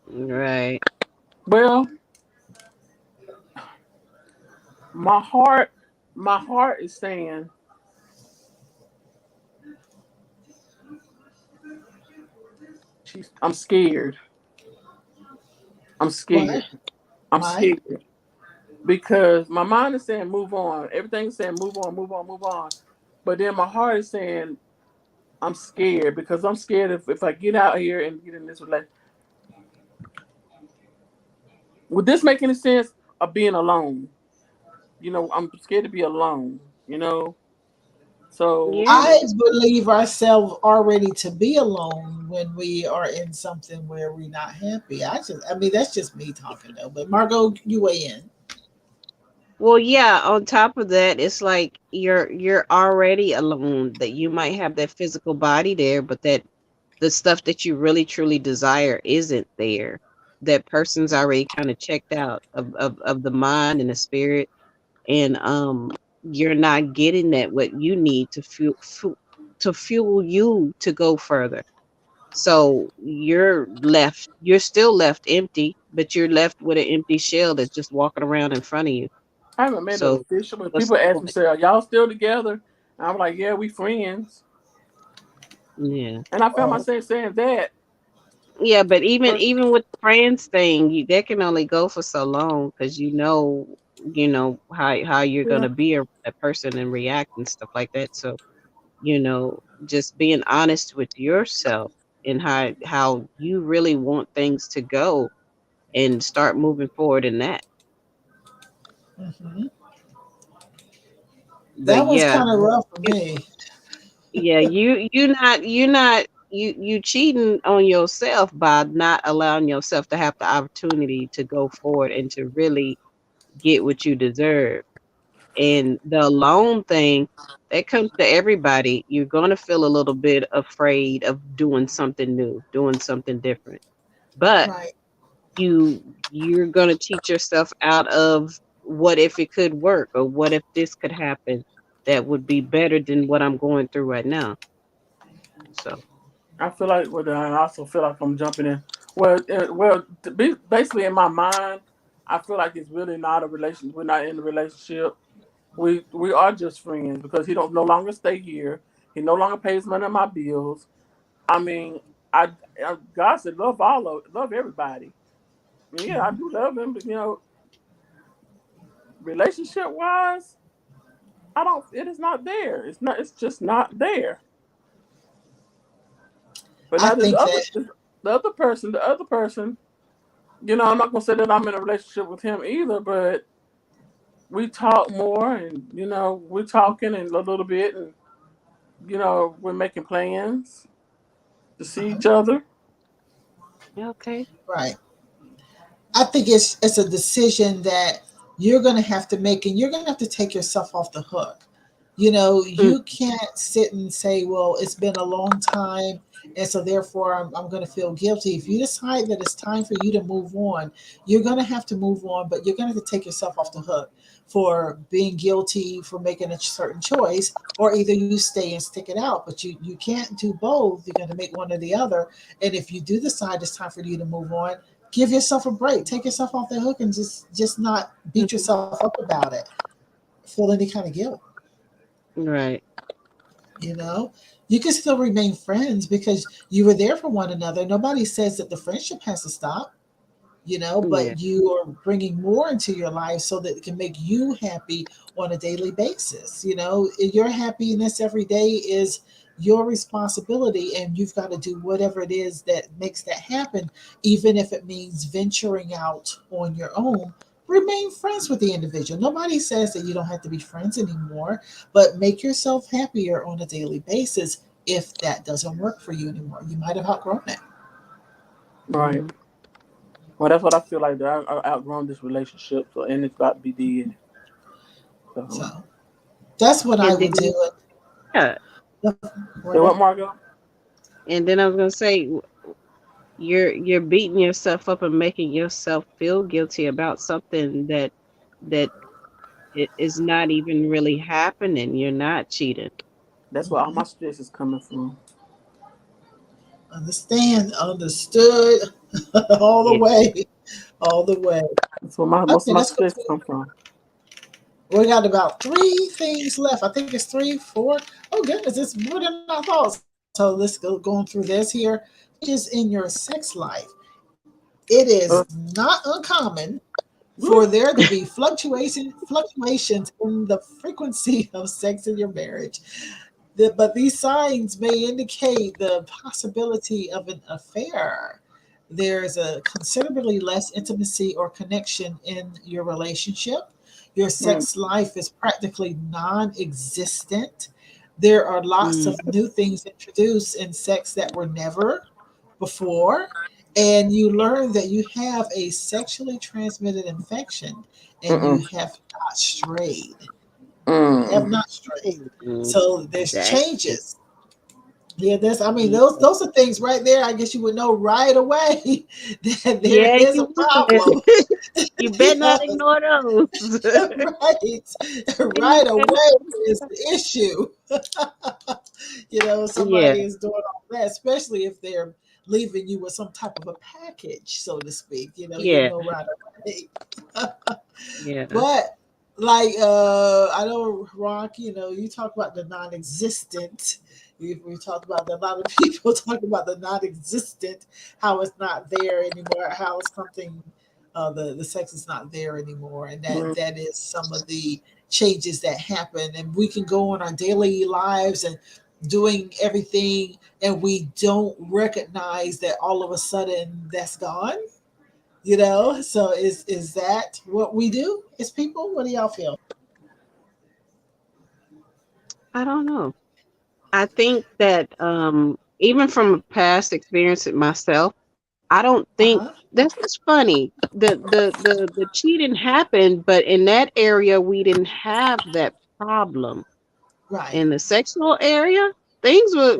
Right. Well, my heart, my heart is saying I'm scared. I'm Why? scared. I'm Why? scared because my mind is saying move on. Everything's saying move on, move on, move on. But then my heart is saying I'm scared because I'm scared if I get out here and get in this relationship. Would this make any sense of being alone? I'm scared to be alone. So Yeah. I believe ourselves already to be alone when we are in something where we're not happy. I mean, that's just me talking though. But Margo, you weigh in. Well, yeah, on top of that, it's like you're already alone, that you might have that physical body there, but that the stuff that you really truly desire isn't there. That person's already kind of checked out of the mind and the spirit, and you're not getting that what you need to fuel you to go further. So you're still left empty, but you're left with an empty shell that's just walking around in front of you. I haven't made it So official, but what's people the ask me, point? say, "Are y'all still together?" And I'm like, "Yeah, we friends." Yeah. And I found Oh, myself saying that. Yeah, but even But even with the friends thing, that can only go for so long, because you know how you're yeah, gonna be a person and react and stuff like that. So just being honest with yourself and how you really want things to go, and start moving forward in that. hmm. But That was yeah, kind of rough for you, me. yeah, you cheating on yourself by not allowing yourself to have the opportunity to go forward and to really get what you deserve. And the alone thing, that comes to everybody. You're going to feel a little bit afraid of doing something new, doing something different. But Right. you're going to teach yourself out of, what if it could work, or what if this could happen that would be better than what I'm going through right now. So, I feel like, well, I also feel like I'm jumping in. Well, to be basically in my mind, I feel like it's really not a relation. We're not in a relationship. We are just friends because he don't no longer stay here. He no longer pays none of my bills. I mean, God said love everybody. Yeah, I Mhm. do love him, but relationship wise, I don't. It is not there. It's not. It's just not there. But I now this think other, that the other person. I'm not gonna say that I'm in a relationship with him either, but we talk more, and we're talking and a little bit, and we're making plans to see uh-huh, each other. yeah, okay. right. I think it's a decision that you're going to have to make, and you're going to have to take yourself off the hook. Mm, You can't sit and say, well, it's been a long time, and so therefore I'm going to feel guilty. If you decide that it's time for you to move on, you're going to have to move on, but you're going to have to take yourself off the hook for being guilty for making a certain choice, or either you stay and stick it out. But you can't do both. You're going to make one or the other. And if you do decide it's time for you to move on, give yourself a break. Take yourself off the hook and just not beat mhm. yourself up about it. Feel any kind of guilt. Right. You know, you can still remain friends because you were there for one another. Nobody says that the friendship has to stop, Yeah. but you are bringing more into your life so that it can make you happy on a daily basis. Your happiness every day is your responsibility, and you've got to do whatever it is that makes that happen, even if it means venturing out on your own. Remain friends with the individual. Nobody says that you don't have to be friends anymore, but make yourself happier on a daily basis. If that doesn't work for you anymore, you might have outgrown it. Right. Hmm. Well, that's what I feel like. That I outgrown this relationship, so and it's about to be dead. So, So that's what I And then, would do. yeah, yeah, Right. what, Margo? and then I was gonna say, you're beating yourself up and making yourself feel guilty about something that it is not even really happening. You're not cheating. That's where all my stress is coming from. Understand, understood, all the Yeah. way, all the way. That's where most Okay, of my let's go stress to. come from. We got about three things left. I think it's three, four. Oh goodness, it's more than I thought. So let's go going through this here. Changes in your sex life. It is Uh, not uncommon for woo. there to be fluctuations in the frequency of sex in your marriage. But these signs may indicate the possibility of an affair. There's a considerably less intimacy or connection in your relationship. Your Mm, sex life is practically non existent. There are lots of Mm, new things introduced in sex that were never. before, and you learn that you have a sexually transmitted infection and you have not strayed. You have not strayed. So there's changes. Yeah, those are things right there. I guess you would know right away that there is a problem. You better not ignore those. right away is the issue. Somebody is doing all that, especially if they're leaving you with some type of a package, so to speak. You know right away. But like I know, Rock, you talk about the non-existent. We talked about that. A lot of people talk about the non-existent, how it's not there anymore, how something the sex is not there anymore, and that is some of the changes that happen. And we can go on our daily lives and doing everything, and we don't recognize that all of a sudden that's gone. So is that what we do as people? What do y'all feel? I don't know. I think that even from a past experience with myself, I don't think that's what's funny. The cheating happened, but in that area we didn't have that problem. Right. In the sexual area, things were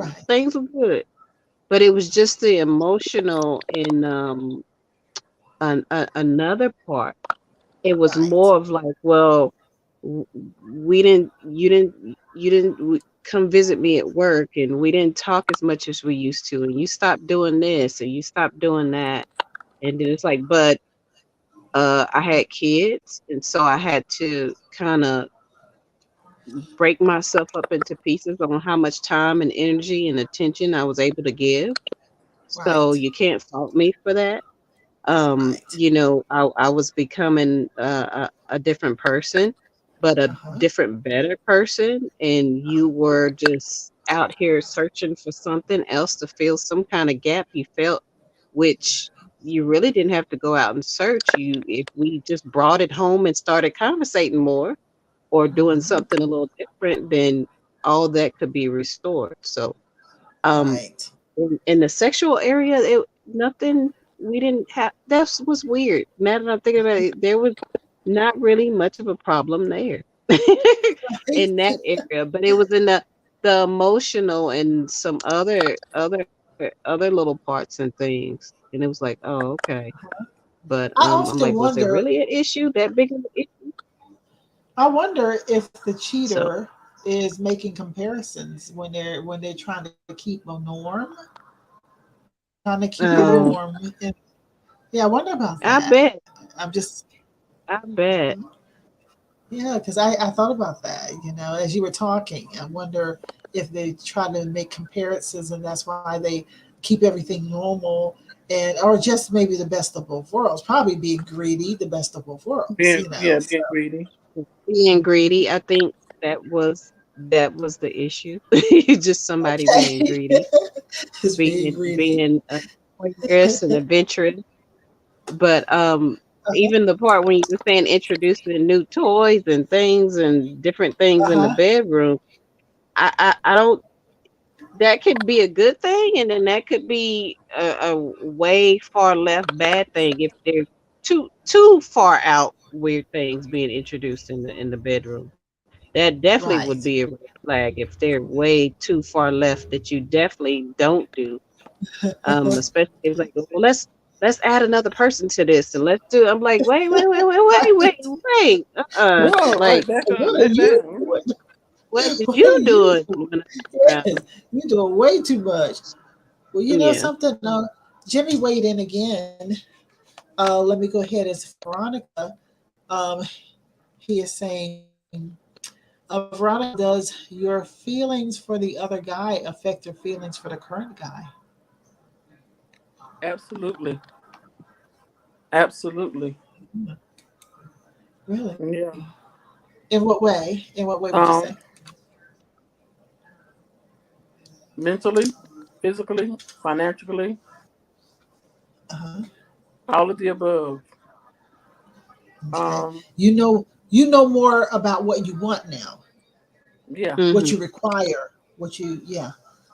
good, but it was just the emotional and another part. It was more of like, well, you didn't come visit me at work, and we didn't talk as much as we used to, and you stopped doing this and you stopped doing that. And then it's like, but I had kids, and so I had to kind of break myself up into pieces on how much time and energy and attention I was able to give. So you can't fault me for that. I was becoming a different person, but a different, better person. And you were just out here searching for something else to fill some kind of gap you felt, which you really didn't have to go out and search. If we just brought it home and started conversating more or doing something a little different, then all that could be restored. So, in the sexual area, nothing. We didn't have. That was weird. Now that I'm thinking about it, there was not really much of a problem there in that area, but it was in the emotional and some other little parts and things, and it was like, oh, okay. But I'm like, was it really an issue, that big of an issue? I wonder if the cheater is making comparisons when they're trying to keep a norm. Trying to keep a norm. Yeah, I wonder about that. I bet. I bet. Yeah, because I thought about that, as you were talking. I wonder if they try to make comparisons and that's why they keep everything normal, or just maybe the best of both worlds. Probably being greedy, the best of both worlds. Being greedy. Being greedy. I think that was the issue. Just somebody being greedy. being curious and adventurous. But even the part when you were saying introducing new toys and things and different things in the bedroom, I don't. That could be a good thing, and then that could be a way far left bad thing if there's too far out weird things being introduced in the bedroom. That definitely would be a red flag if they're way too far left that you definitely don't do. Especially if it's like, well, let's add another person to this and let's do. I'm like, wait. Whoa, Like, what did you do? You're doing way too much. Well, you know something? Jimmy weighed in again. Let me go ahead. It's Veronica. He is saying, Veronica, does your feelings for the other guy affect your feelings for the current guy? Absolutely. Really? Yeah. In what way? In what way would you say? Mentally, physically, financially, all of the above. Okay. You know more about what you want now. Yeah. What you require.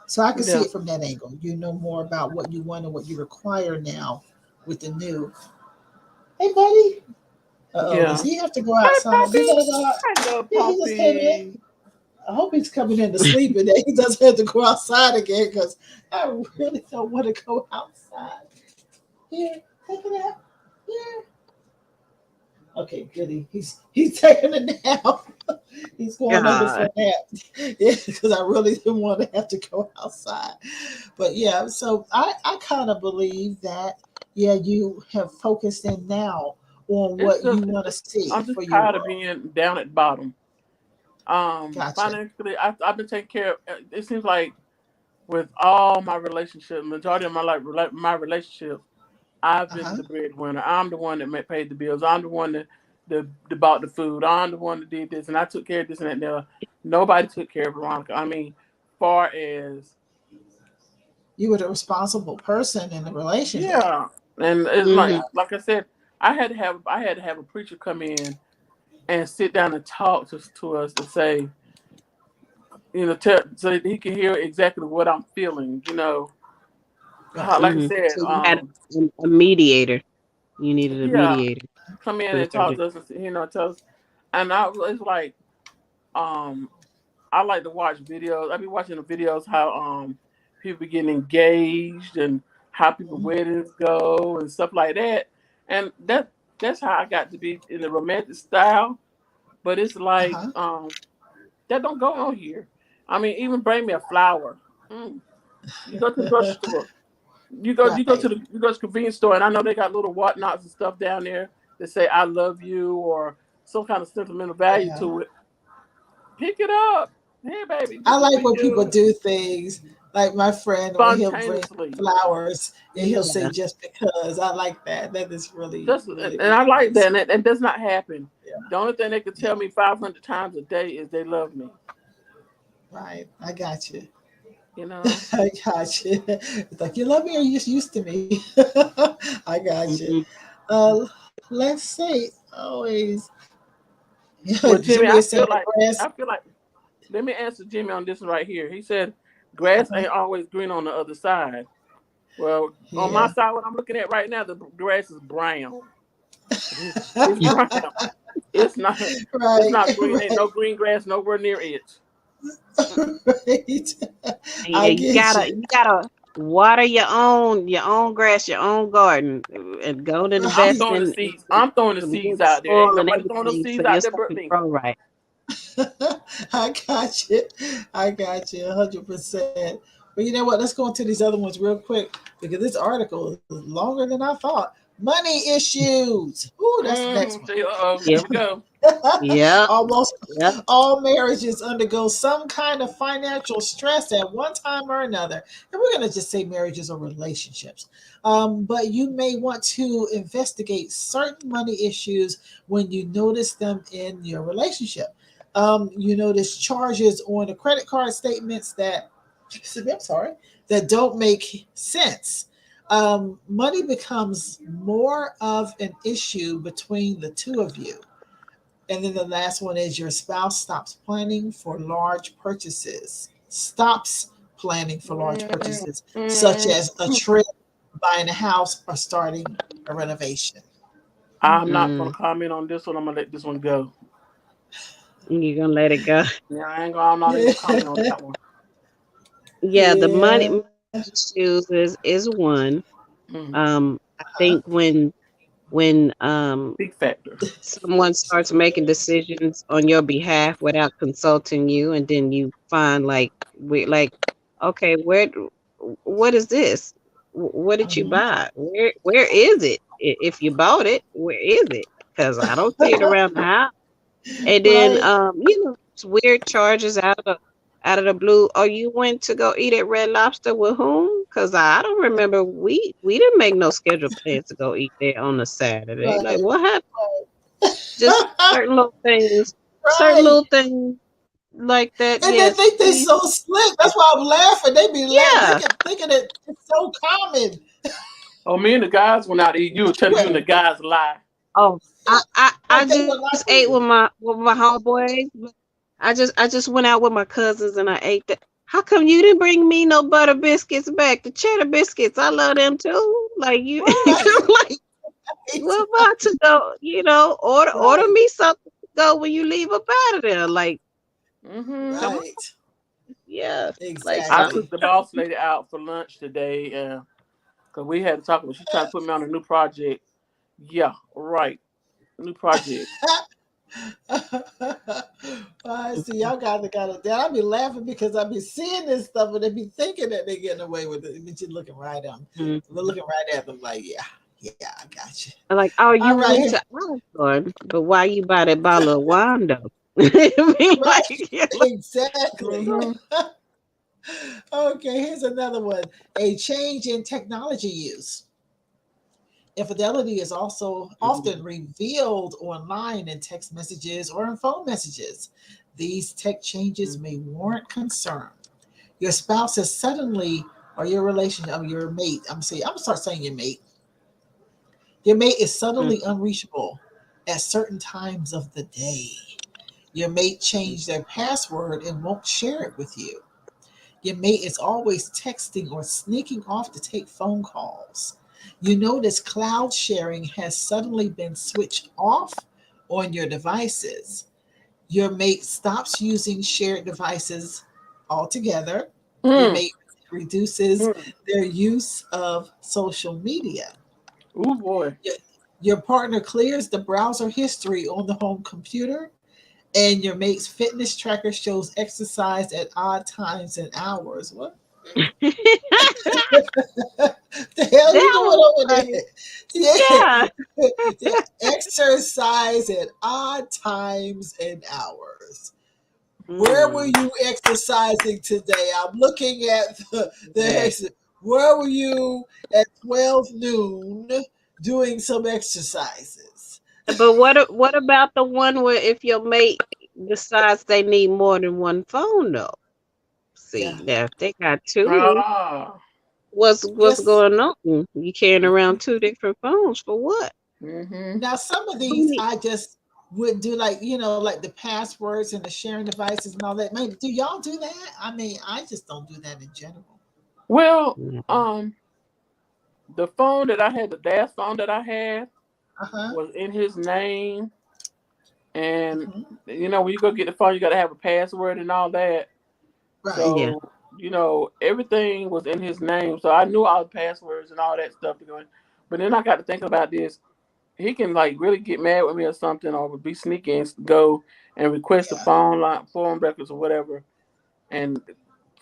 So I can see Yeah. it from that angle. You know more about what you want and what you require now with the new. Hey, buddy. Uh-oh, does Yeah. he have to go Hi, outside? You puppy. gotta go out. Hello, Yeah, he just came in. puppy. I hope he's coming in to sleep and that he doesn't have to go outside again because I really don't want to go outside. Here, take a nap. Here. Okay, goody. He's taking a nap. He's going under for God. a nap. Yeah, because I really didn't want to have to go outside. But yeah, so I kind of believe that, yeah, you have focused in now on It's what you just, want to see I'm for just your tired of world. being down at the bottom. Gotcha. Financially, I've been taking care of. It seems like with all my relationships, majority of my life, my relationships, I've been Uh-huh. the breadwinner. I'm the one that paid the bills. I'm the one that bought the food. I'm the one that did this, and I took care of this and that. And the other. Nobody took care of Veronica. I mean, far as You were the responsible person in the relationship. yeah, and it's Hmm. like I said, I had to have a preacher come in and sit down and talk to us and say, so that he can hear exactly what I'm feeling. How, Right. like I Hmm. said, So you had a mediator. You needed a yeah, mediator. come in and Bridge over talk there. to us, and tell us. And it's like, um, I like to watch videos. I be watching the videos how people getting engaged and how people Mhm. weddings go and stuff like that. And that's how I got to be in the romantic style. But it's like Uh-huh. that don't go on here. I mean, even bring me a flower. Mm. You go to the grocery store. Right. You go to the convenience store, and I know they got little whatnots and stuff down there that say "I love you" or some kind of sentimental value Yeah. to it. Pick it up. Hey, baby, I this is for like when people you. do things like my friend when he'll bring Spontaneously. flowers and he'll say Yeah. just because. I like that. That is really, Just really, and I really like nice. that, and it does not happen. Yeah. The only thing they can Yeah. tell me 500 times a day is they love me. Right. I got you. You know. I got you. It's like you love me or you just used to me. I got you. Hmm. Let's say always. Well, Jimmy, Jimmy is saying the grass. I feel like. Let me answer Jimmy on this one right here. He said, "Grass Uh-huh. ain't always green on the other side." Well, on my Yeah. side, what I'm looking at right now, the grass is brown. It's brown. It's not. It's Right. not green. Ain't Right. no green grass nowhere near it. Right. Yeah, I get you. you gotta water your own grass, your own garden, and go and I'm invest Right. throwing the in seeds. I'm throwing the some seeds good out there. Ain't soil and nobody throwing no everything, so seeds your out there stuff but can me. grow right. I got you. I got you 100%. But you know what? Let's go into these other ones real quick because this article is longer than I thought. Money issues. Ooh, that's the next one. See, here Yep, we go. yep, Almost yep. all marriages undergo some kind of financial stress at one time or another. And we're going to just say marriages or relationships. But you may want to investigate certain money issues when you notice them in your relationship. You notice charges on the credit card statements that, I'm sorry, that don't make sense. Money becomes more of an issue between the two of you. And then the last one is your spouse stops planning for large purchases, stops planning for large purchases, such as a trip, buying a house, or starting a renovation. I'm not gonna Mm. comment on this one. I'm gonna let this one go. You're gonna let it go. Yeah, I'm not even gonna comment on that one. Yeah, the Yeah. money issues is one. Mm, I think when big factor. someone starts making decisions on your behalf without consulting you, and then you find like okay, what is this? What did you Mhm. buy? Where is it? If you bought it, where is it? Because I don't see it around the house. And then Right. it's weird charges out of the blue. Oh, you went to go eat at Red Lobster with whom? Because I don't remember we didn't make no scheduled plans to go eat there on a Saturday. Like Right. what happened? Just certain Right. little things like that. And they Yes, think they're please. so slick. That's why I'm laughing. They be Yeah. thinking it, it's so common. Oh, me and the guys went out to eat. You were telling you and the guys lie. Oh, I Like they just would lie for ate you. with my homeboys. I just went out with my cousins and I ate that. how come you didn't bring me no butter biscuits back? The cheddar biscuits, I love them too. Like you, like we're about to go. Order me something to go when you leave up out of there. Like, Right. yeah, Exactly. I took the boss lady out for lunch today, because we had to talk about. She tried to put me on a new project. Yeah, right, new project. I see y'all got it down. I be laughing because I be seeing this stuff and they be thinking that they're getting away with it. But you're looking right at them. We're looking right at them like, yeah, I got you. Like, oh, you All right. went to Osborne, but why you buy that bottle of wine though? Exactly. Okay, here's another one. A change in technology use. Infidelity is also often revealed online in text messages or in phone messages. These tech changes may warrant concern. Your spouse is suddenly, or your relationship, or your mate, I'm gonna start saying your mate. Your mate is suddenly unreachable at certain times of the day. Your mate changed their password and won't share it with you. Your mate is always texting or sneaking off to take phone calls. You notice cloud sharing has suddenly been switched off on your devices. Your mate stops using shared devices altogether. Your mate reduces their use of social media. Oh boy. Your partner clears the browser history on the home computer, and your mate's fitness tracker shows exercise at odd times and hours. What? The hell you doing over there? Yeah. Exercise at odd times and hours. Where were you exercising today? I'm looking at the where were you at 12 noon doing some exercises? But what about the one where if your mate decides they need more than one phone though? See, now if they got two, what's going on? You carrying around two different phones for what? Now some of these I just would do, like like the passwords and the sharing devices and all that. Maybe do y'all do that? I mean, I just don't do that in general. Well, the phone that I had, the dash phone that I had, was in his name, and when you go get the phone, you got to have a password and all that. Right. So everything was in his name, so I knew all the passwords and all that stuff to go in. But then I got to think about this. He can really get mad with me or something, or be sneaky and go and request the phone records or whatever, and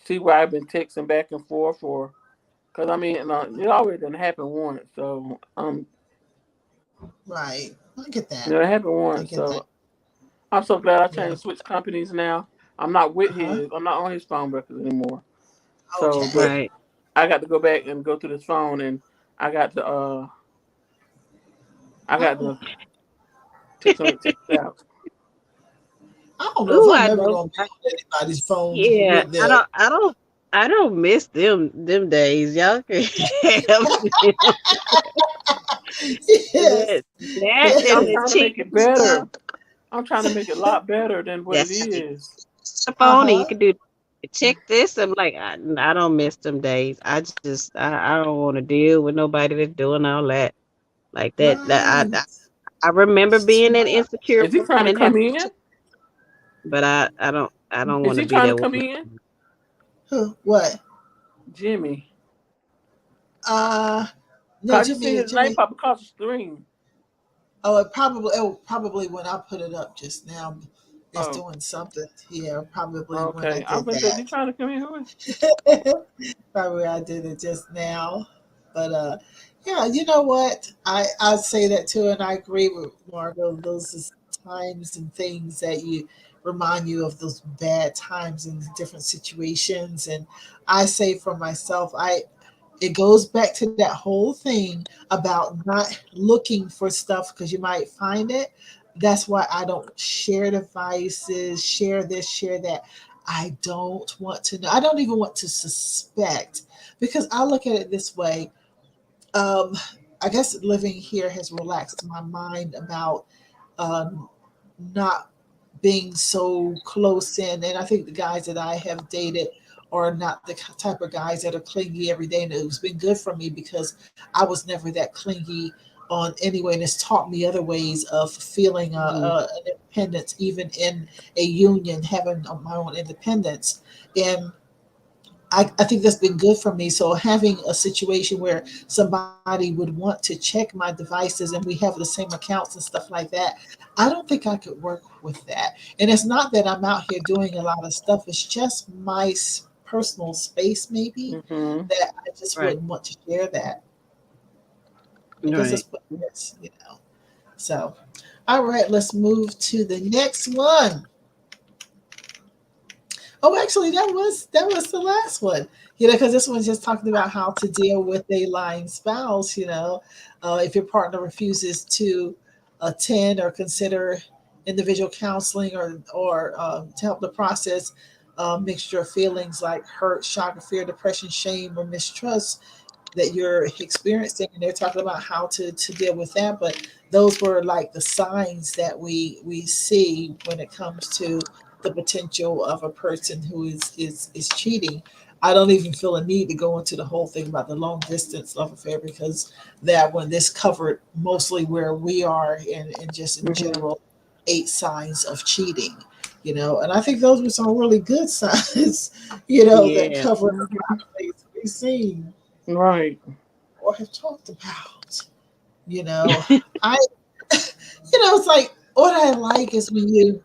see where I've been texting back and forth, or because it always didn't happen once. So right, I get that. It happened once. So I'm so glad I changed switch companies now. I'm not with his. I'm not on his phone records anymore. So but I got to go back and go through this phone, and I got to take some text out. I don't know if I'm ever gonna be on anybody's phone. Yeah, I don't miss them days. Y'all can I'm trying to make it a lot better than what it is. The phone, and you can do check this. I'm like, I don't miss them days. I don't want to deal with nobody that's doing all that like that. Right. I remember being an insecure. Is he trying to come in? But I don't want to be there. Is he trying to come in? Who? What? Jimmy. No, Jimmy. His name pop across the screen. Oh, it probably when I put it up just now, it's doing something. Yeah, probably. Okay, I was like, you trying to come in? Who is? Probably I did it just now, but yeah, you know what? I say that too, and I agree with Margo. Those is times and things that you remind you of those bad times in different situations. And I say for myself, it goes back to that whole thing about not looking for stuff because you might find it. That's why I don't share devices, share this, share that. I don't want to know. I don't even want to suspect, because I look at it this way. I guess living here has relaxed my mind about not being so close in. And I think the guys that I have dated or not the type of guys that are clingy every day. And it's been good for me because I was never that clingy on anyway, and it's taught me other ways of feeling an independence, even in a union, having my own independence. And I think that's been good for me. So having a situation where somebody would want to check my devices and we have the same accounts and stuff like that, I don't think I could work with that. And it's not that I'm out here doing a lot of stuff. It's just my personal space, maybe, that I just wouldn't want to share that because it's pointless, you know. So, all right, let's move to the next one. Oh, actually, that was the last one. You know, because this one's just talking about how to deal with a lying spouse. You know, if your partner refuses to attend or consider individual counseling or to help the process mixture of feelings like hurt, shock, fear, depression, shame, or mistrust that you're experiencing, and they're talking about how to deal with that. But those were like the signs that we see when it comes to the potential of a person who is cheating. I don't even feel a need to go into the whole thing about the long distance love affair because that one, this covered mostly where we are and just in general 8 signs of cheating, you know. And I think those were some really good signs, you know, that cover a lot of things we've seen, right, or have talked about. You know, I, you know, it's like what I like is when you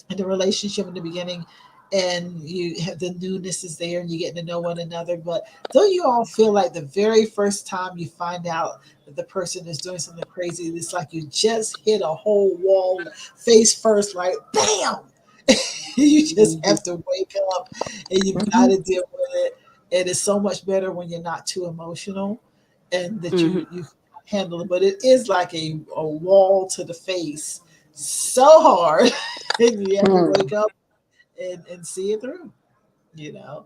in the relationship in the beginning and you have the newness is there and you get to know one another. But don't you all feel like the very first time you find out that the person is doing something crazy, it's like you just hit a whole wall face first, like bam. You just have to wake up and you gotta deal with it. And it's so much better when you're not too emotional and that you handle it. But it is like a wall to the face so hard. And you have to wake up and see it through, you know.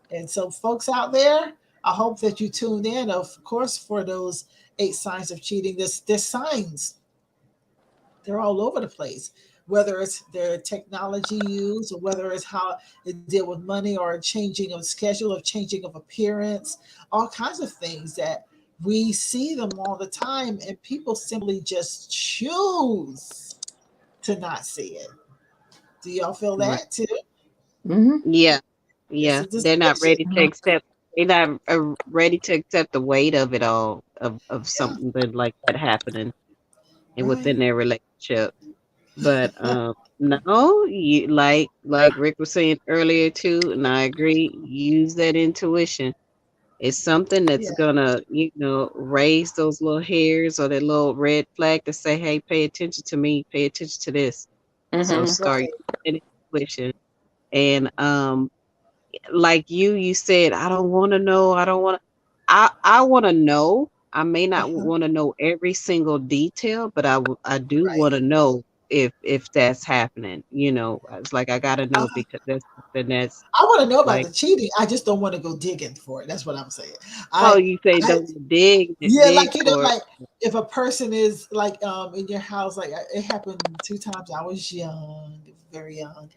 And so, folks out there, I hope that you tuned in, of course, for those 8 signs of cheating. There's signs. They're all over the place, whether it's their technology use or whether it's how they deal with money or changing of schedule or changing of appearance, all kinds of things that we see them all the time, and people simply just choose to not see it. Do y'all feel that too? Yeah, It's yeah. a They're not ready decision. to accept. They're not ready to accept the weight of it all, of Yeah, something like that happening and right. within their relationship. But no, you like Rick was saying earlier too, and I agree. Use that intuition. It's something that's Yeah, gonna, raise those little hairs or that little red flag to say, "Hey, pay attention to me. Pay attention to this." So start right. using intuition. And like you said, I don't want to know. I don't want to. I want to know. I may not want to know every single detail, but I do Right. want to know if that's happening. It's like I gotta know Uh, because that's something that's I want to know about like. the cheating. I just don't want to go digging for it. That's what I'm saying. Oh, I, you say I, don't dig yeah, dig like you know, for it. like if a person is like in your house, like it happened 2 times. I was young, very young,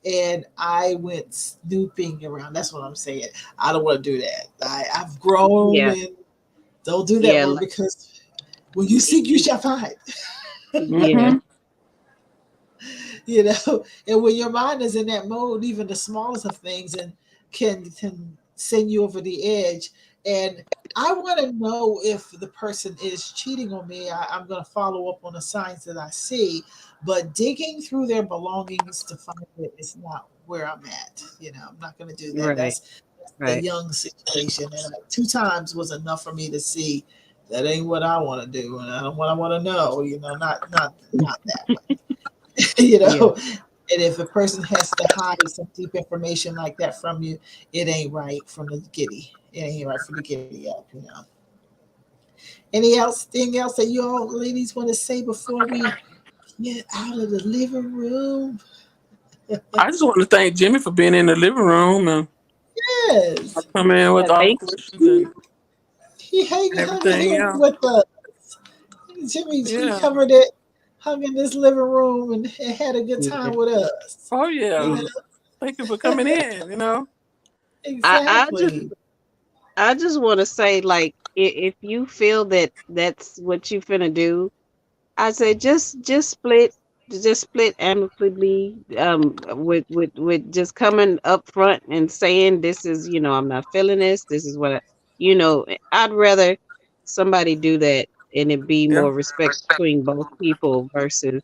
and I went snooping around. That's what I'm saying. I don't want to do that. I've grown Yeah, and don't do that yeah, one like because when you seek, you shall find. yeah, You know, and when your mind is in that mode, even the smallest of things and can send you over the edge. And I want to know if the person is cheating on me. I'm going to follow up on the signs that I see, but digging through their belongings to find it is not where I'm at. You know, I'm not going to do that. right, That's a right. young situation, and like 2 times was enough for me to see that ain't what I want to do, and I don't what I want to know. You know, not that one. You Yeah, know, and if a person has to hide some deep information like that from you, it ain't right from the giddy. It ain't right for the giddy up, you know. Anything else that you all ladies want to say before we get out of the living room? I just want to thank Jimmy for being in the living room and Yes. coming in with yeah. all the Thank questions and He hung everything else. with us. Jimmy, he Yeah. covered it, hung in this living room and had a good you. time with us. Oh You yeah. know? Thank you for coming in. I just Exactly. I just want to say, like, if you feel that that's what you finna do, I say just split amicably. With just coming up front and saying this is, I'm not feeling this. This is what I'd rather somebody do that and it be Yeah. more respect between both people versus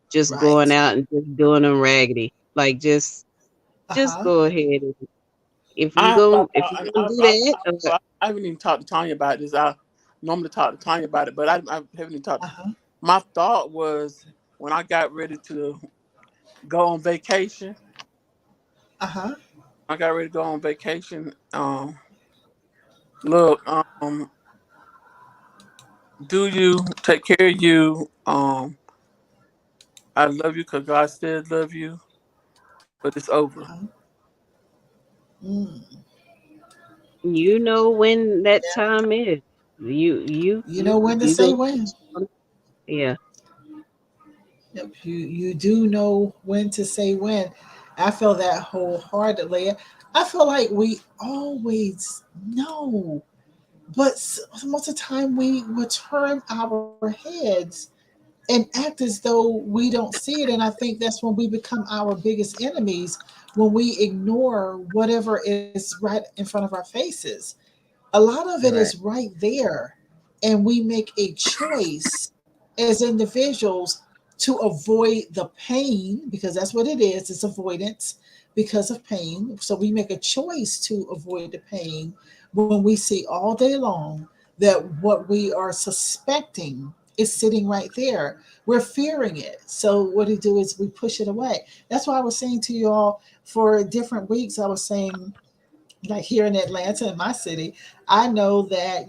just going Right. out and just doing them raggedy. Like just Uh-huh. go ahead and I, I, if you I, gonna I, do I, that, I haven't even talked to Tanya about this. I normally talk to Tanya about it, but I haven't even talked. Uh-huh. My thought was when I got ready to go on vacation. Uh-huh. I got ready to go on vacation. Look, do you take care of you? I love you because God said love you, but it's over. Uh-huh. Mm. you know when that Yeah. time is. You know when to You say go. when. Yeah. Yep. You do know when to say when. I feel that wholeheartedly. I feel like we always know, but most of the time we would turn our heads and act as though we don't see it. And I think that's when we become our biggest enemies, when we ignore whatever is right in front of our faces. A lot of it is Right. right there. And we make a choice as individuals to avoid the pain, because that's what it is, it's avoidance because of pain. So we make a choice to avoid the pain when we see all day long that what we are suspecting is sitting right there. We're fearing it. So what we do is we push it away. That's why I was saying to you all for different weeks, I was saying, like here in Atlanta, in my city, I know that,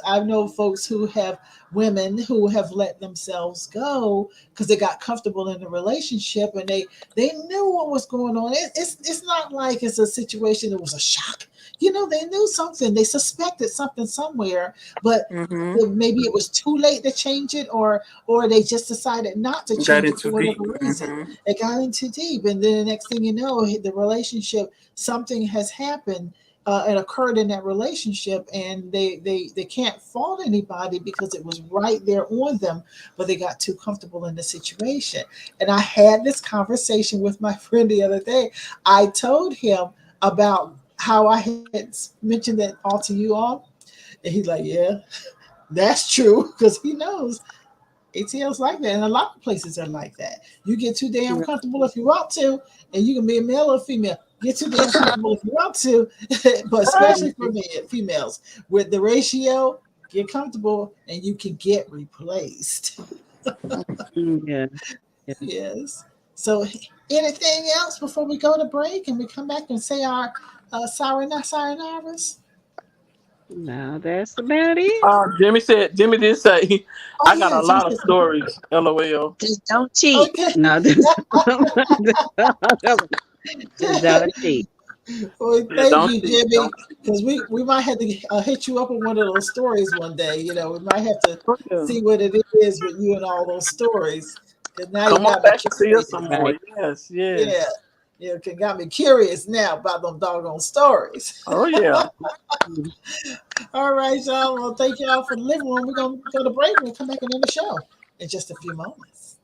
I know folks who have women who have let themselves go because they got comfortable in the relationship and they knew what was going on. It's not like it's a situation that was a shock. They knew something, they suspected something somewhere, but Mm-hmm. maybe it was too late to change it, or they just decided not to Got change in it for too deep. whatever reason. Mm-hmm. It got in too deep, and then the next thing you know, the relationship, something has happened and occurred in that relationship, and they can't fault anybody because it was right there on them, but they got too comfortable in the situation. And I had this conversation with my friend the other day. I told him about how I had mentioned that all to you all, and he's like, "Yeah, that's true," because he knows ATL's like that, and a lot of places are like that. You get too damn Yeah. comfortable if you want to, and you can be a male or female. Get too damn comfortable if you want to, but especially for me, females, with the ratio, get comfortable, and you can get replaced. Yeah. Yeah. Yes. So, anything else before we go to break and we come back and say our sayonara? No, that's about it. Jimmy did say, Oh I got yeah, a Jimmy lot of said something. stories. LOL. Just don't cheat. Okay. No, just don't cheat. Well, Yeah, thank don't you, cheat. Jimmy, Don't cheat. because we might have to hit you up on one of those stories one day. We might have to Oh, yeah. see what it is with you and all those stories. Because now you Come on got me back and see us some curious. more. Right. Yes, Yeah, yes. got me curious now about them doggone stories. Oh yeah. All right, y'all. Well, thank y'all for the living room. We're gonna go to break. We'll come back and end the show in just a few moments.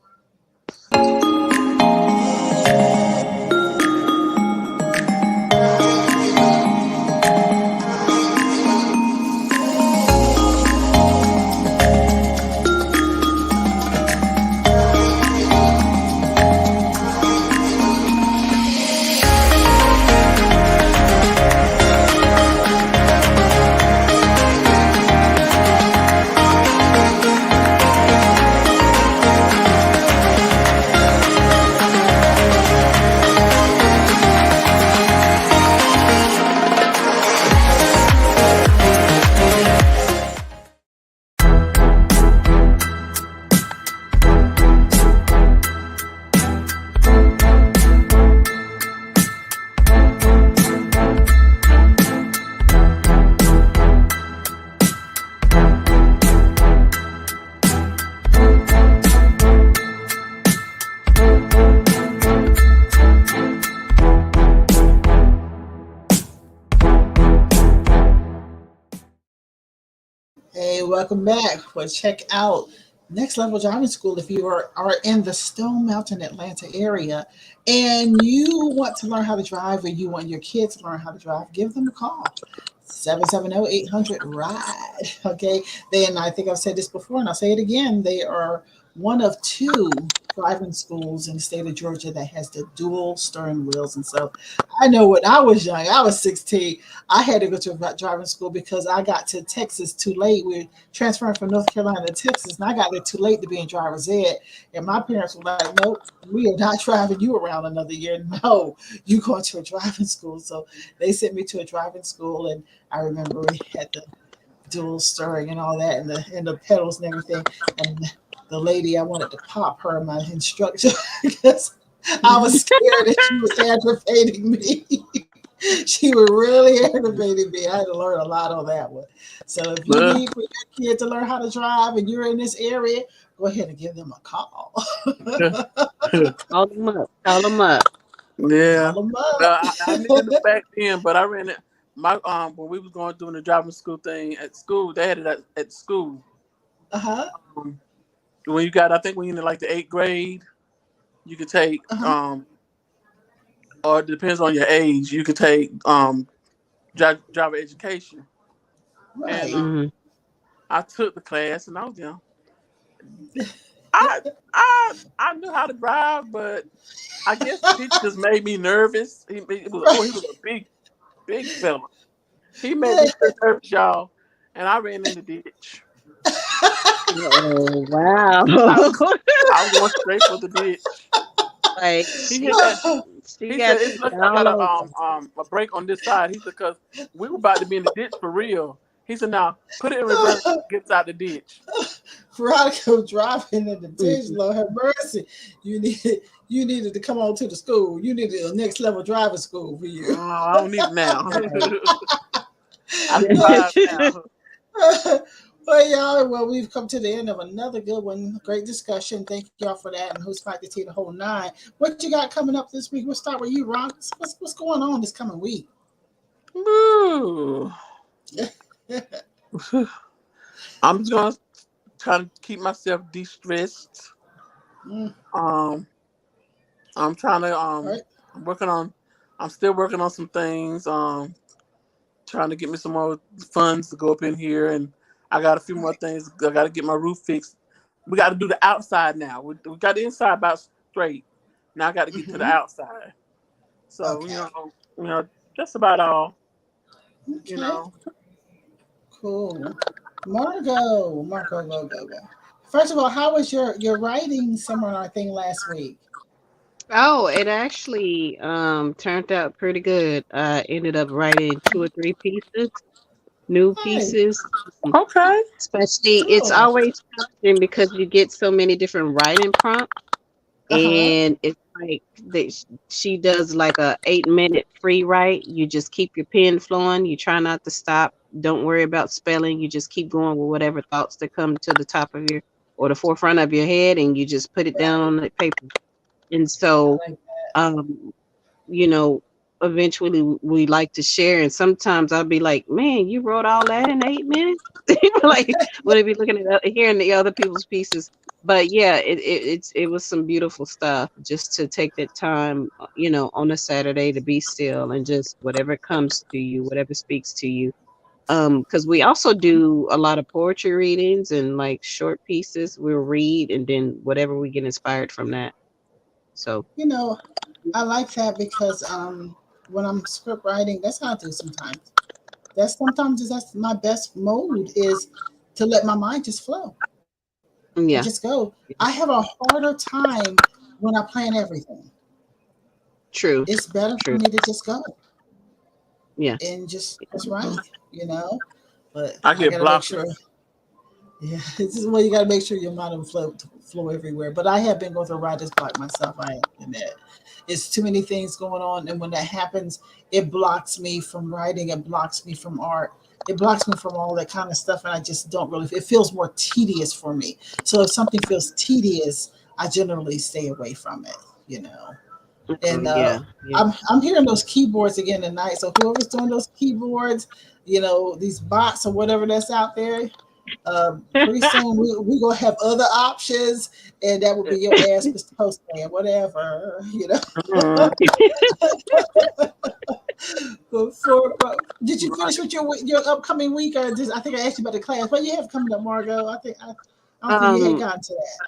welcome back. Well, check out Next Level Driving School if you are in the Stone Mountain, Atlanta area and you want to learn how to drive or you want your kids to learn how to drive, give them a call. 770-800-RIDE. Okay. And I think I've said this before and I'll say it again. They are one of 2 driving schools in the state of Georgia that has the dual steering wheels. And so I know when I was young, I was 16, I had to go to a driving school because I got to Texas too late. We were transferring from North Carolina to Texas, and I got there too late to be in driver's ed. And my parents were like, nope, we are not driving you around another year. No, you going to a driving school. So they sent me to a driving school, and I remember we had the dual steering and all that, and the pedals and everything. And the lady, I wanted to pop her, my instructor, because I was scared that she was aggravating me. She was really aggravating me. I had to learn a lot on that one. So if you need for your kid to learn how to drive and you're in this area, go ahead and give them a call. Call them up. Call them up. Yeah. Call them up. I needed it back then, but I ran it. My when we was going doing the driving school thing at school, they had it at school. When you got, I think when you're in like the 8th grade, you could take or it depends on your age, you could take driver education. Right. And I took the class and I was young. I knew how to drive, but I guess the teacher just made me nervous. He was a big fella. He made me so nervous, y'all, and I ran in the ditch. Oh, wow. I went straight for the ditch. Like He said it's like I got a break on this side. He said, because we were about to be in the ditch for real. He said, now put it in reverse, get us out the ditch. Veronica driving in the ditch, Lord have mercy. You needed to come on to the school. You needed a Next Level Driving School for you. Oh, I don't need it now. I drive now. Well, we've come to the end of another good one. Great discussion. Thank y'all for that. And Who's Fight the Tea, the whole 9. What you got coming up this week? We'll start with you, Ron. What's going on this coming week? Ooh. I'm just gonna try to keep myself de-stressed. I'm trying to I'm still working on some things. Trying to get me some more funds to go up in here, and I got a few more things. I got to get my roof fixed. We got to do the outside now. We got the inside about straight. Now I got to get to the outside. So you know, just about all. Okay. You know. Cool. Margo, go. First of all, how was your writing seminar thing last week? Oh, it actually turned out pretty good. I ended up writing 2 or 3 pieces, new pieces. Okay. Especially, it's always challenging because you get so many different writing prompts, and it's like she does like a 8-minute free write. You just keep your pen flowing. You try not to stop. Don't worry about spelling. You just keep going with whatever thoughts that come to the top of your or the forefront of your head, and you just put it down on the paper. And so, you know, eventually we like to share. And sometimes I'll be like, man, you wrote all that in 8 minutes? Like, when I be looking at hearing the other people's pieces. But yeah, it was some beautiful stuff just to take that time, you know, on a Saturday to be still and just whatever comes to you, whatever speaks to you. Because we also do a lot of poetry readings and like short pieces. We'll read and then whatever we get inspired from that. So, you know, I like that because when I'm script writing, that's how I do sometimes. That's my best mode is to let my mind just flow. Yeah. Just go. I have a harder time when I plan everything. True. It's better for me to just go. Yeah. And just write, you know. But I gotta make sure. Yeah, this is where you got to make sure your mind will flow everywhere. But I have been going through a writer's block myself. I admit it's too many things going on, and when that happens, it blocks me from writing. It blocks me from art. It blocks me from all that kind of stuff, and I just don't really. It feels more tedious for me. So if something feels tedious, I generally stay away from it. You know. And I'm hearing those keyboards again tonight. So whoever's doing those keyboards, you know, these bots or whatever that's out there, Pretty soon we gonna have other options, and that will be your ass, Mr. Postman, whatever, you know. Did you finish with your upcoming week, or I think I asked you about the class? What you have coming up, Margo? I don't think you had gotten to that.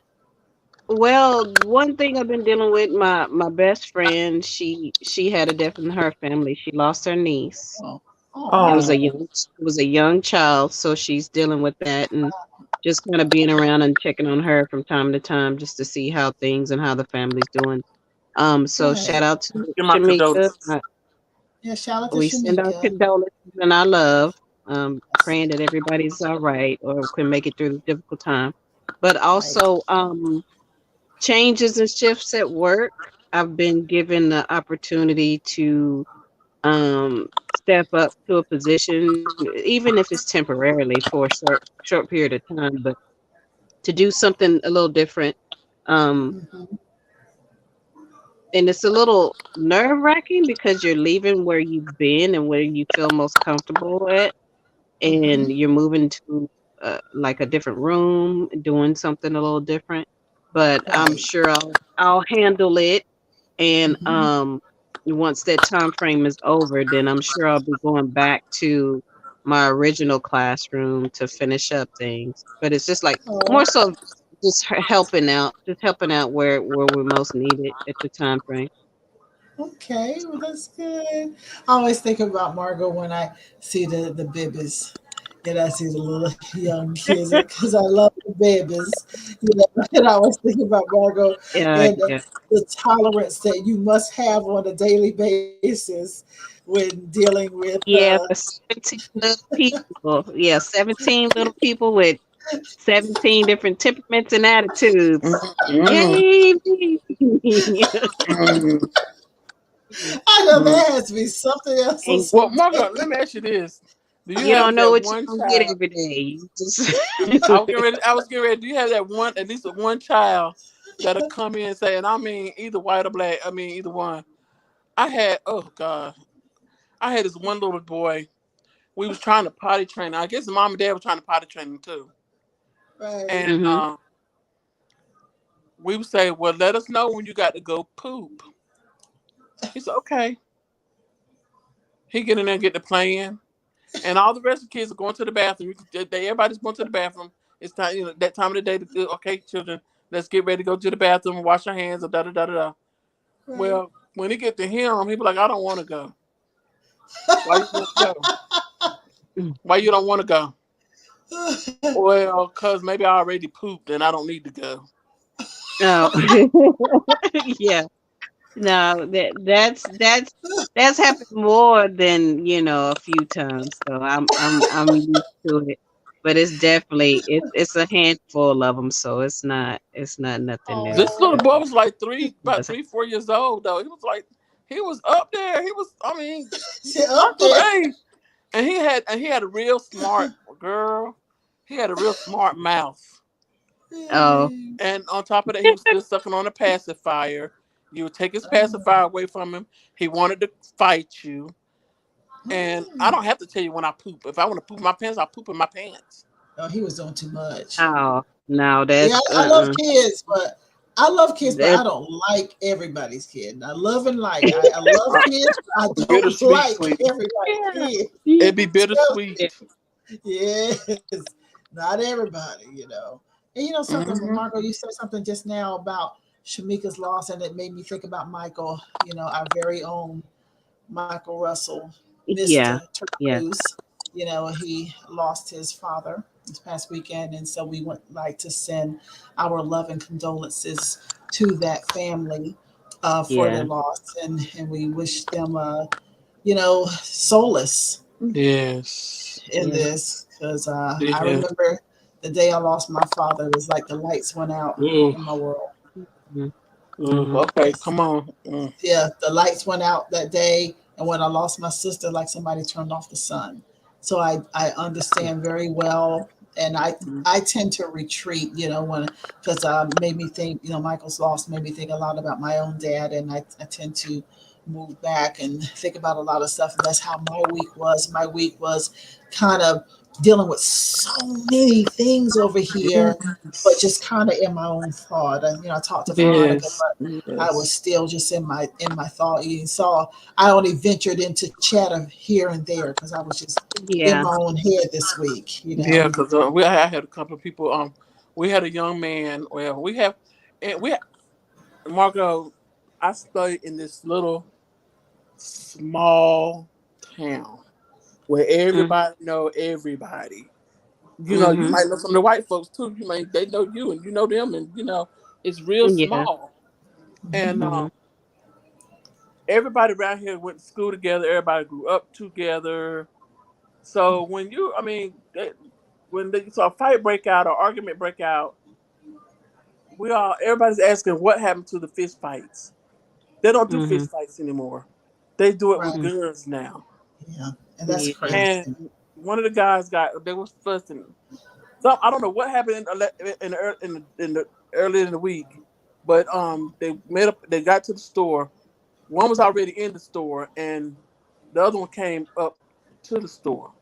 Well, one thing I've been dealing with, my best friend, she had a death in her family. She lost her niece. Oh, It was a young child, so she's dealing with that and just kind of being around and checking on her from time to time just to see how things and how the family's doing. So right. shout out to Give my Shamika. condolences. Yeah, shout out to We send our Shamika. condolences and our love, praying that everybody's all right or can make it through this difficult time. But Right. also, changes and shifts at work. I've been given the opportunity to step up to a position, even if it's temporarily for a short period of time, but to do something a little different. Um, Mhm. and it's a little nerve wracking because you're leaving where you've been and where you feel most comfortable at, and Mhm. you're moving to like a different room, doing something a little different. But I'm Right. sure I'll handle it. And Mhm. once that time frame is over, then I'm sure I'll be going back to my original classroom to finish up things. But it's just like Oh, more so just helping out where we're most needed at the time frame. okay. Well, that's good. I always think about Margo when I see the babies. And I see the little young kids because I love the babies. You know, and I always think about Margo Yeah, and yeah. the tolerance that you must have on a daily basis when dealing with Yeah, for 17 little people. Yeah, 17 little people with 17 different temperaments and attitudes. Mm-hmm. Yay! Mm-hmm. I know there has to be something else on And Well, some Margo, let day. me ask you this: do you you have don't know that what you're one gonna get child? every day. You just I was getting ready. Do you have that one, at least one child that'll come in and say, and I mean either white or black. I mean either one. I had, oh God, I had this one little boy. We was trying to potty train. I guess mom and dad were trying to potty train him too. Right. And hmm we would say, well, let us know when you got to go poop. He said, okay. He get in there and get to playing. And all the rest of the kids are going to the bathroom. Everybody's going to the bathroom. It's time, that time of the day. Okay, children, let's get ready to go to the bathroom and wash our hands. Da da da da da. Right. Well, when he get to him, he be like, I don't want to go. Why you want to go? Why you don't want to go? Well, cause maybe I already pooped and I don't need to go. Oh, yeah. No, that's happened more than a few times. So I'm used to it. But it's definitely it's a handful of them. So it's not nothing new. This little Oh, boy was like about Does 3, 4 years old though. He was up there. He was, I mean, she up not good there. age. And he had a real smart girl. He had a real smart mouth. Oh, Really? And on top of that, he was still sucking on a pacifier. You would take his pacifier away from him. He wanted to fight you. And I Hmm. don't have to tell you when I poop. If I want to poop in my pants, I'll poop in my pants. Oh, he was doing too much. oh, no, Yeah, that's I love kids, but I that don't like everybody's kid. I love and like. I love kids, but I don't Bittersweet, like sweet. everybody's yeah, kid. It'd be So, bittersweet. yes, not everybody, And something, Hmm. Marco, you said something just now about Shamika's loss, and it made me think about Michael, our very own Michael Russell, yeah, Mr. yeah, Toulouse. He lost his father this past weekend, and so we would like to send our love and condolences to that family for their yeah, loss, and we wish them, solace Yes. in yeah. this, because I Yes. remember the day I lost my father, it was like the lights went out Mm, in my world. Mm-hmm. okay, Yes. come on. Mm. Yeah, the lights went out that day, and when I lost my sister, like somebody turned off the sun. So I understand very well, and I tend to retreat, when because made me think, Michael's loss made me think a lot about my own dad, and I tend to move back and think about a lot of stuff. And that's how my week was. My week was kind of dealing with so many things over here, but just kind of in my own thought. And I talked to Veronica, Yes. but I was still just in my thought. You saw I only ventured into chatter here and there because I was just in my own head this week. Yeah, because I had a couple of people. We had a young man. Well, we have Margo. I studied in this little small town where everybody know everybody. You might know some of the white folks too. They know you and you know them, and it's real small. And everybody around here went to school together. Everybody grew up together. So when when a fight break out or argument break out, everybody's asking what happened to the fist fights. They don't do fist fights anymore. They do it with guns now. Yeah, and that's crazy. And one of the guys they was fussing. So I don't know what happened in the early in the week, but they made up. They got to the store. One was already in the store, and the other one came up to the store.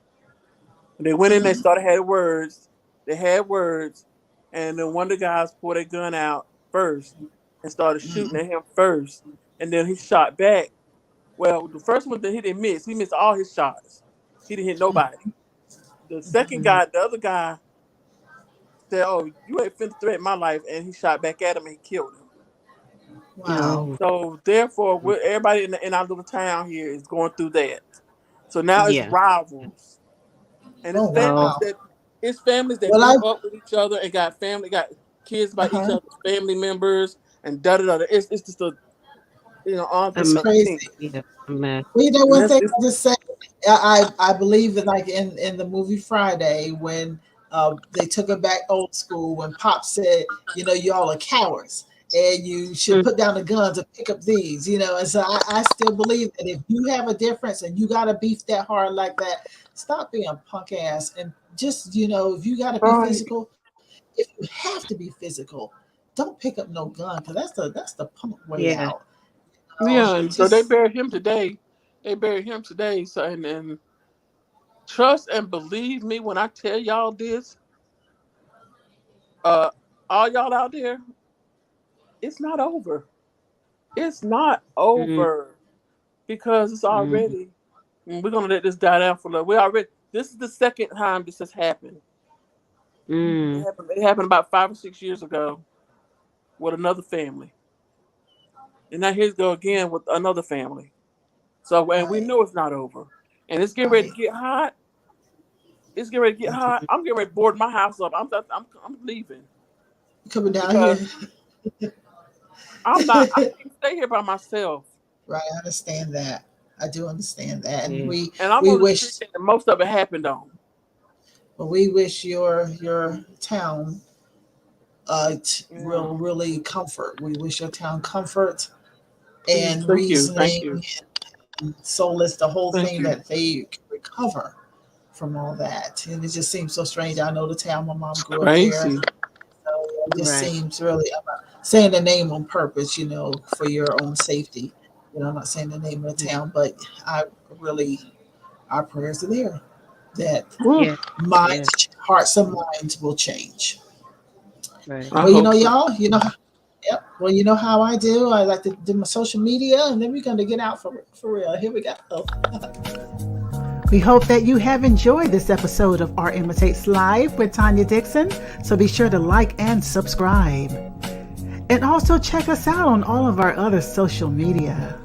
And they went in. They started had words. They had words, and then one of the guys pulled a gun out first and started shooting at him first, and then he shot back. Well, the first one that he didn't miss. He missed all his shots. He didn't hit nobody. The second guy, the other guy, said, "Oh, you ain't finna threaten my life," and he shot back at him and he killed him. Wow. So therefore, everybody in our little town here is going through that. So now it's rivals, and it's families that grew up with each other and got kids by each other's family members and da da da. It's just all it's crazy. Well, one thing I just say, I believe that like in the movie Friday when they took it back old school when Pop said, y'all are cowards and you should put down the guns and pick up these, and so I still believe that if you have a difference and you got to beef that hard like that, stop being punk ass and just, if you got to be physical, if you have to be physical, don't pick up no gun because that's the punk way out. Yeah, and so they buried him today. So and trust and believe me when I tell y'all this. All y'all out there, it's not over. It's not over because it's already. We're gonna let this die down for a little. This is the second time this has happened. It happened about 5 or 6 years ago with another family, and now here's go again with another family. So and we know it's not over, and it's getting ready to get hot. It's getting ready to get hot. I'm getting ready to board my house up. I'm leaving. Coming down here. I'm not. I can't stay here by myself. Right, I understand that. I do understand that, and we wish that most of it happened on. But we wish your town really comfort. We wish your town comfort and reasoning, and solace, the whole thing that they can recover from all that. And it just seems so strange. I know the town my mom grew up there. So it just seems really, I'm not saying the name on purpose, for your own safety. I'm not saying the name of the town, but our prayers are there that hearts and minds will change. Right. Well, y'all, yep. Well, you know how I do. I like to do my social media, and then we're going to get out for real. Here we go. We hope that you have enjoyed this episode of Art Imitates Live with Tanya Dixon. So be sure to like and subscribe. And also check us out on all of our other social media.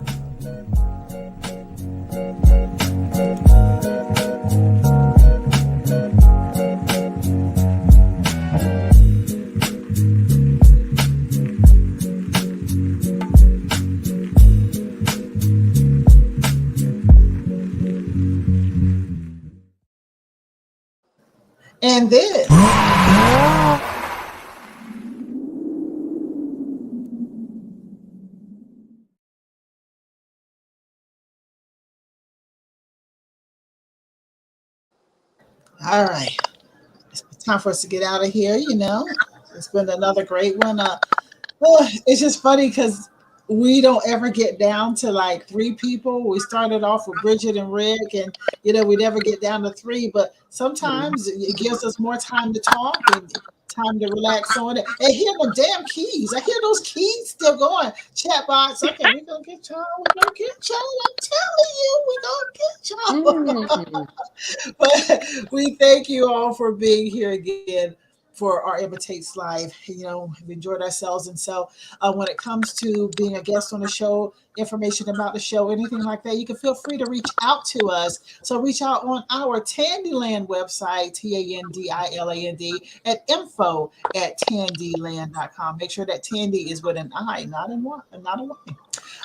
And this. All right. It's time for us to get out of here. It's been another great one. It's just funny because we don't ever get down to like 3 people. We started off with Bridget and Rick, and we never get down to 3. But sometimes it gives us more time to talk and time to relax on it. And hear the damn keys. I hear those keys still going. Chat box. Okay, we're gonna get y'all. We're gonna get y'all. I'm telling you, we're gonna get y'all. But we thank you all for being here again for our Imitates Live. We've enjoyed ourselves. And so when it comes to being a guest on the show, information about the show, anything like that, you can feel free to reach out to us. So reach out on our Tandiland website, Tandiland, at info@tandiland.com. Make sure that Tandy is with an I, not a Y.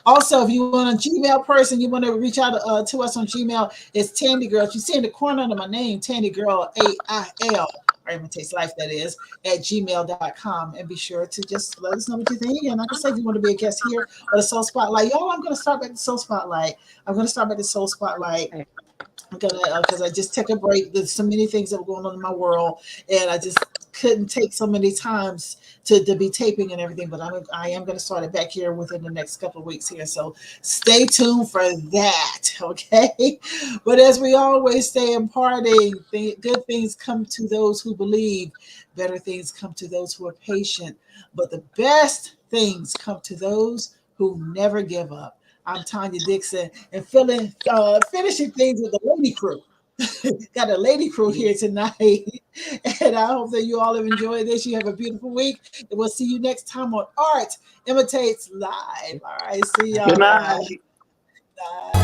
Also, if you want a Gmail person, you want to reach out to us on Gmail, it's Tandy Girl. You see in the corner under my name, Tandy Girl, AIL. Imitates Life, that is, at gmail.com. And be sure to just let us know what you think. And like I said, if you want to be a guest here or the Soul Spotlight, y'all, I'm going to start back the Soul Spotlight. I'm going to because I just took a break. There's so many things that were going on in my world, and I just couldn't take so many times to be taping and everything. But I am going to start it back here within the next couple of weeks here. So stay tuned for that, okay? But as we always say in parting, good things come to those who believe. Better things come to those who are patient. But the best things come to those who never give up. I'm Tanya Dixon, and finishing things with the lady crew. Got a lady crew here tonight, and I hope that you all have enjoyed this. You have a beautiful week, and we'll see you next time on Art Imitates Live. All right, see y'all. Good night. Bye.